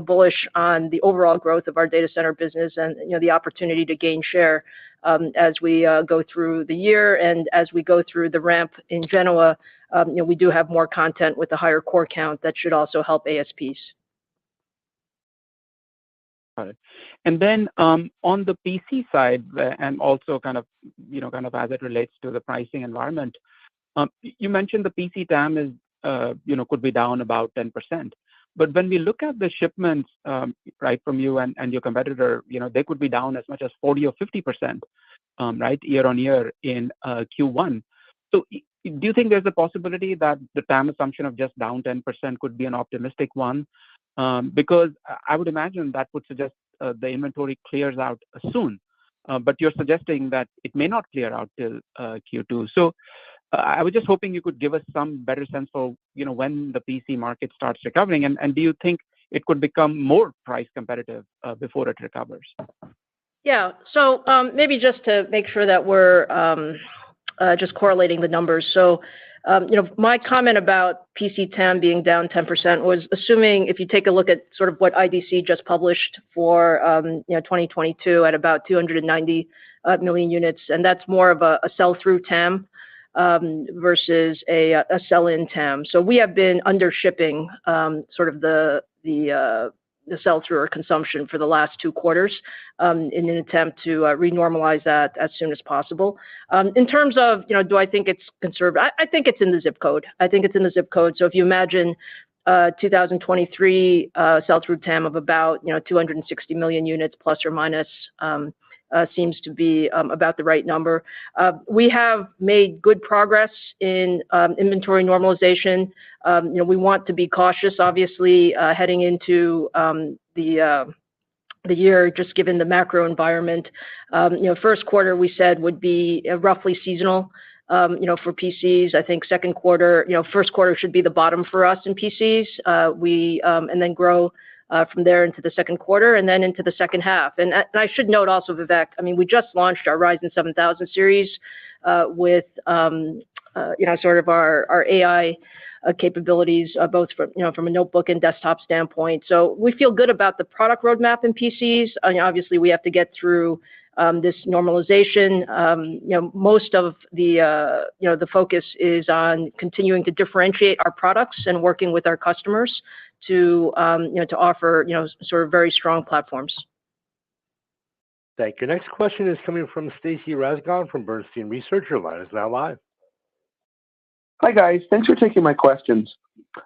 bullish on the overall growth of our data center business and the opportunity to gain share as we go through the year, and as we go through the ramp in Genoa, we do have more content with a higher core count that should also help ASPs. Got it. And then on the PC side, and also kind of as it relates to the pricing environment, you mentioned the PC TAM is could be down about 10%. But when we look at the shipments, right, from you and your competitor, they could be down as much as 40 or 50%, right, year on year in Q1. So do you think there's a possibility that the TAM assumption of just down 10% could be an optimistic one? Because I would imagine that would suggest the inventory clears out soon, but you're suggesting that it may not clear out till Q2. So I was just hoping you could give us some better sense for when the PC market starts recovering, and do you think it could become more price competitive before it recovers? Yeah. So maybe just to make sure that we're just correlating the numbers. So My comment about PC TAM being down 10% was assuming if you take a look at sort of what IDC just published for 2022 at about 290 million units, and that's more of a sell-through TAM versus a sell-in TAM. So we have been under shipping sort of the sell-through or consumption for the last 2 quarters in an attempt to renormalize that as soon as possible. In terms of, do I think it's conservative? I think it's in the zip code. So if you imagine 2023 sell-through TAM of about 260 million units plus or minus seems to be about the right number. We have made good progress in inventory normalization. We want to be cautious, obviously, heading into the year, just given the macro environment. First quarter we said would be roughly seasonal. For PCs, I think first quarter should be the bottom for us in PCs. And then grow from there into the second quarter and then into the second half. And I should note also, Vivek, we just launched our Ryzen 7000 series with sort of our AI capabilities, both from a notebook and desktop standpoint. So we feel good about the product roadmap in PCs. Obviously, we have to get through this normalization. Most of the focus is on continuing to differentiate our products and working with our customers to offer sort of very strong platforms. Thank you. Next question is coming from Stacy Rasgon from Bernstein Research. Your line is now live. Hi guys, thanks for taking my questions.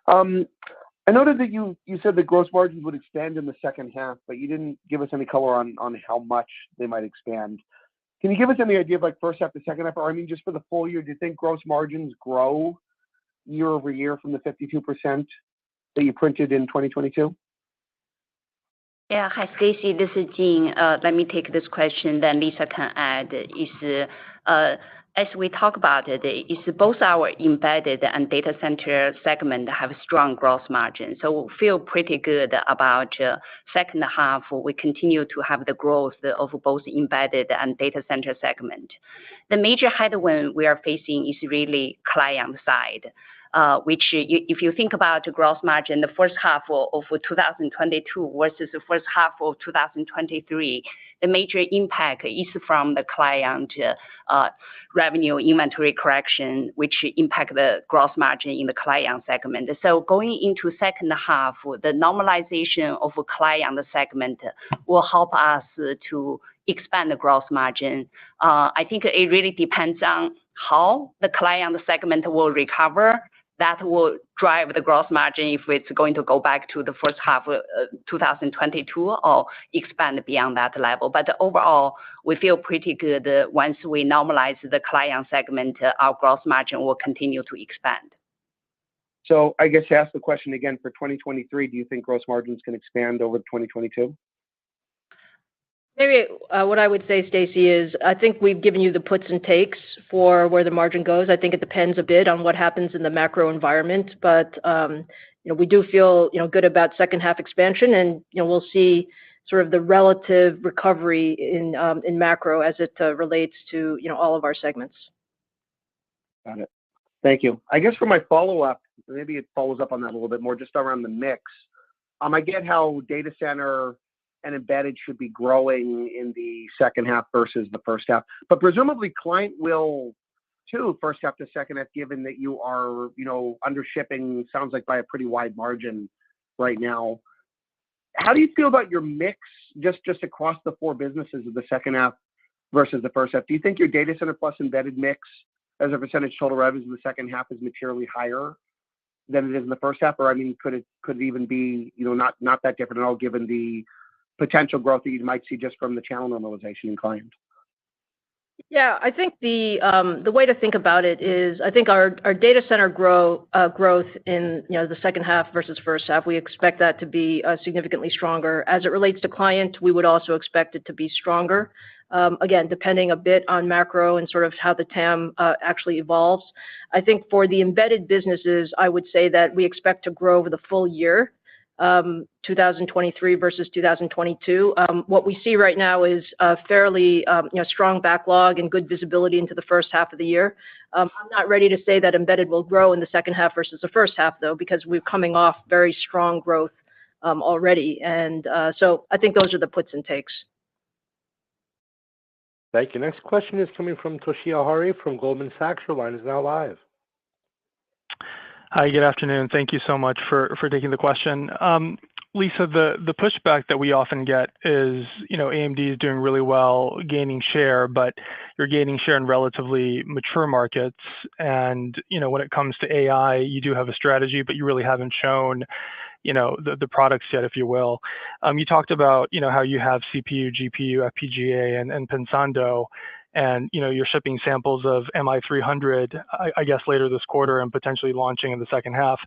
I noted that you said the gross margins would expand in the second half, but you didn't give us any color on how much they might expand. Can you give us any idea of like first half to second half? Or just for the full year, do you think gross margins grow year over year from the 52% that you printed in 2022? Yeah, hi Stacy, this is Jean. Let me take this question, then Lisa can add. As we talk about it, it's both our embedded and data center segment have strong gross margin. So we feel pretty good about second half. We continue to have the growth of both embedded and data center segment. The major headwind we are facing is really client side. Which if you think about the gross margin, the first half of 2022 versus the first half of 2023, the major impact is from the client revenue inventory correction, which impact the gross margin in the client segment. So going into second half, the normalization of a client segment will help us to expand the gross margin. I think it really depends on how the client segment will recover. That will drive the gross margin if it's going to go back to the first half of 2022 or expand beyond that level. But overall, we feel pretty good once we normalize the client segment, our gross margin will continue to expand. So I guess to ask the question again for 2023, do you think gross margins can expand over 2022? Maybe what I would say, Stacy, is I think we've given you the puts and takes for where the margin goes. I think it depends a bit on what happens in the macro environment, but we do feel good about second half expansion, and we'll see sort of the relative recovery in macro as it relates to all of our segments. Got it. Thank you. I guess for my follow-up, maybe it follows up on that a little bit more, just around the mix. I get how data center and embedded should be growing in the second half versus the first half, but presumably client will too, first half to second half, given that you are, under shipping, sounds like by a pretty wide margin right now. How do you feel about your mix just across the 4 businesses of the second half versus the first half? Do you think your data center plus embedded mix as a percentage total revenues in the second half is materially higher than it is in the first half? Or could it even be, not that different at all, given the potential growth that you might see just from the channel normalization in client? Yeah, I think the way to think about it is I think our data center growth in the second half versus first half, we expect that to be significantly stronger. As it relates to client, we would also expect it to be stronger. Again, depending a bit on macro and sort of how the TAM actually evolves. I think for the embedded businesses, I would say that we expect to grow over the full year 2023 versus 2022. What we see right now is a fairly strong backlog and good visibility into the first half of the year. I'm not ready to say that embedded will grow in the second half versus the first half, though, because we're coming off very strong growth already. And so I think those are the puts and takes. Thank you. Next question is coming from Toshiya Hari from Goldman Sachs. Your line is now live. Hi, good afternoon. Thank you so much for taking the question. Lisa, the pushback that we often get is, AMD is doing really well, gaining share, but you're gaining share in relatively mature markets. And, when it comes to AI, you do have a strategy, but you really haven't shown, the products yet, if you will. You talked about, how you have CPU, GPU, FPGA, and Pensando, and you're shipping samples of MI300, I guess, later this quarter and potentially launching in the second half.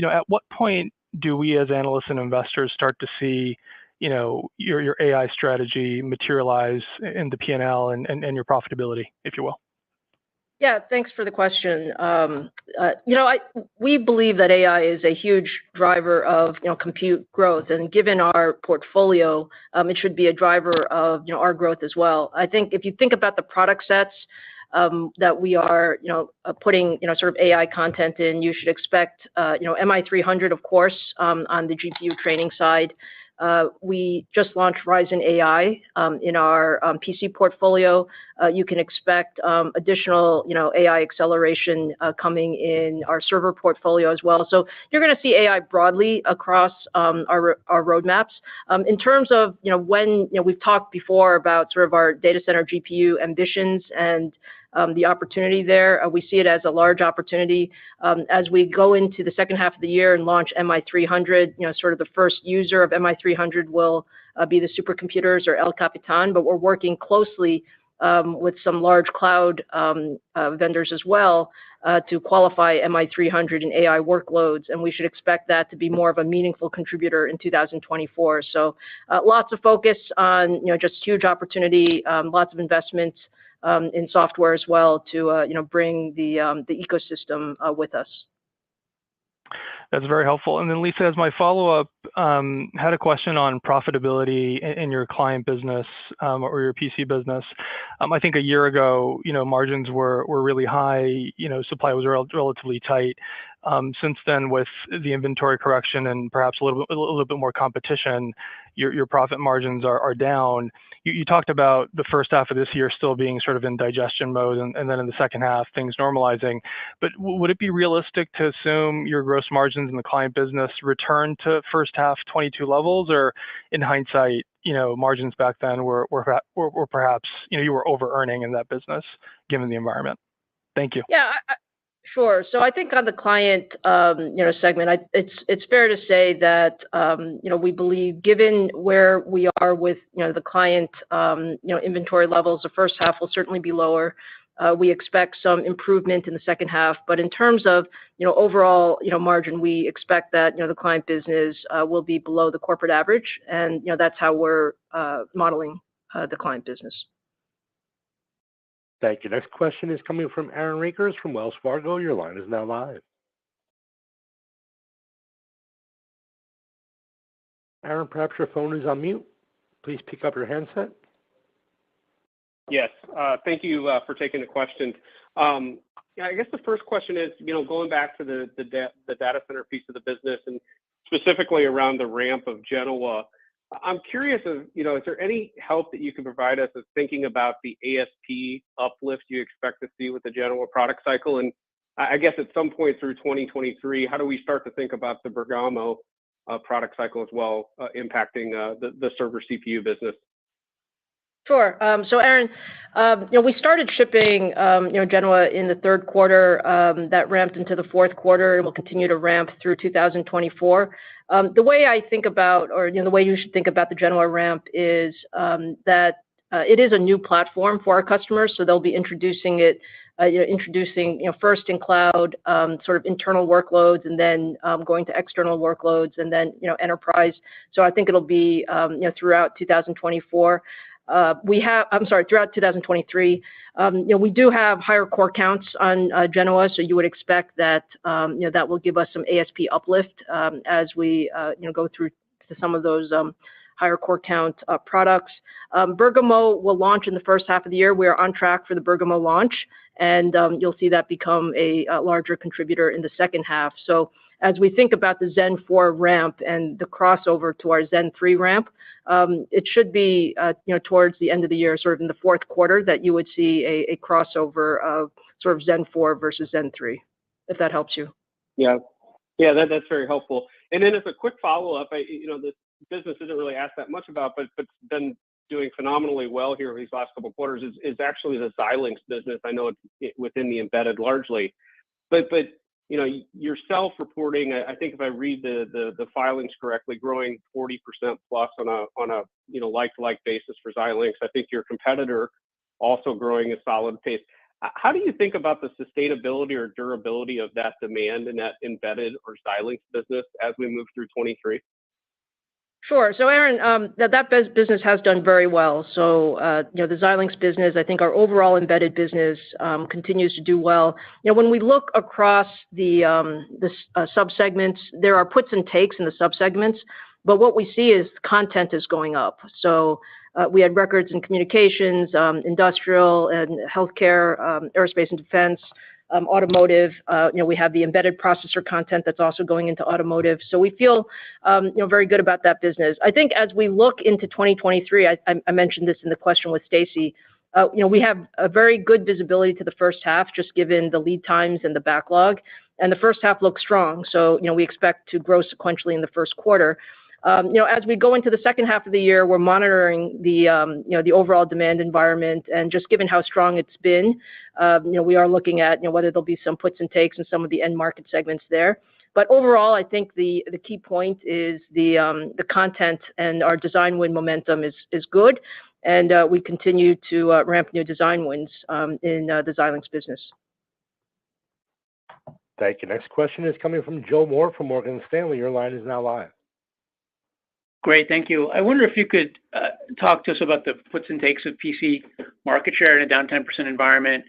At what point do we as analysts and investors start to see, your AI strategy materialize in the P&L and your profitability, if you will? Yeah, thanks for the question. We believe that AI is a huge driver of compute growth, and given our portfolio, it should be a driver of our growth as well. I think if you think about the product sets that we are putting sort of AI content in, you should expect MI300, of course, on the GPU training side. We just launched Ryzen AI in our PC portfolio. You can expect additional AI acceleration coming in our server portfolio as well. So you're going to see AI broadly across our roadmaps. In terms of when we've talked before about sort of our data center GPU ambitions and the opportunity there, we see it as a large opportunity. As we go into the second half of the year and launch MI300, sort of the first user of MI300 will be the supercomputers or El Capitan, but we're working closely with some large cloud vendors as well to qualify MI300 in AI workloads, and we should expect that to be more of a meaningful contributor in 2024. So lots of focus on just huge opportunity, lots of investments in software as well to bring the ecosystem with us. That's very helpful. And then Lisa, as my follow-up, had a question on profitability in your client business or your PC business. I think a year ago, margins were really high. Supply was relatively tight. Since then, with the inventory correction and perhaps a little bit more competition, your profit margins are down. You talked about the first half of this year still being sort of in digestion mode, and then in the second half, things normalizing. But would it be realistic to assume your gross margins in the client business return to first half 22 levels, or in hindsight, margins back then were perhaps you were over earning in that business given the environment? Thank you. Yeah. Sure. So I think on the client, segment, it's fair to say that, we believe, given where we are with, the client, inventory levels, the first half will certainly be lower. We expect some improvement in the second half, but in terms of, overall, margin, we expect that, the client business will be below the corporate average, and that's how we're modeling the client business. Thank you. Next question is coming from Aaron Rakers from Wells Fargo. Your line is now live. Aaron, perhaps your phone is on mute. Please pick up your handset. Yes. Thank you for taking the question. I guess the first question is, going back to the data center piece of the business and specifically around the ramp of Genoa. I'm curious is there any help that you can provide us as thinking about the ASP uplift you expect to see with the Genoa product cycle? And I guess at some point through 2023, how do we start to think about the Bergamo product cycle as well, impacting the server CPU business? Sure. So Aaron, we started shipping, Genoa in the third quarter, that ramped into the fourth quarter and will continue to ramp through 2024. The way I think about, or the way you should think about the Genoa ramp is that it is a new platform for our customers, so they'll be introducing it, first in cloud, sort of internal workloads, and then going to external workloads, and then enterprise. So I think it'll be throughout 2024. throughout 2023, we do have higher core counts on Genoa, so you would expect that that will give us some ASP uplift as we go through to some of those higher core count products. Bergamo will launch in the first half of the year. We are on track for the Bergamo launch, and you'll see that become a larger contributor in the second half. So as we think about the Zen 4 ramp and the crossover to our Zen 3 ramp, it should be towards the end of the year, sort of in the fourth quarter, that you would see a crossover of sort of Zen 4 versus Zen 3, if that helps you. Yeah, that's very helpful. And then as a quick follow-up, this business isn't really asked that much about, but been doing phenomenally well here these last couple of quarters is actually the Xilinx business. I know it's within the embedded largely, but yourself reporting, I think if I read the filings correctly, growing 40% plus on a like-to-like basis for Xilinx. I think your competitor also growing a solid pace. How do you think about the sustainability or durability of that demand in that embedded or Xilinx business as we move through 23? Sure. So, Aaron, that business has done very well. So, the Xilinx business, I think our overall embedded business continues to do well. When we look across the subsegments, there are puts and takes in the subsegments, but what we see is content is going up. So, we had records in communications, industrial and healthcare, aerospace and defense, automotive. We have the embedded processor content that's also going into automotive. So we feel, very good about that business. I think as we look into 2023, I mentioned this in the question with Stacy. We have a very good visibility to the first half, just given the lead times and the backlog. And the first half looks strong. So, we expect to grow sequentially in the first quarter. As we go into the second half of the year, we're monitoring the overall demand environment, and just given how strong it's been, we are looking at whether there'll be some puts and takes in some of the end market segments there. But overall, I think the key point is the content and our design win momentum is good, and we continue to ramp new design wins in the Xilinx business. Thank you. Next question is coming from Joe Moore from Morgan Stanley. Your line is now live. Great, thank you. I wonder if you could talk to us about the puts and takes of PC market share in a down 10% environment.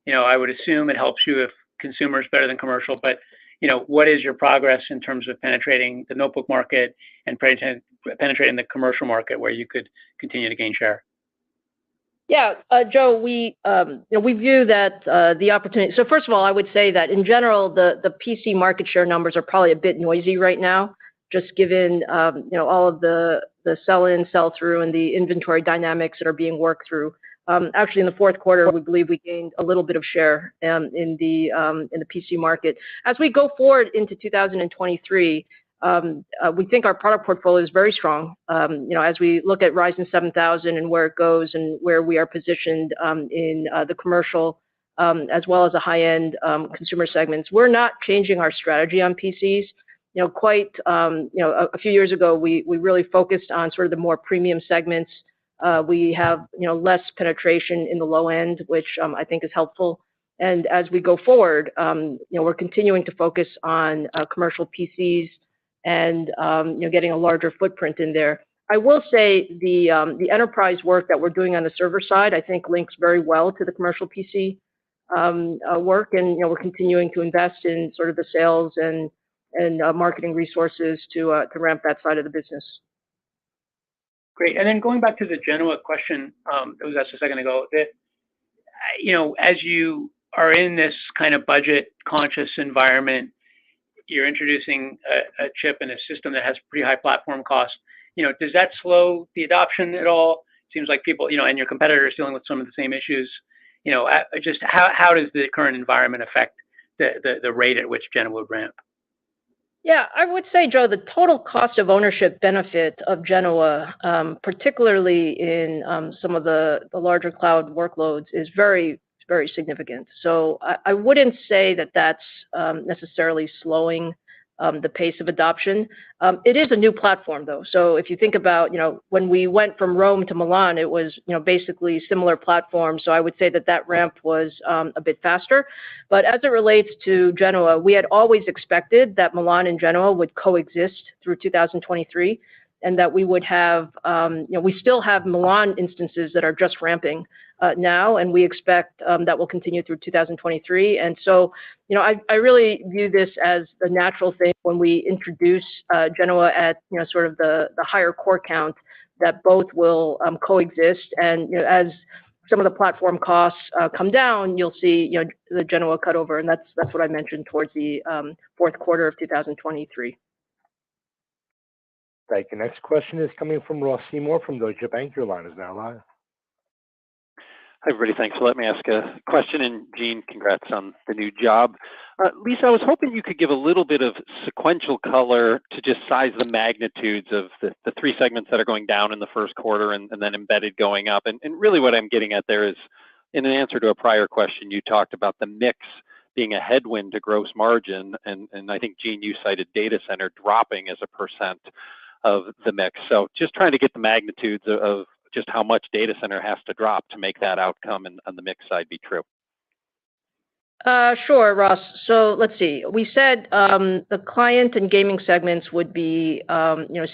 I would assume it helps you if consumer is better than commercial, but what is your progress in terms of penetrating the notebook market and penetrating the commercial market where you could continue to gain share? Yeah, Joe, we view that the opportunity. So first of all, I would say that in general, the PC market share numbers are probably a bit noisy right now, just given all of the sell-in, sell-through, and the inventory dynamics that are being worked through. Actually, in the fourth quarter, we believe we gained a little bit of share in the PC market. As we go forward into 2023, we think our product portfolio is very strong. As we look at Ryzen 7000 and where it goes and where we are positioned in the commercial as well as the high-end consumer segments, we're not changing our strategy on PCs. A few years ago, we really focused on sort of the more premium segments. We have, less penetration in the low end, which I think is helpful. And as we go forward, we're continuing to focus on commercial PCs and, getting a larger footprint in there. I will say the enterprise work that we're doing on the server side, I think links very well to the commercial PC work. And, we're continuing to invest in sort of the sales and marketing resources to ramp that side of the business. Great. And then going back to the Genoa question that was asked a second ago, that, as you are in this kind of budget-conscious environment, you're introducing a chip and a system that has pretty high platform costs. Does that slow the adoption at all? It seems like people, and your competitors dealing with some of the same issues. Just how does the current environment affect the rate at which Genoa would ramp? Yeah, I would say, Joe, the total cost of ownership benefit of Genoa, particularly in some of the larger cloud workloads, is very, very significant. So I wouldn't say that that's necessarily slowing the pace of adoption. It is a new platform, though. So if you think about, when we went from Rome to Milan, it was, basically similar platform. So I would say that ramp was a bit faster. But as it relates to Genoa, we had always expected that Milan and Genoa would coexist through 2023. and that we would have, we still have Milan instances that are just ramping now, and we expect that will continue through 2023. And so, I really view this as the natural thing when we introduce Genoa at, sort of the higher core count, that both will coexist. And, as some of the platform costs come down, you'll see, the Genoa cut over, and that's what I mentioned towards the fourth quarter of 2023. Thank you. Next question is coming from Ross Seymour from Deutsche Bank. Your line is now live. Hi, everybody. Thanks for letting me ask a question. And Jean, congrats on the new job. Lisa, I was hoping you could give a little bit of sequential color to just size the magnitudes of the three segments that are going down in the first quarter and then embedded going up. And really what I'm getting at there is, in an answer to a prior question, you talked about the mix being a headwind to gross margin. And I think, Jean, you cited data center dropping as a percent of the mix. So just trying to get the magnitudes of just how much data center has to drop to make that outcome on the mix side be true. Sure, Ross. So let's see. We said the client and gaming segments would be,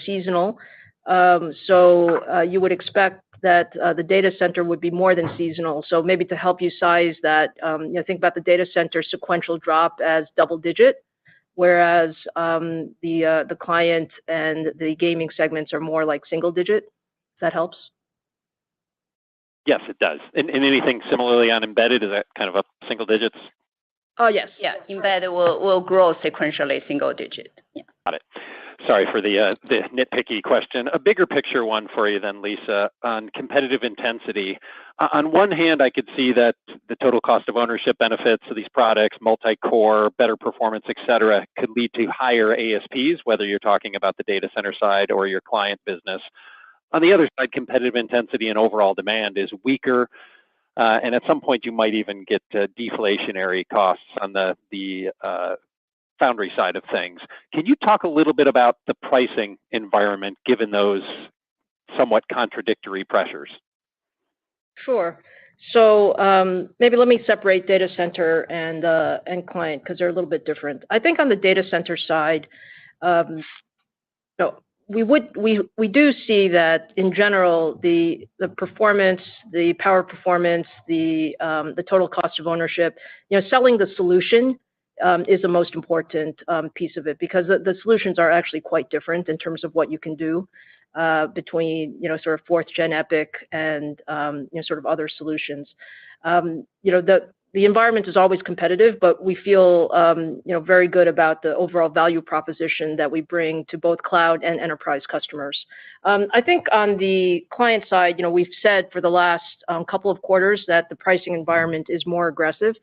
seasonal. So you would expect that the data center would be more than seasonal. So maybe to help you size that, think about the data center sequential drop as double digit, whereas the client and the gaming segments are more like single digit. If that helps. Yes, it does. And anything similarly on embedded, is that kind of up single digits? Oh, yes. Yeah, embedded will grow sequentially single digit. Yeah. Got it. Sorry for the nitpicky question. A bigger picture one for you then, Lisa, on competitive intensity. On one hand, I could see that the total cost of ownership benefits of these products, multi-core, better performance, et cetera, could lead to higher ASPs, whether you're talking about the data center side or your client business. On the other side, competitive intensity and overall demand is weaker. And at some point, you might even get deflationary costs on the foundry side of things. Can you talk a little bit about the pricing environment given those somewhat contradictory pressures? Sure. So maybe let me separate data center and client because they're a little bit different. I think on the data center side, we do see that in general the performance, the power performance, the total cost of ownership, selling the solution is the most important piece of it, because the solutions are actually quite different in terms of what you can do between sort of fourth gen EPYC and sort of other solutions. The environment is always competitive, but we feel very good about the overall value proposition that we bring to both cloud and enterprise customers. I think on the client side, we've said for the last couple of quarters that the pricing environment is more aggressive.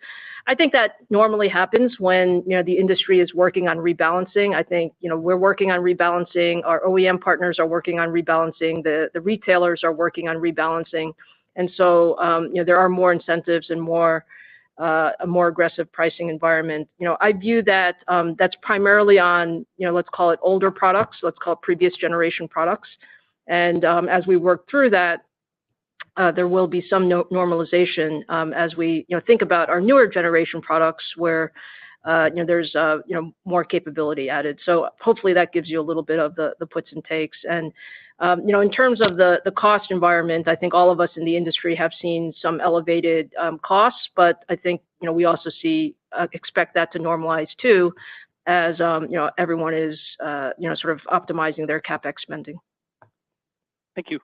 I think that normally happens when the industry is working on rebalancing. I think we're working on rebalancing. Our OEM partners are working on rebalancing. The retailers are working on rebalancing, and so there are more incentives and a more aggressive pricing environment. I view that that's primarily on, let's call it older products, let's call it previous generation products. And as we work through that, there will be some normalization as we think about our newer generation products where there's more capability added. So hopefully that gives you a little bit of the puts and takes. And in terms of the cost environment, I think all of us in the industry have seen some elevated costs, but I think we also expect that to normalize too, as everyone is sort of optimizing their CapEx spending. Thank you.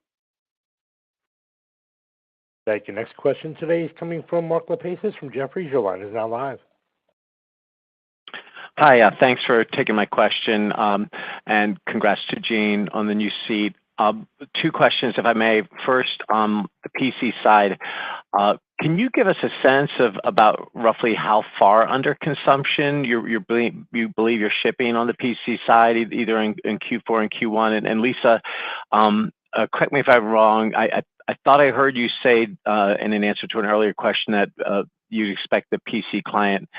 Thank you. Next question today is coming from Mark Lipacis from Jefferies. Your line is now live. Hi, thanks for taking my question, and congrats to Jean on the new seat. Two questions, if I may. First, on the PC side, can you give us a sense of about roughly how far under consumption you believe you're shipping on the PC side, either in Q4 and Q1? And Lisa, correct me if I'm wrong, I thought I heard you say in an answer to an earlier question that you expect the PC client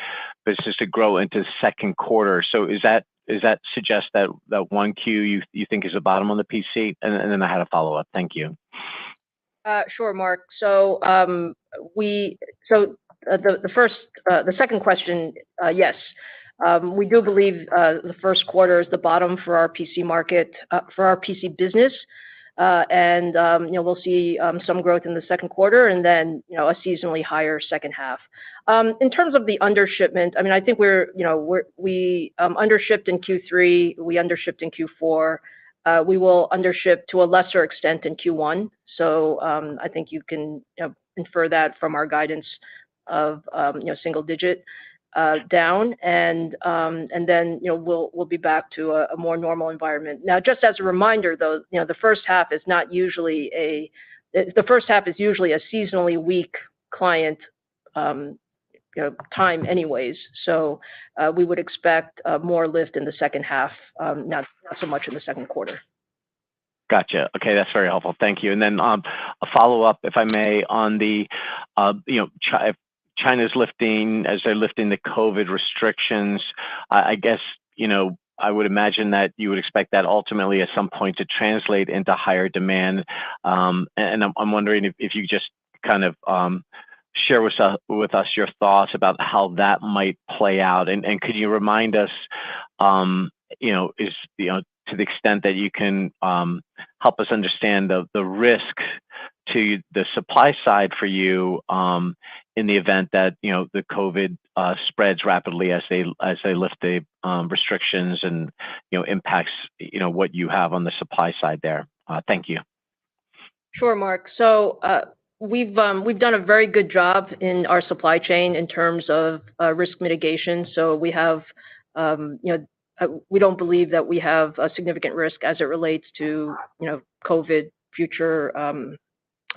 business to grow into the second quarter. So is that suggest that 1Q you think is the bottom on the PC? And then I had a follow-up. Thank you. Sure, Mark. So the second question, yes. We do believe the first quarter is the bottom for our PC market, for our PC business. And we'll see some growth in the second quarter and then, a seasonally higher second half. In terms of the undershipment, I mean, I think we undershipped in Q3, we undershipped in Q4. We will undership to a lesser extent in Q1. So I think you can infer that from our guidance of single digit down, and then we'll be back to a more normal environment. Now, just as a reminder, though, the first half is usually a seasonally weak client time anyways. So we would expect more lift in the second half, not so much in the second quarter. Gotcha. Okay, that's very helpful. Thank you. And then a follow-up, if I may, on the, China's lifting, as they're lifting the COVID restrictions, I guess, I would imagine that you would expect that ultimately at some point to translate into higher demand. And I'm wondering if you just kind of share with us your thoughts about how that might play out. And could you remind us, to the extent that you can help us understand the risk to the supply side for you in the event that the COVID spreads rapidly as they lift the restrictions and impacts what you have on the supply side there. Thank you. Sure, Mark. So we've done a very good job in our supply chain in terms of risk mitigation. So we have we don't believe that we have a significant risk as it relates to COVID future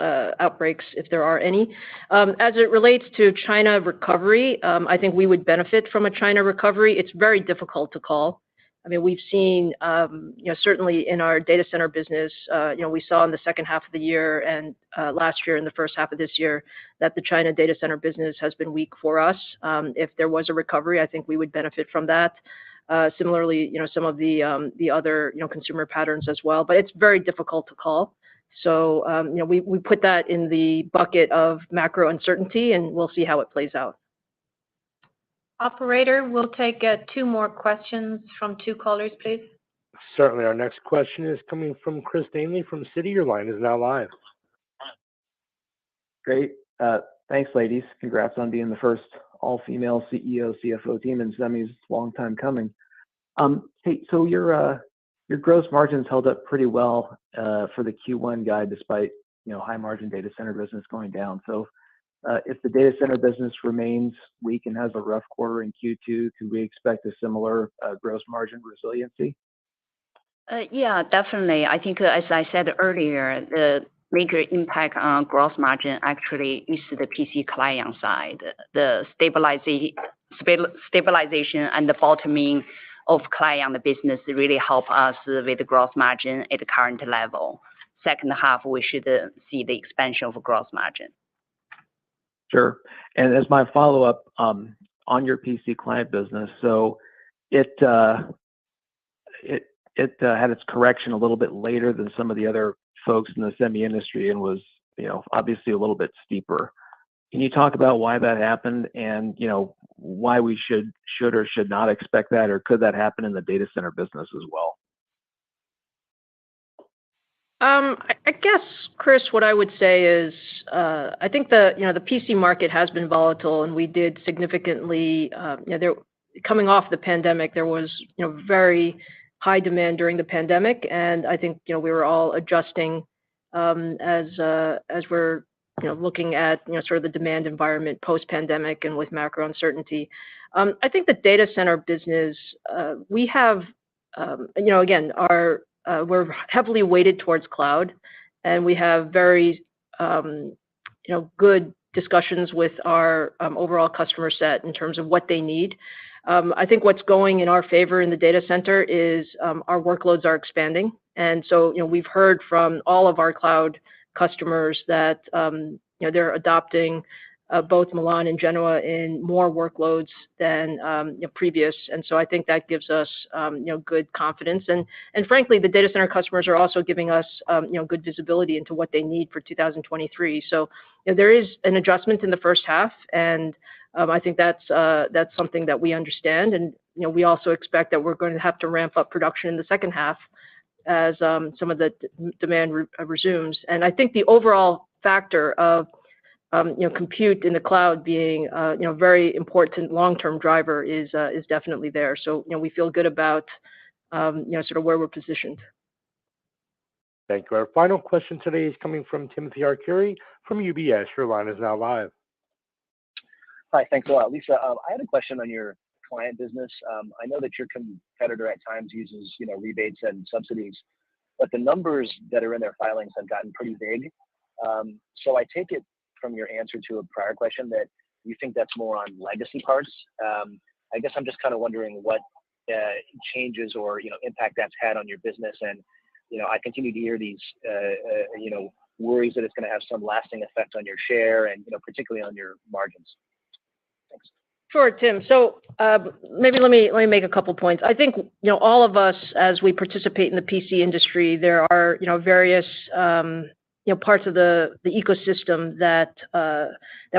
outbreaks, if there are any. As it relates to China recovery, I think we would benefit from a China recovery. It's very difficult to call. I mean, we've seen, certainly in our data center business, we saw in the second half of the year and last year in the first half of this year that the China data center business has been weak for us. If there was a recovery, I think we would benefit from that. Similarly, some of the other consumer patterns as well, but it's very difficult to call. So we put that in the bucket of macro uncertainty, and we'll see how it plays out. Operator, we'll take 2 more questions from 2 callers, please. Certainly. Our next question is coming from Chris Danely from Citi. Your line is now live. Great. Thanks, ladies. Congrats on being the first all-female CEO, CFO team in Semi's. Long time coming. Hey, so your gross margins held up pretty well for the Q1 guide, despite high margin data center business going down. So if the data center business remains weak and has a rough quarter in Q2, could we expect a similar gross margin resiliency? Yeah, definitely. I think, as I said earlier, the major impact on gross margin actually is the PC client side. The stabilization and the bottoming of client business really help us with the gross margin at the current level. Second half, we should see the expansion of gross margin. Sure. And as my follow-up on your PC client business, so it had its correction a little bit later than some of the other folks in the semi industry and was, obviously a little bit steeper. Can you talk about why that happened and, why we should or should not expect that, or could that happen in the data center business as well? I guess, Chris, what I would say is, I think the PC market has been volatile, and we did significantly, coming off the pandemic, there was, very high demand during the pandemic, and I think, we were all adjusting as we're, looking at, sort of the demand environment post-pandemic and with macro uncertainty. I think the data center business, we have, again, we're heavily weighted towards cloud, and we have very, good discussions with our overall customer set in terms of what they need. I think what's going in our favor in the data center is our workloads are expanding. And so, we've heard from all of our cloud customers that, they're adopting both Milan and Genoa in more workloads than previous. And so I think that gives us, good confidence. And frankly, the data center customers are also giving us, good visibility into what they need for 2023. So there is an adjustment in the first half, and I think that's something that we understand, and we also expect that we're going to have to ramp up production in the second half as some of the demand resumes. And I think the overall factor of compute in the cloud being very important long-term driver is definitely there. So we feel good about sort of where we're positioned. Thank you. Our final question today is coming from Timothy Arcuri from UBS. Your line is now live. Hi, thanks a lot. Lisa, I had a question on your client business. I know that your competitor at times uses, rebates and subsidies, but the numbers that are in their filings have gotten pretty big. So I take it from your answer to a prior question that you think that's more on legacy parts. I guess I'm just kind of wondering what changes or, impact that's had on your business. And, I continue to hear these, worries that it's going to have some lasting effect on your share and, particularly on your margins. Thanks. Sure, Tim. So maybe let me make a couple points. I think all of us, as we participate in the PC industry, there are various parts of the ecosystem that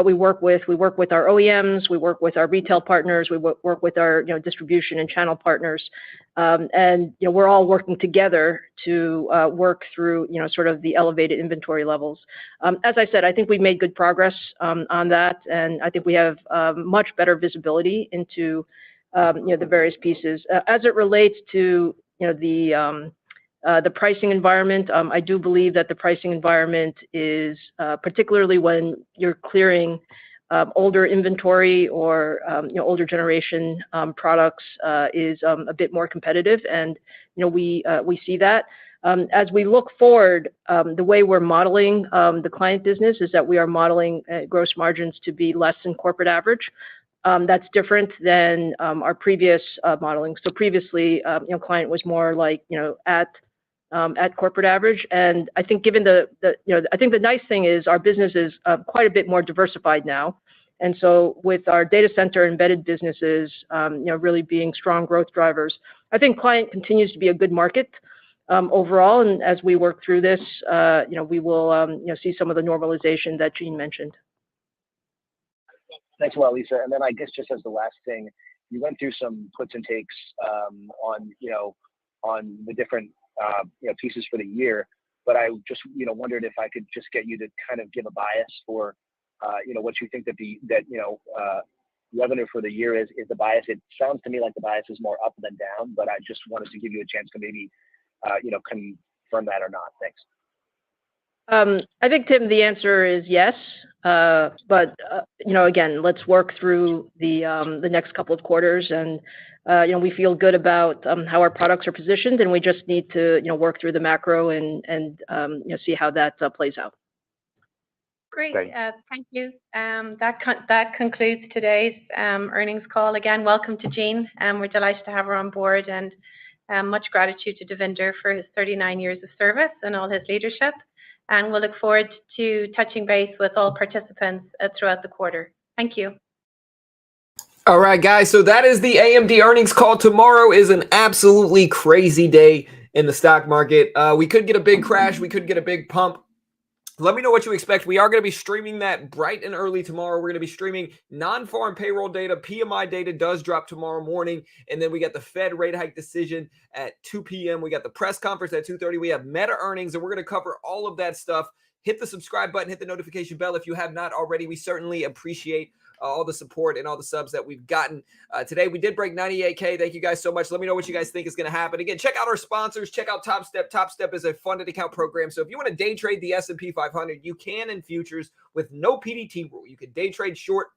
we work with. We work with our OEMs, we work with our retail partners, we work with our distribution and channel partners, and we're all working together to work through sort of the elevated inventory levels. As I said, I think we've made good progress on that, and I think we have much better visibility into the various pieces as it relates to the pricing environment. I do believe that the pricing environment is, particularly when you're clearing older inventory or older generation products, is a bit more competitive, and we see that. As we look forward, the way we're modeling the client business is that we are modeling gross margins to be less than corporate average. That's different than our previous modeling. So previously, client was more like at corporate average, and I think given I think the nice thing is our business is quite a bit more diversified now, and so with our data center embedded businesses, really being strong growth drivers, I think client continues to be a good market overall, and as we work through this, we will see some of the normalization that Jean mentioned. Thanks a lot, Lisa. And then I guess just as the last thing, you went through some puts and takes on the different pieces for the year, but I just wondered if I could just get you to kind of give a bias for what you think that revenue for the year is the bias. It sounds to me like the bias is more up than down, but I just wanted to give you a chance to maybe confirm that or not. Thanks. I think, Tim, the answer is yes, but again, let's work through the next couple of quarters, and we feel good about how our products are positioned, and we just need to work through the macro and see how that plays out. Great. Thank you. That concludes today's earnings call. Again, welcome to Jean. We're delighted to have her on board, and much gratitude to Devinder for his 39 years of service and all his leadership. And we'll look forward to touching base with all participants throughout the quarter. Thank you. All right, guys. So that is the AMD earnings call. Tomorrow is an absolutely crazy day in the stock market. We could get a big crash. We could get a big pump. Let me know what you expect. We are going to be streaming that bright and early tomorrow. We're going to be streaming non-farm payroll data. PMI data does drop tomorrow morning. And then we got the Fed rate hike decision at 2 p.m. We got the press conference at 2:30. We have Meta earnings, and we're going to cover all of that stuff. Hit the subscribe button. Hit the notification bell if you have not already. We certainly appreciate all the support and all the subs that we've gotten. Today, we did break 98K. Thank you guys so much. Let me know what you guys think is going to happen. Again, check out our sponsors. Check out Top Step. Top Step is a funded account program. So if you want to day trade the S&P 500, you can in futures with no PDT rule. You can day trade short.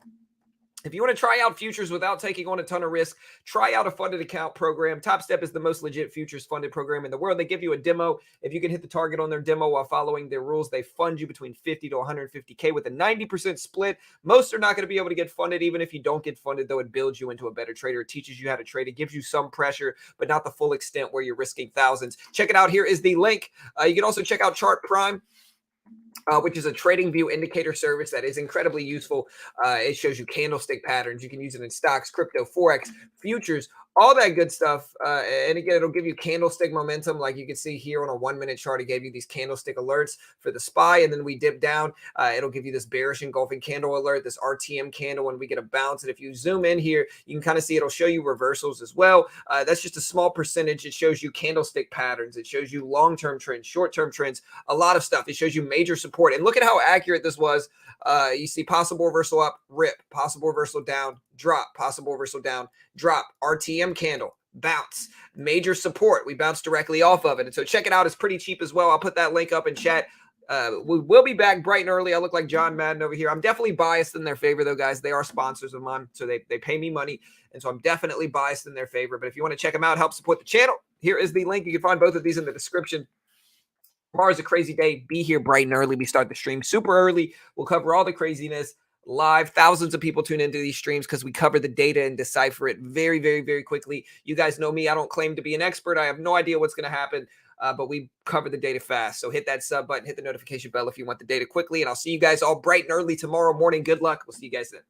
If you want to try out futures without taking on a ton of risk, try out a funded account program. Top Step is the most legit futures funded program in the world. They give you a demo. If you can hit the target on their demo while following their rules, they fund you between 50 to 150K with a 90% split. Most are not going to be able to get funded. Even if you don't get funded, though, it builds you into a better trader. It teaches you how to trade. It gives you some pressure, but not the full extent where you're risking thousands. Check it out. Here is the link. You can also check out Chart Prime. which is a trading view indicator service that is incredibly useful. It shows you candlestick patterns. You can use it in stocks, crypto, Forex, futures, all that good stuff. And again, it'll give you candlestick momentum. Like you can see here on a 1 minute chart, it gave you these candlestick alerts for the SPY. And then we dip down. It'll give you this bearish engulfing candle alert, this RTM candle when we get a bounce. And if you zoom in here, you can kind of see it'll show you reversals as well. That's just a small percentage. It shows you candlestick patterns. It shows you long-term trends, short-term trends, a lot of stuff. It shows you major support. And look at how accurate this was. You see possible reversal up, rip, possible reversal down, drop, possible reversal down, drop, RTM candle, bounce, major support. We bounced directly off of it. And so check it out. It's pretty cheap as well. I'll put that link up in chat. We will be back bright and early. I look like John Madden over here. I'm definitely biased in their favor, though, guys. They are sponsors of mine, so they pay me money. And so I'm definitely biased in their favor. But if you want to check them out, help support the channel, here is the link. You can find both of these in the description. Tomorrow's a crazy day. Be here bright and early. We start the stream super early. We'll cover all the craziness live. Thousands of people tune into these streams because we cover the data and decipher it very, very, very quickly. You guys know me. I don't claim to be an expert. I have no idea what's going to happen, but we cover the data fast. So hit that sub button, hit the notification bell if you want the data quickly, and I'll see you guys all bright and early tomorrow morning. Good luck. We'll see you guys then.